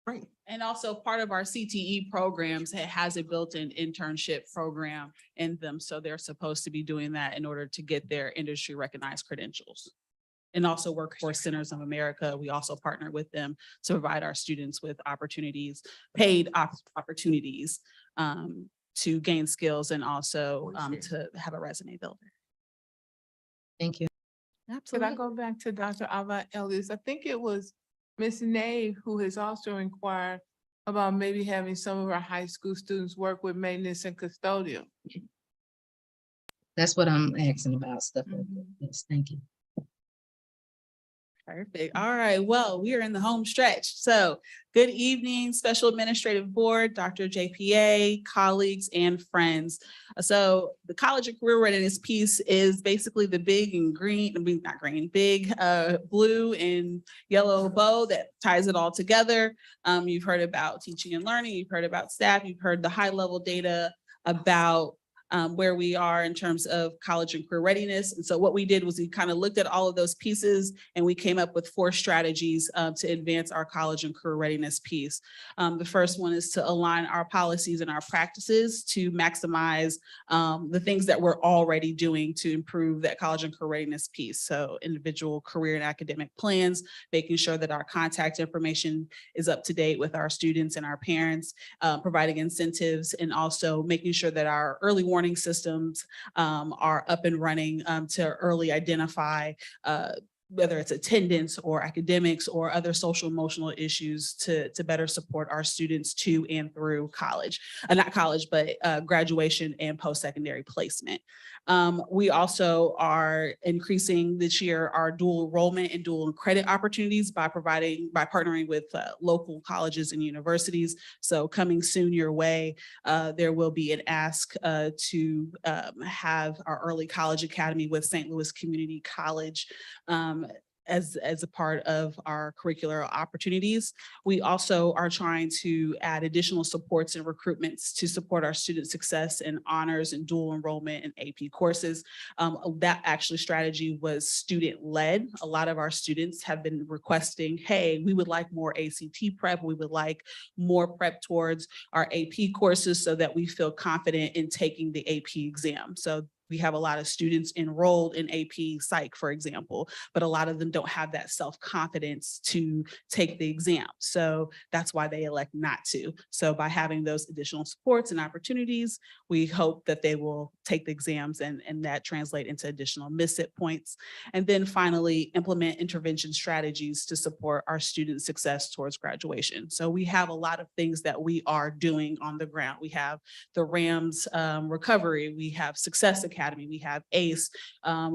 Right. And also part of our CTE programs has a built-in internship program in them. So they're supposed to be doing that in order to get their industry recognized credentials. And also Workforce Centers of America, we also partner with them to provide our students with opportunities, paid opportunities to gain skills and also to have a resume builder. Thank you. Could I go back to Dr. Ava Ellis? I think it was Ms. Nave who has also inquired about maybe having some of our high school students work with maintenance and custodial. That's what I'm asking about, stuff like that. Yes, thank you. Perfect. All right. Well, we are in the home stretch. So good evening, Special Administrative Board, Dr. JPA, colleagues, and friends. So the College and Career Readiness piece is basically the big and green, not green, big blue and yellow bow that ties it all together. You've heard about teaching and learning. You've heard about staff. You've heard the high level data about where we are in terms of college and career readiness. And so what we did was we kind of looked at all of those pieces and we came up with 4 strategies to advance our college and career readiness piece. The first one is to align our policies and our practices to maximize the things that we're already doing to improve that college and career readiness piece. So individual career and academic plans, making sure that our contact information is up to date with our students and our parents, providing incentives, and also making sure that our early warning systems are up and running to early identify whether it's attendance or academics or other social emotional issues to better support our students to and through college, not college, but graduation and post-secondary placement. We also are increasing this year our dual enrollment and dual credit opportunities by partnering with local colleges and universities. So coming soon your way, there will be an ask to have our early college academy with St. Louis Community College as a part of our curricular opportunities. We also are trying to add additional supports and recruitments to support our student success in honors and dual enrollment and AP courses. That actually strategy was student-led. A lot of our students have been requesting, hey, we would like more ACT prep. We would like more prep towards our AP courses so that we feel confident in taking the AP exam. So We have a lot of students enrolled in AP Psych, for example, but a lot of them don't have that self-confidence to take the exam. So that's why they elect not to. So by having those additional supports and opportunities, we hope that they will take the exams and that translate into additional miss-it points. And then finally, implement intervention strategies to support our students' success towards graduation. So we have a lot of things that we are doing on the ground. We have the RAMS recovery, we have Success Academy, we have ACE,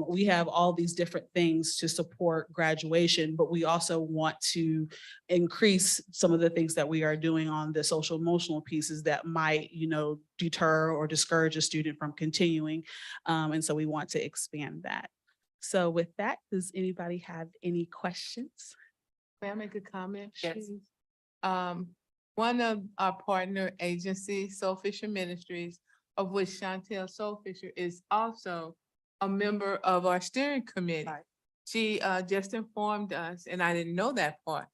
we have all these different things to support graduation, but we also want to increase some of the things that we are doing on the social emotional pieces that might, deter or discourage a student from continuing. And so we want to expand that. So with that, does anybody have any questions? May I make a comment? Yes. please? One of our partner agencies, Soul Fisher Ministries, of which Chantel Soul Fisher is also a member of our steering committee. She just informed us, and I didn't know that part,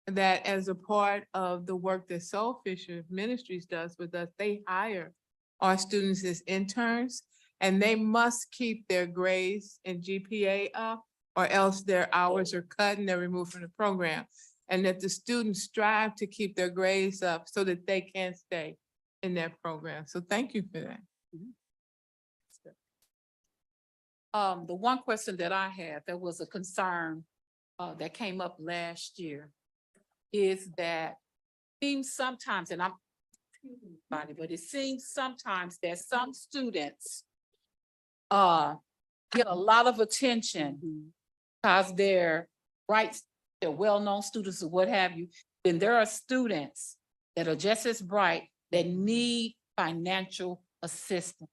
that as a part of the work that Soul Fisher Ministries does with us, they hire our students as interns, and they must keep their grades and GPA up, or else their hours are cut and they're removed from the program. And that the students strive to keep their grades up so that they can stay in their program. So thank you for that. The one question that I had, there was a concern that came up last year, is that seems sometimes, and I'm, but it seems sometimes that some students get a lot of attention because they're bright, they're well-known students or what have you. Then there are students that are just as bright that need financial assistance.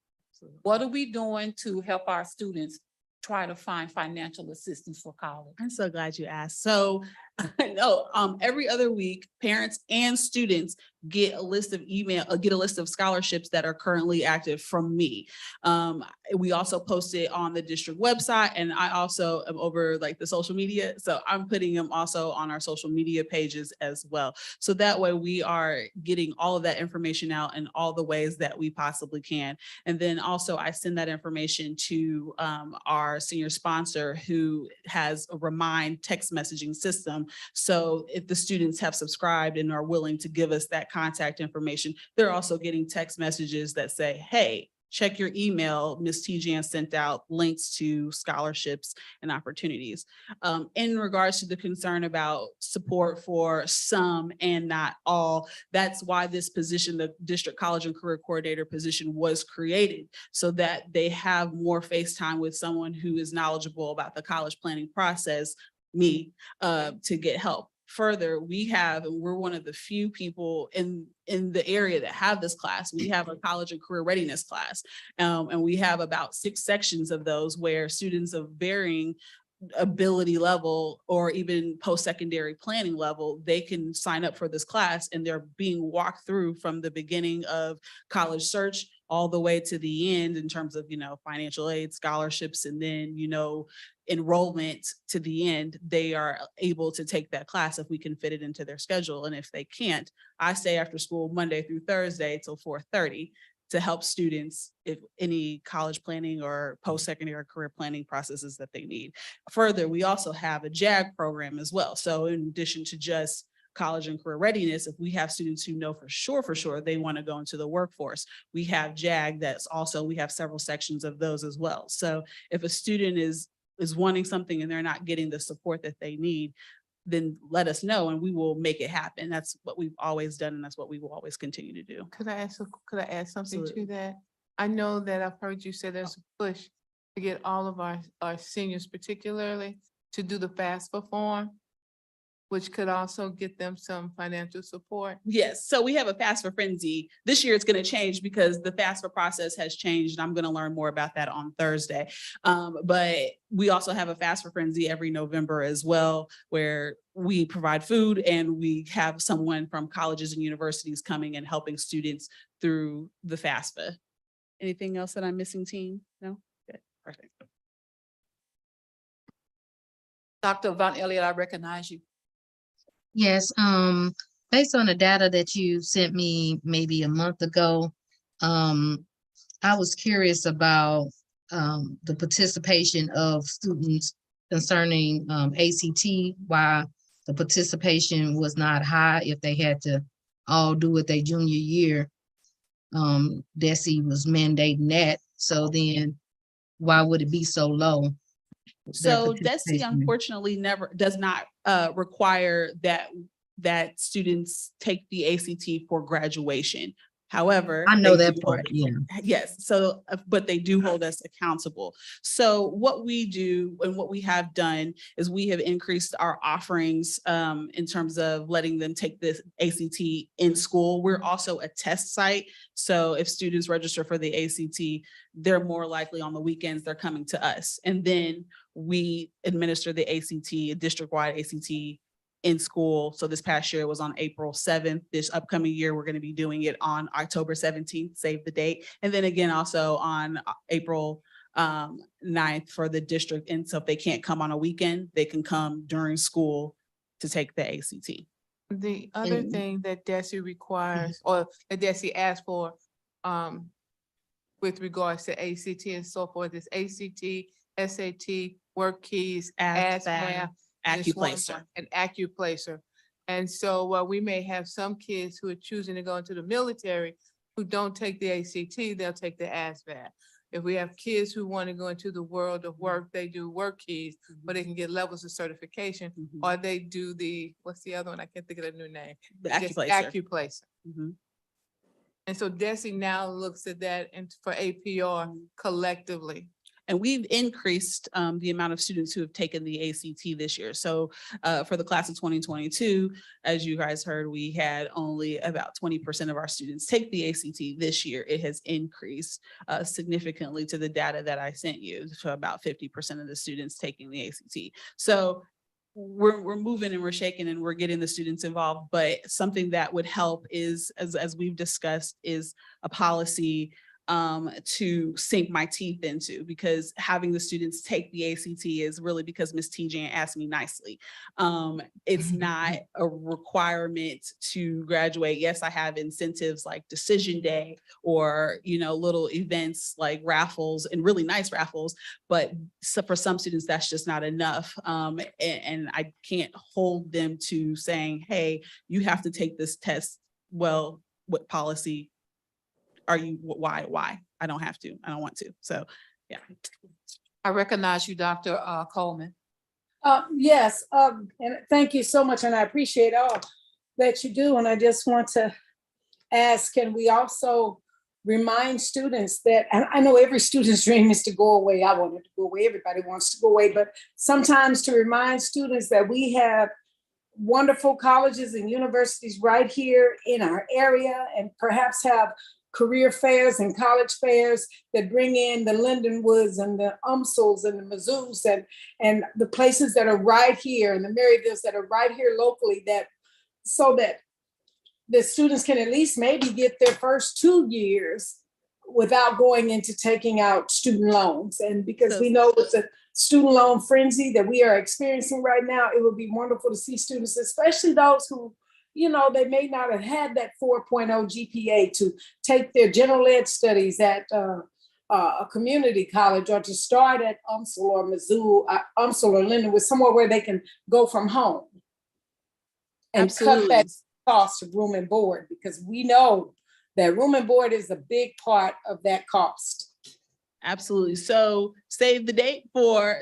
What are we doing to help our students try to find financial assistance for college? I'm so glad you asked. So no, every other week, parents and students get a list of scholarships that are currently active from me. We also post it on the district website, and I also am over like the social media. So I'm putting them also on our social media pages as well. So that way we are getting all of that information out in all the ways that we possibly can. And then also I send that information to our senior sponsor, who has a Remind text messaging system. So if the students have subscribed and are willing to give us that contact information, they're also getting text messages that say, hey, check your email. Ms. Tijan sent out links to scholarships and opportunities. In regards to the concern about support for some and not all, that's why this position, the District College and Career Coordinator position, was created, so that they have more face time with someone who is knowledgeable about the college planning process, me, to get help. Further, we're one of the few people in the area that have this class. We have a college and career readiness class, and we have about 6 sections of those where students of varying ability level or even post-secondary planning level, they can sign up for this class, and they're being walked through from the beginning of college search all the way to the end in terms of, financial aid, scholarships, and then, enrollment to the end. They are able to take that class if we can fit it into their schedule. And if they can't, I stay after school Monday through Thursday till 4:30 to help students if any college planning or post-secondary career planning processes that they need. Further, we also have a JAG program as well. So in addition to just college and career readiness, if we have students who know for sure they want to go into the workforce, we have JAG we have several sections of those as well. So if a student is wanting something and they're not getting the support that they need, then let us know and we will make it happen. That's what we've always done, and that's what we will always continue to do. Could I add something Absolutely. to that? I know that I've heard you say there's a push to get all of our seniors particularly to do the FAFSA form, which could also get them some financial support. Yes, so we have a FAFSA frenzy. This year it's going to change because the FAFSA process has changed, and I'm going to learn more about that on Thursday. But we also have a FAFSA frenzy every November as well, where we provide food and we have someone from colleges and universities coming and helping students through the FAFSA. Anything else that I'm missing, team? No? Good, perfect. Dr. Von Elliott, I recognize you. Yes, based on the data that you sent me maybe a month ago, I was curious about the participation of students concerning ACT, why the participation was not high if they had to all do it their junior year. DESE was mandating that. So then why would it be so low? their So DESE participation? unfortunately never does not require that students take the ACT for graduation. However, I know they that do part, yeah. Yes, so, but they do hold us accountable. So what we do and what we have done is we have increased our offerings in terms of letting them take this ACT in school. We're also a test site. So if students register for the ACT, they're more likely on the weekends, they're coming to us. And then we administer the ACT, district-wide ACT in school. So this past year it was on April 7th. This upcoming year, we're going to be doing it on October 17th, save the date. And then again, also on April 9th for the district. And so if they can't come on a weekend, they can come during school to take the ACT. The other thing that DESE requires, or that DESE asks for, with regards to ACT and so forth, is ACT, SAT, work keys, ASVAB, Acuplacer. an acuplacer. And so we may have some kids who are choosing to go into the military who don't take the ACT, they'll take the ASVAB. If we have kids who want to go into the world of work, they do work keys, where they can get levels of certification, or they do the, what's the other one? I can't think of the new name. The Just Acuplacer. Acuplacer. And so DESE now looks at that and for APR collectively. And we've increased the amount of students who have taken the ACT this year. So for the class of 2022, as you guys heard, we had only about 20% of our students take the ACT this year. It has increased significantly to the data that I sent you, to about 50% of the students taking the ACT. So we're moving and we're shaking and we're getting the students involved, but something that would help is, as we've discussed, is a policy to sink my teeth into, because having the students take the ACT is really because Ms. T-Jan asked me nicely. It's not a requirement to graduate. Yes, I have incentives like decision day or, little events like raffles and really nice raffles, but for some students, that's just not enough. And I can't hold them to saying, hey, you have to take this test. Well, what policy are you, why? I don't have to, I don't want to. So, yeah. I recognize you, Dr. Coleman. Yes, and thank you so much, and I appreciate all that you do. And I just want to ask, can we also remind students that, and I know every student's dream is to go away. I wanted to go away. Everybody wants to go away, but sometimes to remind students that we have wonderful colleges and universities right here in our area, and perhaps have career fairs and college fairs that bring in the Lindenwoods and the UMSLs and the Mizzous and the places that are right here, and the Maryvilles that are right here locally, that so that the students can at least maybe get their first 2 years without going into taking out student loans. And because we know with the student loan frenzy that we are experiencing right now, it would be wonderful to see students, especially those who, they may not have had that 4.0 GPA, to take their general ed studies at a community college, or to start at UMSL or Mizzou, UMSL or Lindenwood, somewhere where they can go from home and cut that cost of room and board, because we know that room and board is a big part of that cost. Absolutely. So save the date for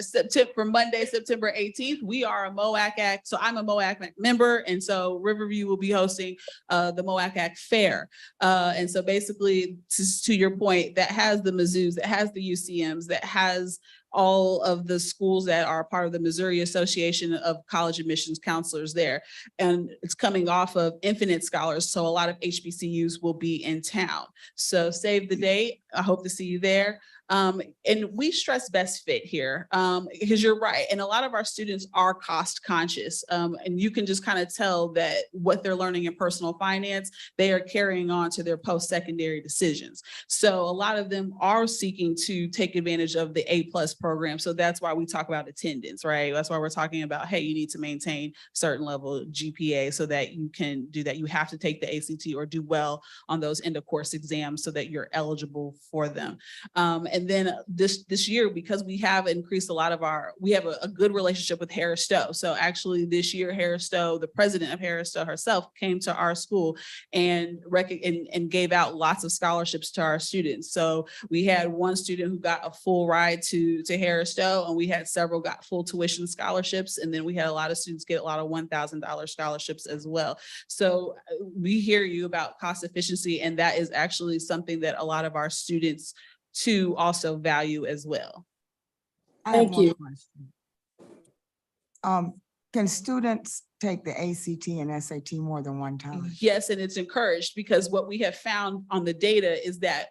Monday, September 18th. We are a MOAC. So I'm a MOAC member. And so Riverview will be hosting the MOAC Fair. And so basically, to your point, that has the Mizzous, that has the UCMs, that has all of the schools that are part of the Missouri Association of College Admissions Counselors there. And it's coming off of Infinite Scholars. So a lot of HBCUs will be in town. So save the date. I hope to see you there. And we stress best fit here because you're right. And a lot of our students are cost conscious. And you can just kind of tell that what they're learning in personal finance, they are carrying on to their post-secondary decisions. So a lot of them are seeking to take advantage of the A+ program. So that's why we talk about attendance, right? That's why we're talking about, hey, you need to maintain certain level of GPA so that you can do that. You have to take the ACT or do well on those end of course exams so that you're eligible for them. And And then this year, because we have increased a lot of we have a good relationship with Harris Stowe. So actually this year, Harris Stowe, the president of Harris Stowe herself, came to our school and gave out lots of scholarships to our students. So we had one student who got a full ride to Harris Stowe, and we had several got full tuition scholarships. And then we had a lot of students get a lot of $1,000 scholarships as well. So we hear you about cost efficiency, and that is actually something that a lot of our students too also value as well. I have Thank one you. question. Can students take the ACT and SAT more than one time? Yes, and it's encouraged, because what we have found on the data is that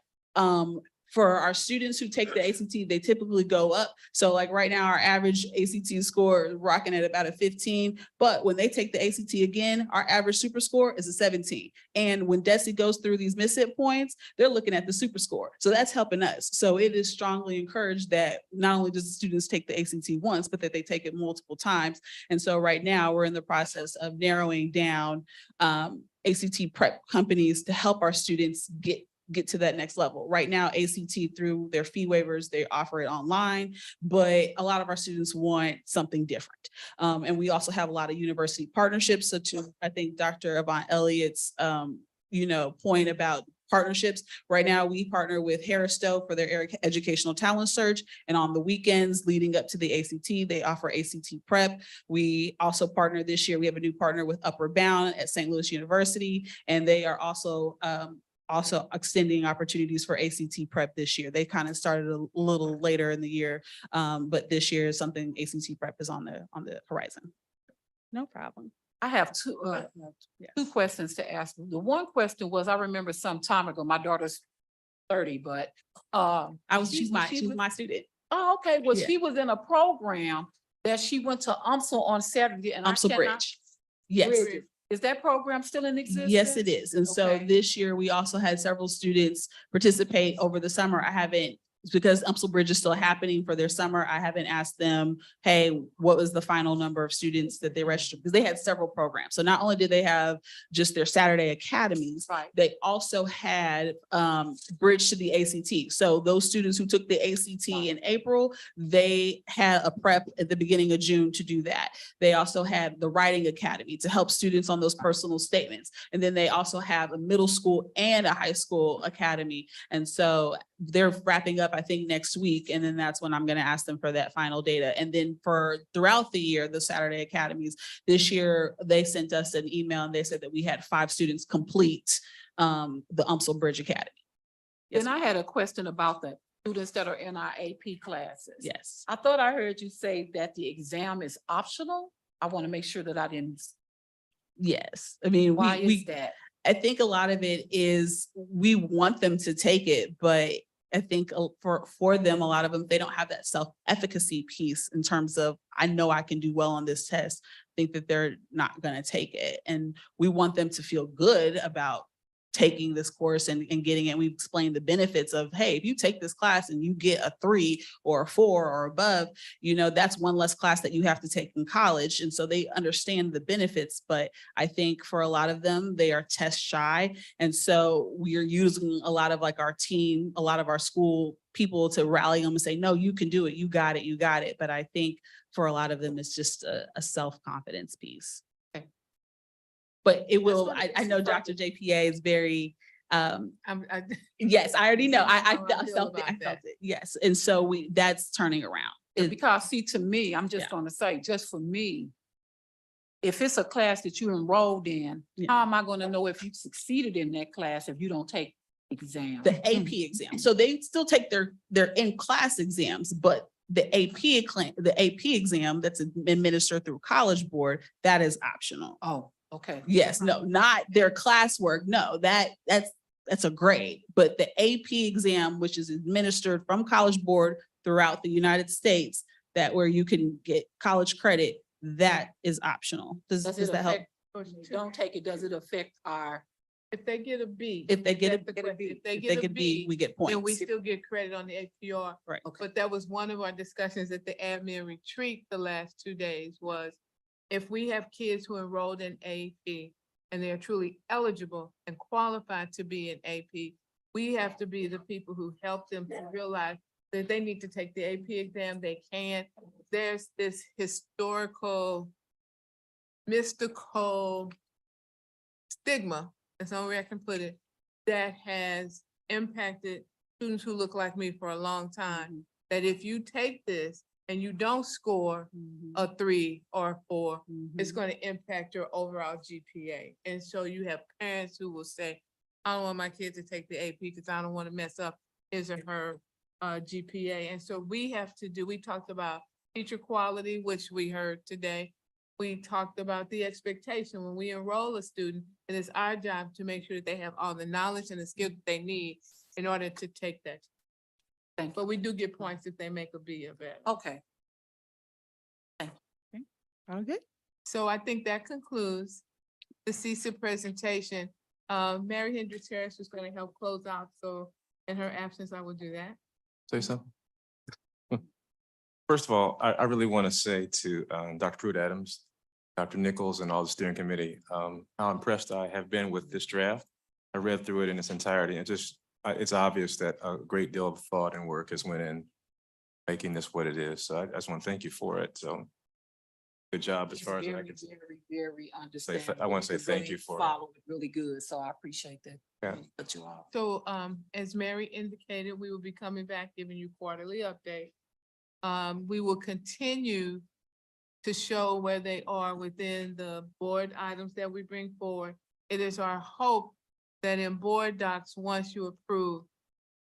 for our students who take the ACT, they typically go up. So like right now, our average ACT score is rocking at about a 15, but when they take the ACT again, our average super score is a 17. And when DESE goes through these miss-it points, they're looking at the super score. So that's helping us. So it is strongly encouraged that not only does the students take the ACT once, but that they take it multiple times. And so right now we're in the process of narrowing down ACT prep companies to help our students get to that next level. Right now, ACT, through their fee waivers, they offer it online, but a lot of our students want something different. And we also have a lot of university partnerships. So to, I think, Dr. Avant Elliott's, point about partnerships. Right now, we partner with Harris Stowe for their educational talent search. And on the weekends leading up to the ACT, they offer ACT prep. We also partner this year. We have a new partner with Upward Bound at St. Louis University, and they are also extending opportunities for ACT prep this year. They kind of started a little later in the year, but this year is something ACT prep is on the horizon. No problem. I have two questions to ask. The one question was, I remember some time ago, my daughter's 30, but she's my student. Oh, okay. Well, Yeah. she was in a program that she went to UMSL on Saturday, and UMSL Bridge. Yes. Bridge. Is that program still in existence? Yes, it is. And so Okay. this year, we also had several students participate over the summer. I haven't, because UMSL Bridge is still happening for their summer, I haven't asked them, hey, what was the final number of students that they registered? Because they had several programs. So not only did they have just their Saturday academies, Right. they also had Bridge to the ACT. So those students who took the ACT in April, they had a prep at the beginning of June to do that. They also had the Writing Academy to help students on those personal statements. And then they also have a middle school and a high school academy. And so they're wrapping up, I think, next week. And then that's when I'm going to ask them for that final data. And then for throughout the year, the Saturday academies, this year, they sent us an email and they said that we had 5 students complete the UMSL Bridge Academy. Yes, And I had a question about the students that are in our AP classes. yes. I thought I heard you say that the exam is optional. I want to make sure that I didn't. Yes. I mean, Why is that? I think a lot of it is we want them to take it, but I think for them, a lot of them, they don't have that self-efficacy piece in terms of, I know I can do well on this test. Think that they're not going to take it. And we want them to feel good about taking this course and getting it. We explain the benefits of, hey, if you take this class and you get a 3 or a 4 or above, that's one less class that you have to take in college. And so they understand the benefits, but I think for a lot of them, they are test shy. And so we are using a lot of like our team, a lot of our school people to rally them and say, no, you can do it. You got it. You got it. But I think for a lot of them, it's just a self-confidence piece. But it will, I know Dr. JPA is very, yes, I already know. I felt it. Yes. And so that's turning around. Because see, to me, I'm just going to say, just for me, if it's a class that you enrolled in, how am I going to know if you succeeded in that class if you don't take exam? The AP exam. So they still take their in-class exams, but the AP exam that's administered through College Board, that is optional. Oh, okay. Yes, no, not their classwork. No, that's a grade, but the AP exam, which is administered from College Board throughout the United States, that where you can get college credit, that is optional. Does that help? Don't take it. Does it affect our? If they get a B. If they get If they get a B, we get points. then we still get credit on the APR. Right. But that was one of our discussions at the admin retreat the last 2 days was, if we have kids who enrolled in AP and they are truly eligible and qualified to be in AP, we have to be the people who help them to realize that they need to take the AP exam, they can. There's this historical, mystical stigma, that's the only way I can put it, that has impacted students who look like me for a long time. That if you take this and you don't score a 3 or a 4, it's going to impact your overall GPA. And so you have parents who will say, I don't want my kid to take the AP because I don't want to mess up his or her GPA. And so we talked about teacher quality, which we heard today. We talked about the expectation when we enroll a student, and it's our job to make sure that they have all the knowledge and the skills that they need in order to take that. Thank you. But we do get points if they make a B or better. Okay. All good. So I think that concludes the CSIP presentation. Mary Hendricks Harris is going to help close out. So in her absence, I will do that. Say something. First of all, I really want to say to Dr. Pruitt-Adams, Dr. Nichols, and all the steering committee, how impressed I have been with this draft. I read through it in its entirety, and it's obvious that a great deal of thought and work has went in making this what it is. So I just want to thank you for it. So good job as far as I can see. Very understanding. I want to say You thank really you for it. followed it really good, so I appreciate that. Yeah. But you all. So as Mary indicated, we will be coming back, giving you quarterly update. We will continue to show where they are within the board items that we bring forward. It is our hope that in board docs, once you approve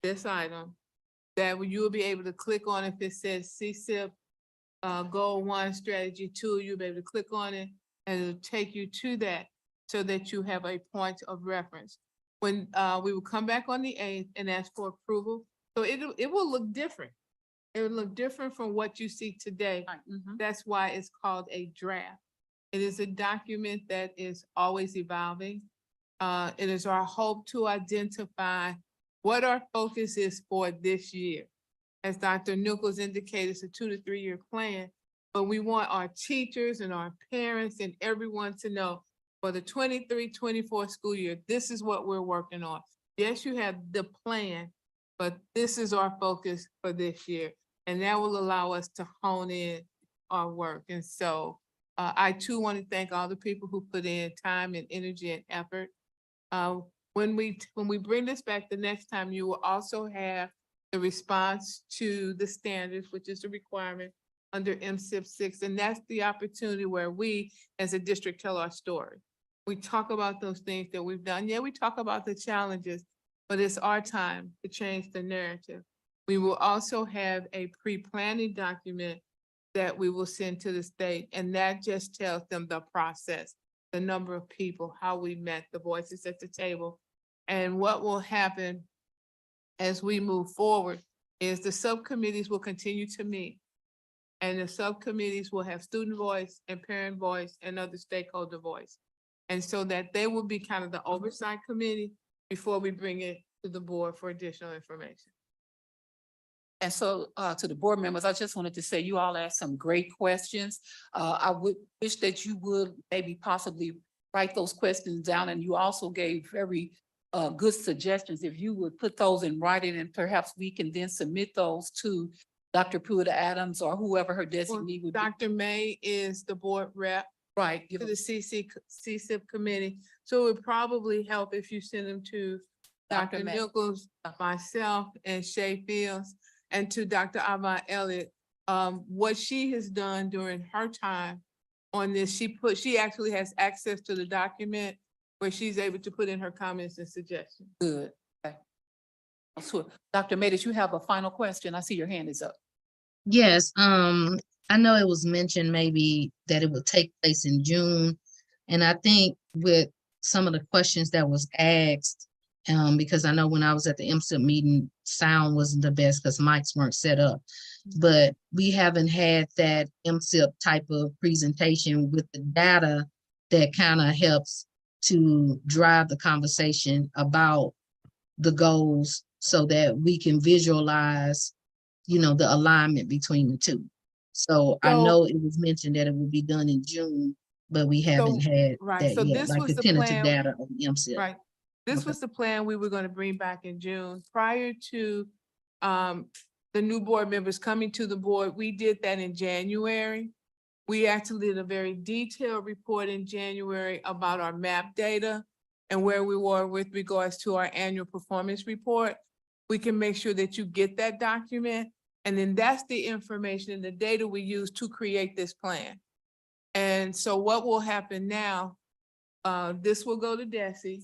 this item, that you will be able to click on if it says CSIP Goal 1, Strategy 2, you'll be able to click on it and it'll take you to that so that you have a point of reference. When we will come back on the 8th and ask for approval, so it will look different. It will look different from what you see today. That's why it's called a draft. It is a document that is always evolving. It is our hope to identify what our focus is for this year. As Dr. Nichols indicated, it's a 2 to 3 year plan, but we want our teachers and our parents and everyone to know for the 23-24 school year, this is what we're working on. Yes, you have the plan, but this is our focus for this year. And that will allow us to hone in our work. And so I too want to thank all the people who put in time and energy and effort. When we bring this back the next time, you will also have the response to the standards, which is the requirement under MSIP 6. And that's the opportunity where we as a district tell our story. We talk about those things that we've done. Yeah, we talk about the challenges, but it's our time to change the narrative. We will also have a pre-planning document that we will send to the state, and that just tells them the process, the number of people, how we met, the voices at the table. And what will happen as we move forward is the subcommittees will continue to meet, and the subcommittees will have student voice and parent voice and other stakeholder voice. And so that they will be kind of the oversight committee before we bring it to the board for additional information. And so to the board members, I just wanted to say you all asked some great questions. I would wish that you would maybe possibly write those questions down, and you also gave very good suggestions. If you would put those in writing, and perhaps we can then submit those to Dr. Pruitt-Adams or whoever her designee would be. Dr. May is the board rep. Right. To the CSIP committee. So it would probably help if you send them to Dr. May. Nichols, myself, and Shay Fields, and to Dr. Ava Elliott. What she has done during her time on this, she actually has access to the document where she's able to put in her comments and suggestions. Good. Okay. So, Dr. May, did you have a final question? I see your hand is up. Yes, I know it was mentioned maybe that it would take place in June. And I think with some of the questions that was asked, because I know when I was at the MSIP meeting, sound wasn't the best because mics weren't set up. But we haven't had that MSIP type of presentation with the data that kind of helps to drive the conversation about the goals so that we can visualize, you know, the alignment between the two. So I know it was mentioned that it will be done in June, but we haven't had that yet, This like was the the tentative plan. data of MSIP. Right. This Okay. was the plan we were going to bring back in June prior to the new board members coming to the board. We did that in January. We actually did a very detailed report in January about our MAP data and where we were with regards to our annual performance report. We can make sure that you get that document. And then that's the information and the data we use to create this plan. And so what will happen now, this will go to Desi.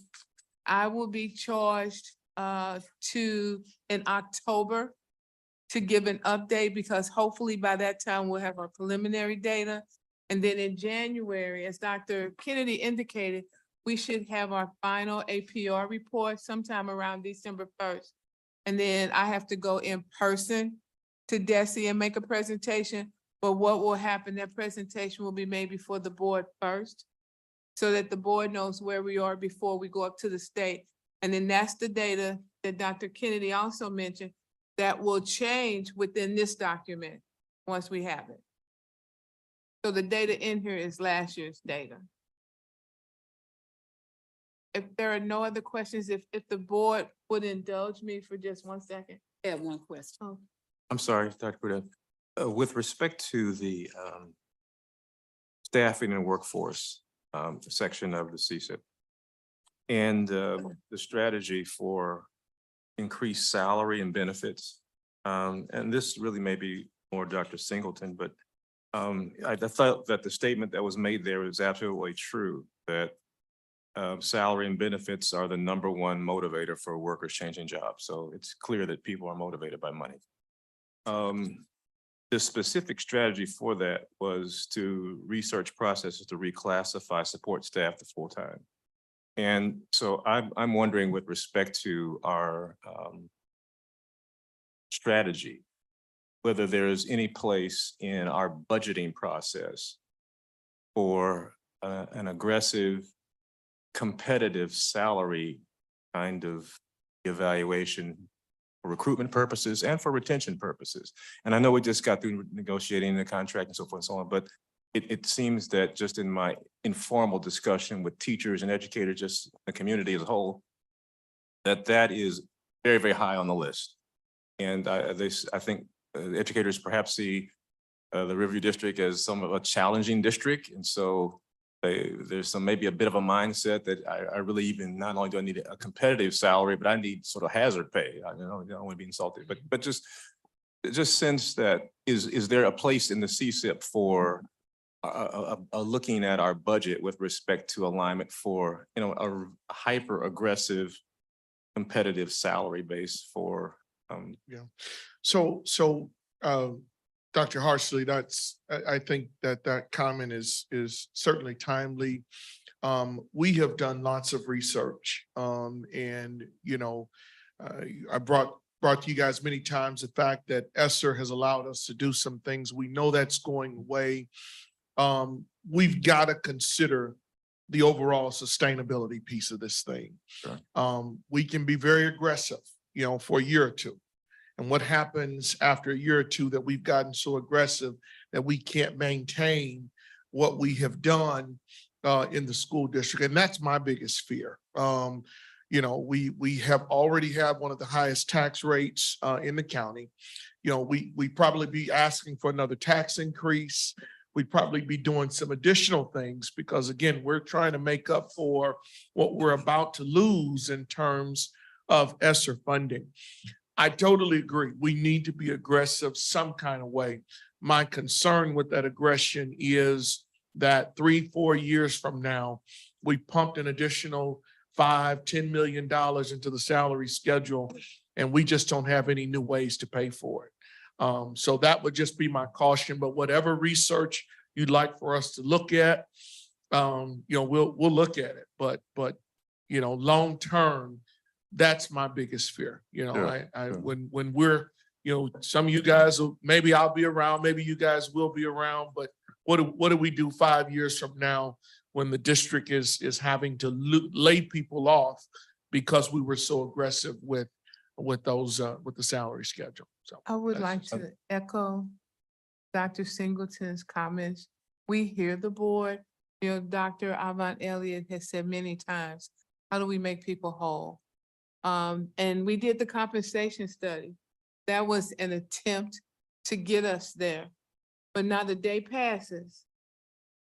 I will be charged in October to give an update, because hopefully by that time we'll have our preliminary data. And then in January, as Dr. Kennedy indicated, we should have our final APR report sometime around December 1st. And then I have to go in person to Desi and make a presentation. But what will happen, that presentation will be made before the board first, so that the board knows where we are before we go up to the state. And then that's the data that Dr. Kennedy also mentioned that will change within this document once we have it. So the data in here is last year's data. If there are no other questions, if the board would indulge me for just 1 second. I have one question. Oh. I'm sorry, Dr. Burdett. With respect to the staffing and workforce section of the CSIP and the strategy for increased salary and benefits, and this really may be more Dr. Singleton, but I thought that the statement that was made there is absolutely true, that salary and benefits are the #1 motivator for workers changing jobs. So it's clear that people are motivated by money. The specific strategy for that was to research processes to reclassify support staff to full-time. And so I'm wondering, with respect to our strategy, whether there is any place in our budgeting process for an aggressive, competitive salary kind of evaluation for recruitment purposes and for retention purposes. And I know we just got through negotiating the contract and so forth and so on, but it seems that just in my informal discussion with teachers and educators, just the community as a whole, that is very, very high on the list. And I think educators perhaps see the Riverview district as somewhat of a challenging district. And so there's maybe a bit of a mindset that I really even, not only do I need a competitive salary, but I need sort of hazard pay. I don't want to be insulted, but just sense that is there a place in the CSIP for looking at our budget with respect to alignment for, a hyper aggressive competitive salary base for Yeah. So Dr. Harsley, I think that comment is certainly timely. We have done lots of research, and I brought to you guys many times the fact that ESSER has allowed us to do some things. We know that's going away. We've got to consider the overall sustainability piece of this thing. Sure. We can be very aggressive, for a year or two. And what happens after a year or two that we've gotten so aggressive that we can't maintain what we have done in the school district? And that's my biggest fear. We have already have one of the highest tax rates in the county. We probably be asking for another tax increase. We'd probably be doing some additional things because, again, we're trying to make up for what we're about to lose in terms of ESSER funding. I totally agree. We need to be aggressive some kind of way. My concern with that aggression is that 3-4 years from now, we pumped an additional $5-10 million into the salary schedule, and we just don't have any new ways to pay for it. So that would just be my caution. But whatever research you'd like for us to look at, we'll look at it. But long term, that's my biggest fear. Sure. When we're, some of you guys maybe I'll be around, maybe you guys will be around, but what do we do 5 years from now when the district is having to lay people off because we were so aggressive with the salary schedule? So I would like to echo Dr. Singleton's comments. We hear the board. Dr. Avant Elliott has said many times, how do we make people whole? And we did the compensation study. That was an attempt to get us there. But now the day passes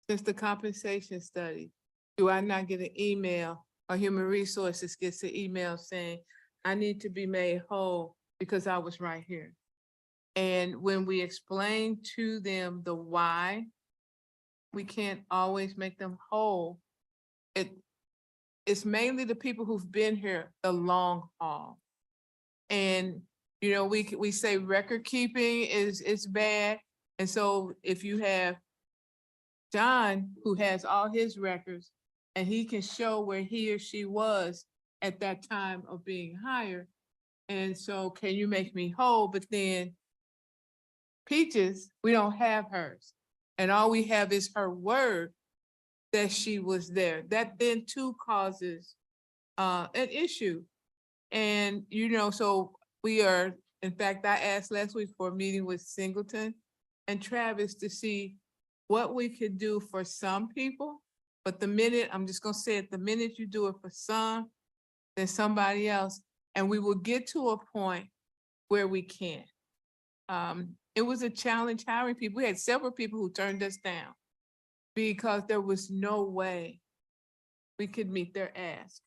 since the compensation study. Do I not get an email or Human Resources gets an email saying, I need to be made whole because I was right here? And when we explain to them the why, we can't always make them whole. It's mainly the people who've been here the long haul. And, you know, we say record keeping is bad. And so if you have John, who has all his records, and he can show where he or she was at that time of being hired. And so can you make me whole? But then Peaches, we don't have hers. And all we have is her word that she was there. That then too causes an issue. And, you know, so we are, in fact, I asked last week for a meeting with Singleton and Travis to see what we could do for some people. But the minute, I'm just gonna say it, the minute you do it for some, then somebody else, and we will get to a point where we can. It was a challenge hiring people. We had several people who turned us down because there was no way we could meet their ask.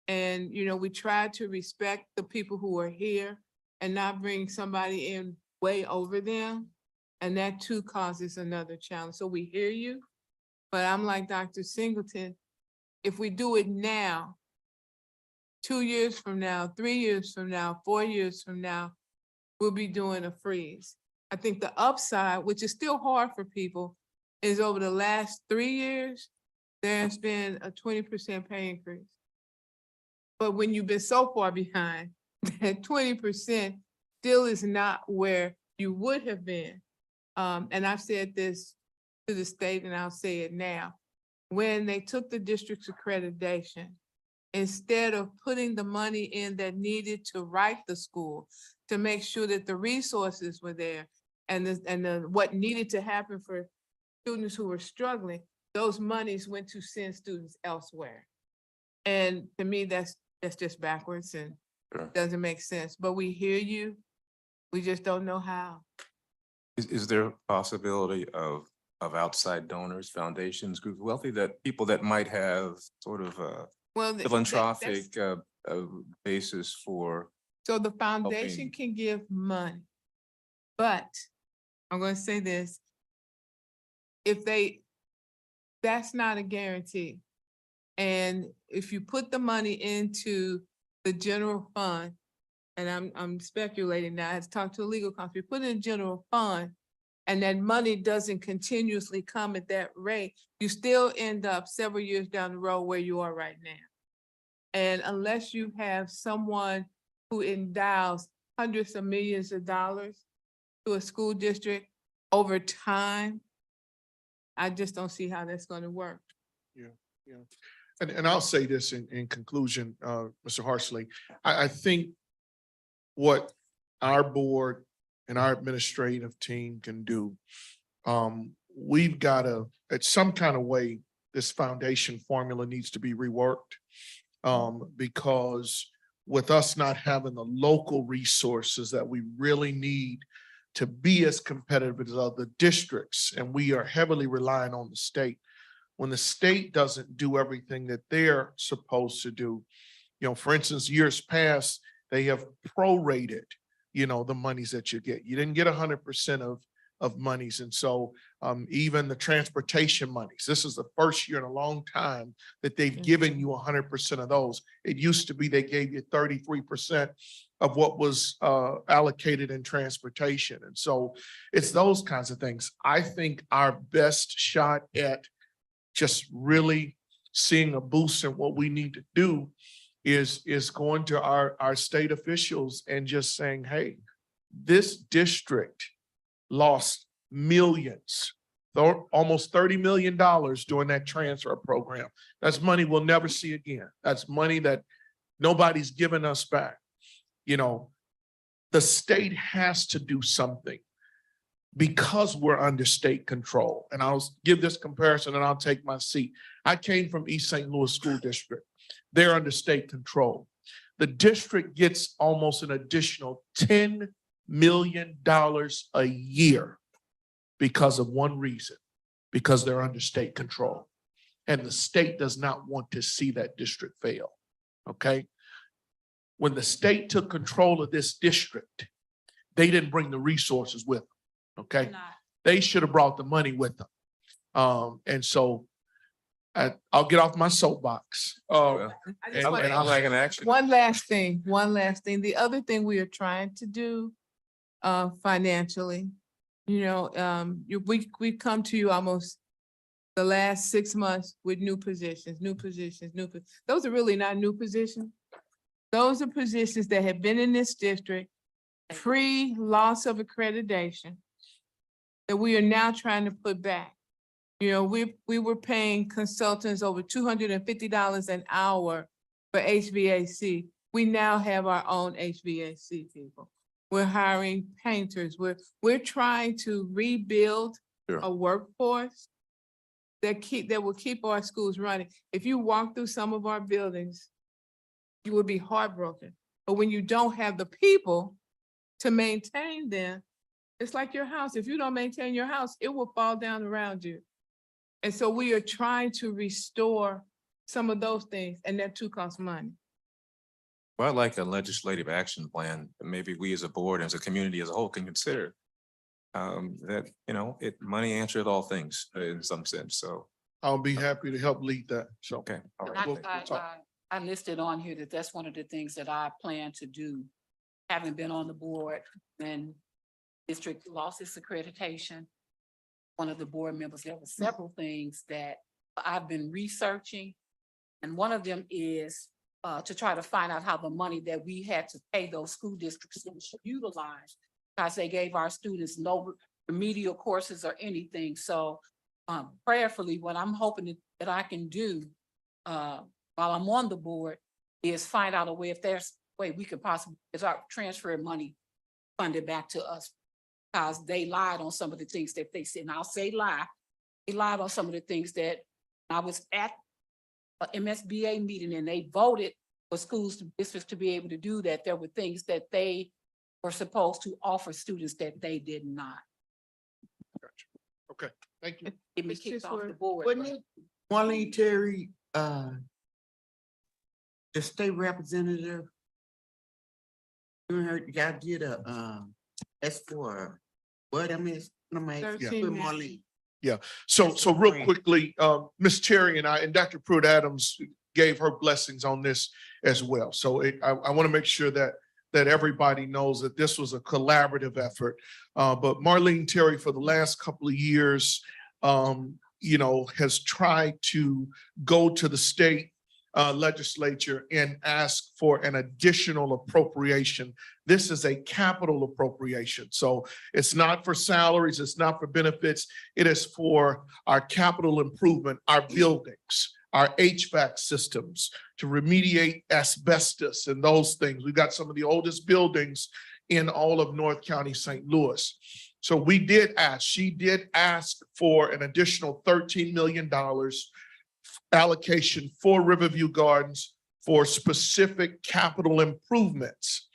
And, you know, we tried to respect the people who are here and not bring somebody in way over them. And that too causes another challenge. So we hear you, but I'm like Dr. Singleton, if we do it now, 2 years from now, 3 years from now, 4 years from now, we'll be doing a freeze. I think the upside, which is still hard for people, is over the last 3 years, there's been a 20% pay increase. But when you've been so far behind, that 20% still is not where you would have been. And I've said this to the state and I'll say it now. When they took the district's accreditation, instead of putting the money in that needed to write the school, to make sure that the resources were there and what needed to happen for students who were struggling, those monies went to send students elsewhere. And to me, that's just backwards and doesn't make sense. But we hear you. We just don't know how. Is there a possibility of outside donors, foundations, groups, wealthy, that people that might have sort of a philanthropic basis for? So the foundation helping? can give money, but I'm going to say this. That's not a guarantee. And if you put the money into the general fund, and I'm speculating now, I have to talk to a legal counsel, you put it in general fund, and that money doesn't continuously come at that rate, you still end up several years down the road where you are right now. And unless you have someone who endows hundreds of millions of dollars to a school district over time, I just don't see how that's going to work. Yeah. And I'll say this in conclusion, Mr. Harsley, I think what our board and our administrative team can do, we've got to, at some kind of way, this foundation formula needs to be reworked. Because with us not having the local resources that we really need to be as competitive as other districts, and we are heavily relying on the state. When the state doesn't do everything that they're supposed to do, you know, for instance, years past, they have prorated, you know, the monies that you get. You didn't get 100% of monies. And so even the transportation monies, this is the first year in a long time that they've given you 100% of those. It used to be they gave you 33% of what was allocated in transportation. And so it's those kinds of things. I think our best shot at just really seeing a boost in what we need to do is going to our state officials and just saying, hey, this district lost millions, almost $30 million during that transfer program. That's money we'll never see again. That's money that nobody's given us back. You know, the state has to do something because we're under state control. And I'll give this comparison and I'll take my seat. I came from East St. Louis School District. They're under state control. The district gets almost an additional $10 million a year because of one reason, because they're under state control. And the state does not want to see that district fail, okay? When the state took control of this district, they didn't bring the resources with them, okay? They should have brought the money with them. And so I'll get off my soapbox. I just And- want- and I'll- One last thing. The other thing we are trying to do financially, we come to you almost the last 6 months with new positions. Those are really not new positions. Those are positions that have been in this district pre-loss of accreditation that we are now trying to put back. We were paying consultants over $250 an hour for HVAC. We now have our own HVAC people. We're hiring painters. We're trying to rebuild a workforce that will keep our schools running. If you walk through some of our buildings, you will be heartbroken. But when you don't have the people to maintain them, it's like your house. If you don't maintain your house, it will fall down around you. And so we are trying to restore some of those things, and that too costs money. Well, I'd like a legislative action plan that maybe we as a board, as a community as a whole can consider. That, money answers all things in some sense, so. I'll be happy to help lead that, so. Okay. All And right. We'll talk. I listed on here that that's one of the things that I plan to do, having been on the board when district lost its accreditation. One of the board members, there were several things that I've been researching. And one of them is to try to find out how the money that we had to pay those school districts should utilize, because they gave our students no remedial courses or anything. So prayerfully, what I'm hoping that I can do while I'm on the board is find out a way, if there's a way we could possibly transfer money funded back to us, because they lied on some of the things that they said. And I'll say lie. They lied on some of the things that I was at a MSBA meeting and they voted for schools, districts to be able to do that. There were things that they were supposed to offer students that they did not. Okay, thank you. It me kicked off the board. Wasn't it Marlene Terry, the state representative? You heard, y'all did that's for, what I mean, Marlene. Yeah, so real quickly, Ms. Terry and Dr. Pruitt-Adams gave her blessings on this as well. So I want to make sure that everybody knows that this was a collaborative effort. But Marlene Terry, for the last couple of years, has tried to go to the state legislature and ask for an additional appropriation. This is a capital appropriation. So it's not for salaries, it's not for benefits. It is for our capital improvement, our buildings, our HVAC systems, to remediate asbestos and those things. We've got some of the oldest buildings in all of North County, St. Louis. So she did ask for an additional $13 million allocation for Riverview Gardens for specific capital improvements.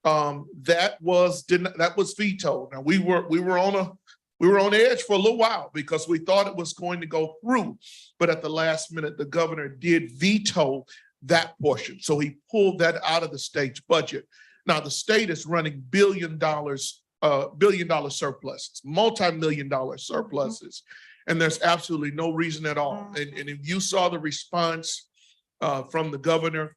That was vetoed. Now we were on edge for a little while because we thought it was going to go through, but at the last minute, the governor did veto that portion. So he pulled that out of the state's budget. Now the state is running billion dollar surpluses, multi-million-dollar surpluses. And there's absolutely no reason at all. And if you saw the response from the governor,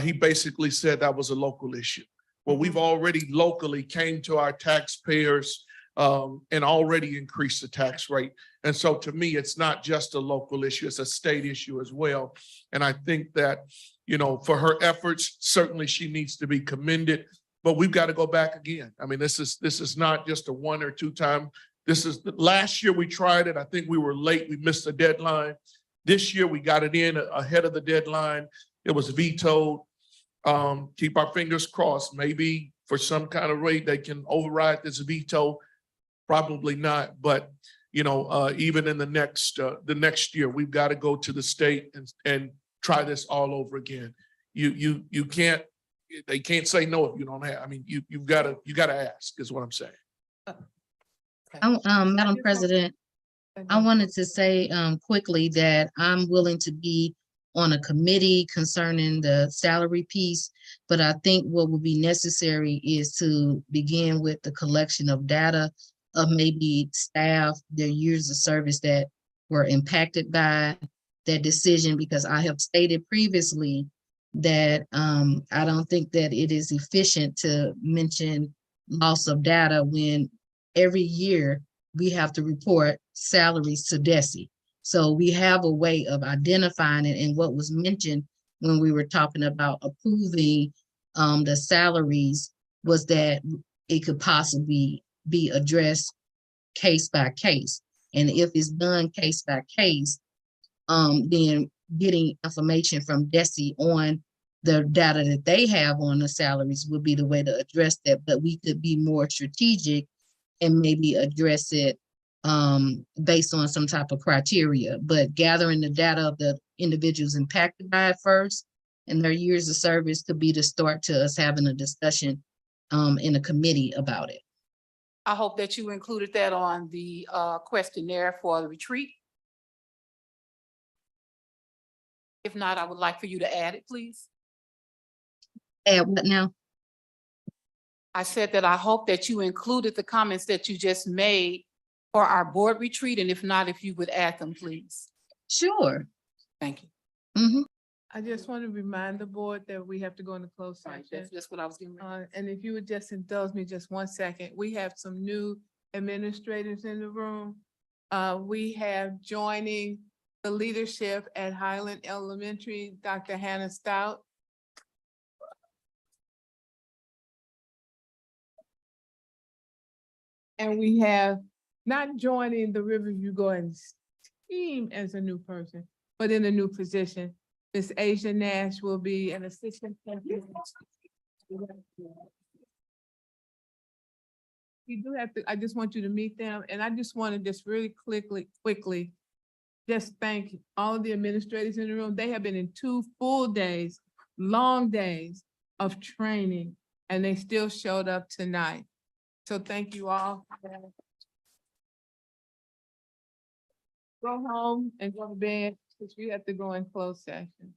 he basically said that was a local issue. Well, we've already locally came to our taxpayers and already increased the tax rate. And so to me, it's not just a local issue, it's a state issue as well. And I think that, for her efforts, certainly she needs to be commended, but we've got to go back again. I mean, this is not just a 1 or 2 time. Last year we tried it. I think we were late. We missed the deadline. This year we got it in ahead of the deadline. It was vetoed. Keep our fingers crossed. Maybe for some kind of rate they can override this veto. Probably not. But even in the next year, we've got to go to the state and try this all over again. You can't they can't say no if you don't have, I mean, you've gotta ask, is what I'm saying. Madam President, I wanted to say quickly that I'm willing to be on a committee concerning the salary piece, but I think what would be necessary is to begin with the collection of data of maybe staff, their years of service that were impacted by that decision, because I have stated previously that I don't think that it is efficient to mention loss of data when every year we have to report salaries to DESE. So we have a way of identifying it, and what was mentioned when we were talking about approving the salaries was that it could possibly be addressed case by case. And if it's done case by case, then getting information from DESE on the data that they have on the salaries would be the way to address that. But we could be more strategic and maybe address it based on some type of criteria, but gathering the data of the individuals impacted by it first and their years of service could be the start to us having a discussion in a committee about it. I hope that you included that on the questionnaire for the retreat. If not, I would like for you to add it, please. Add what now? I said that I hope that you included the comments that you just made for our board retreat, and if not, if you would add them, please. Sure. Thank you. Mm-hmm. I just want to remind the board that we have to go into closed Right, session. that's what I was getting ready. And if you would just indulge me just 1 second, we have some new administrators in the room. We have joining the leadership at Highland Elementary, Dr. Hannah Stout. And we have not joining the Riverview Gardens team as a new person, but in a new position. Miss Asia Nash will be an assistant. You do have to, I just want you to meet them, and I just want to just really quickly, just thank all of the administrators in the room. They have been in 2 full days, long days of training, and they still showed up tonight. So thank you all. Go home and go to bed, because we have to go in closed session.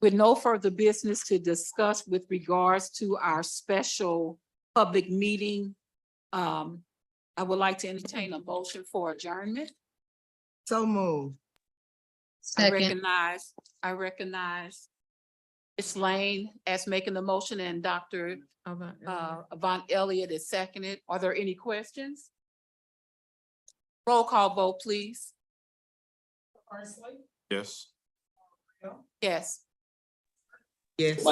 With no further business to discuss with regards to our special public meeting, I would like to entertain a motion for adjournment. So moved. Second. I recognize Ms. Lane as making the motion and Dr. Avant Elliott is seconded. Are there any questions? Roll call vote, please. Yes. Yes. Yes.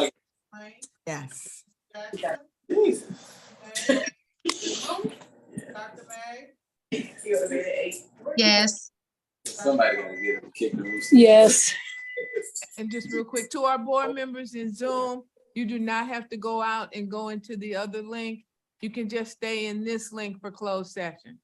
Yes. Yes. Somebody gonna get them kicked loose. Yes. And just real quick, to our board members in Zoom, you do not have to go out and go into the other link. You can just stay in this link for closed session.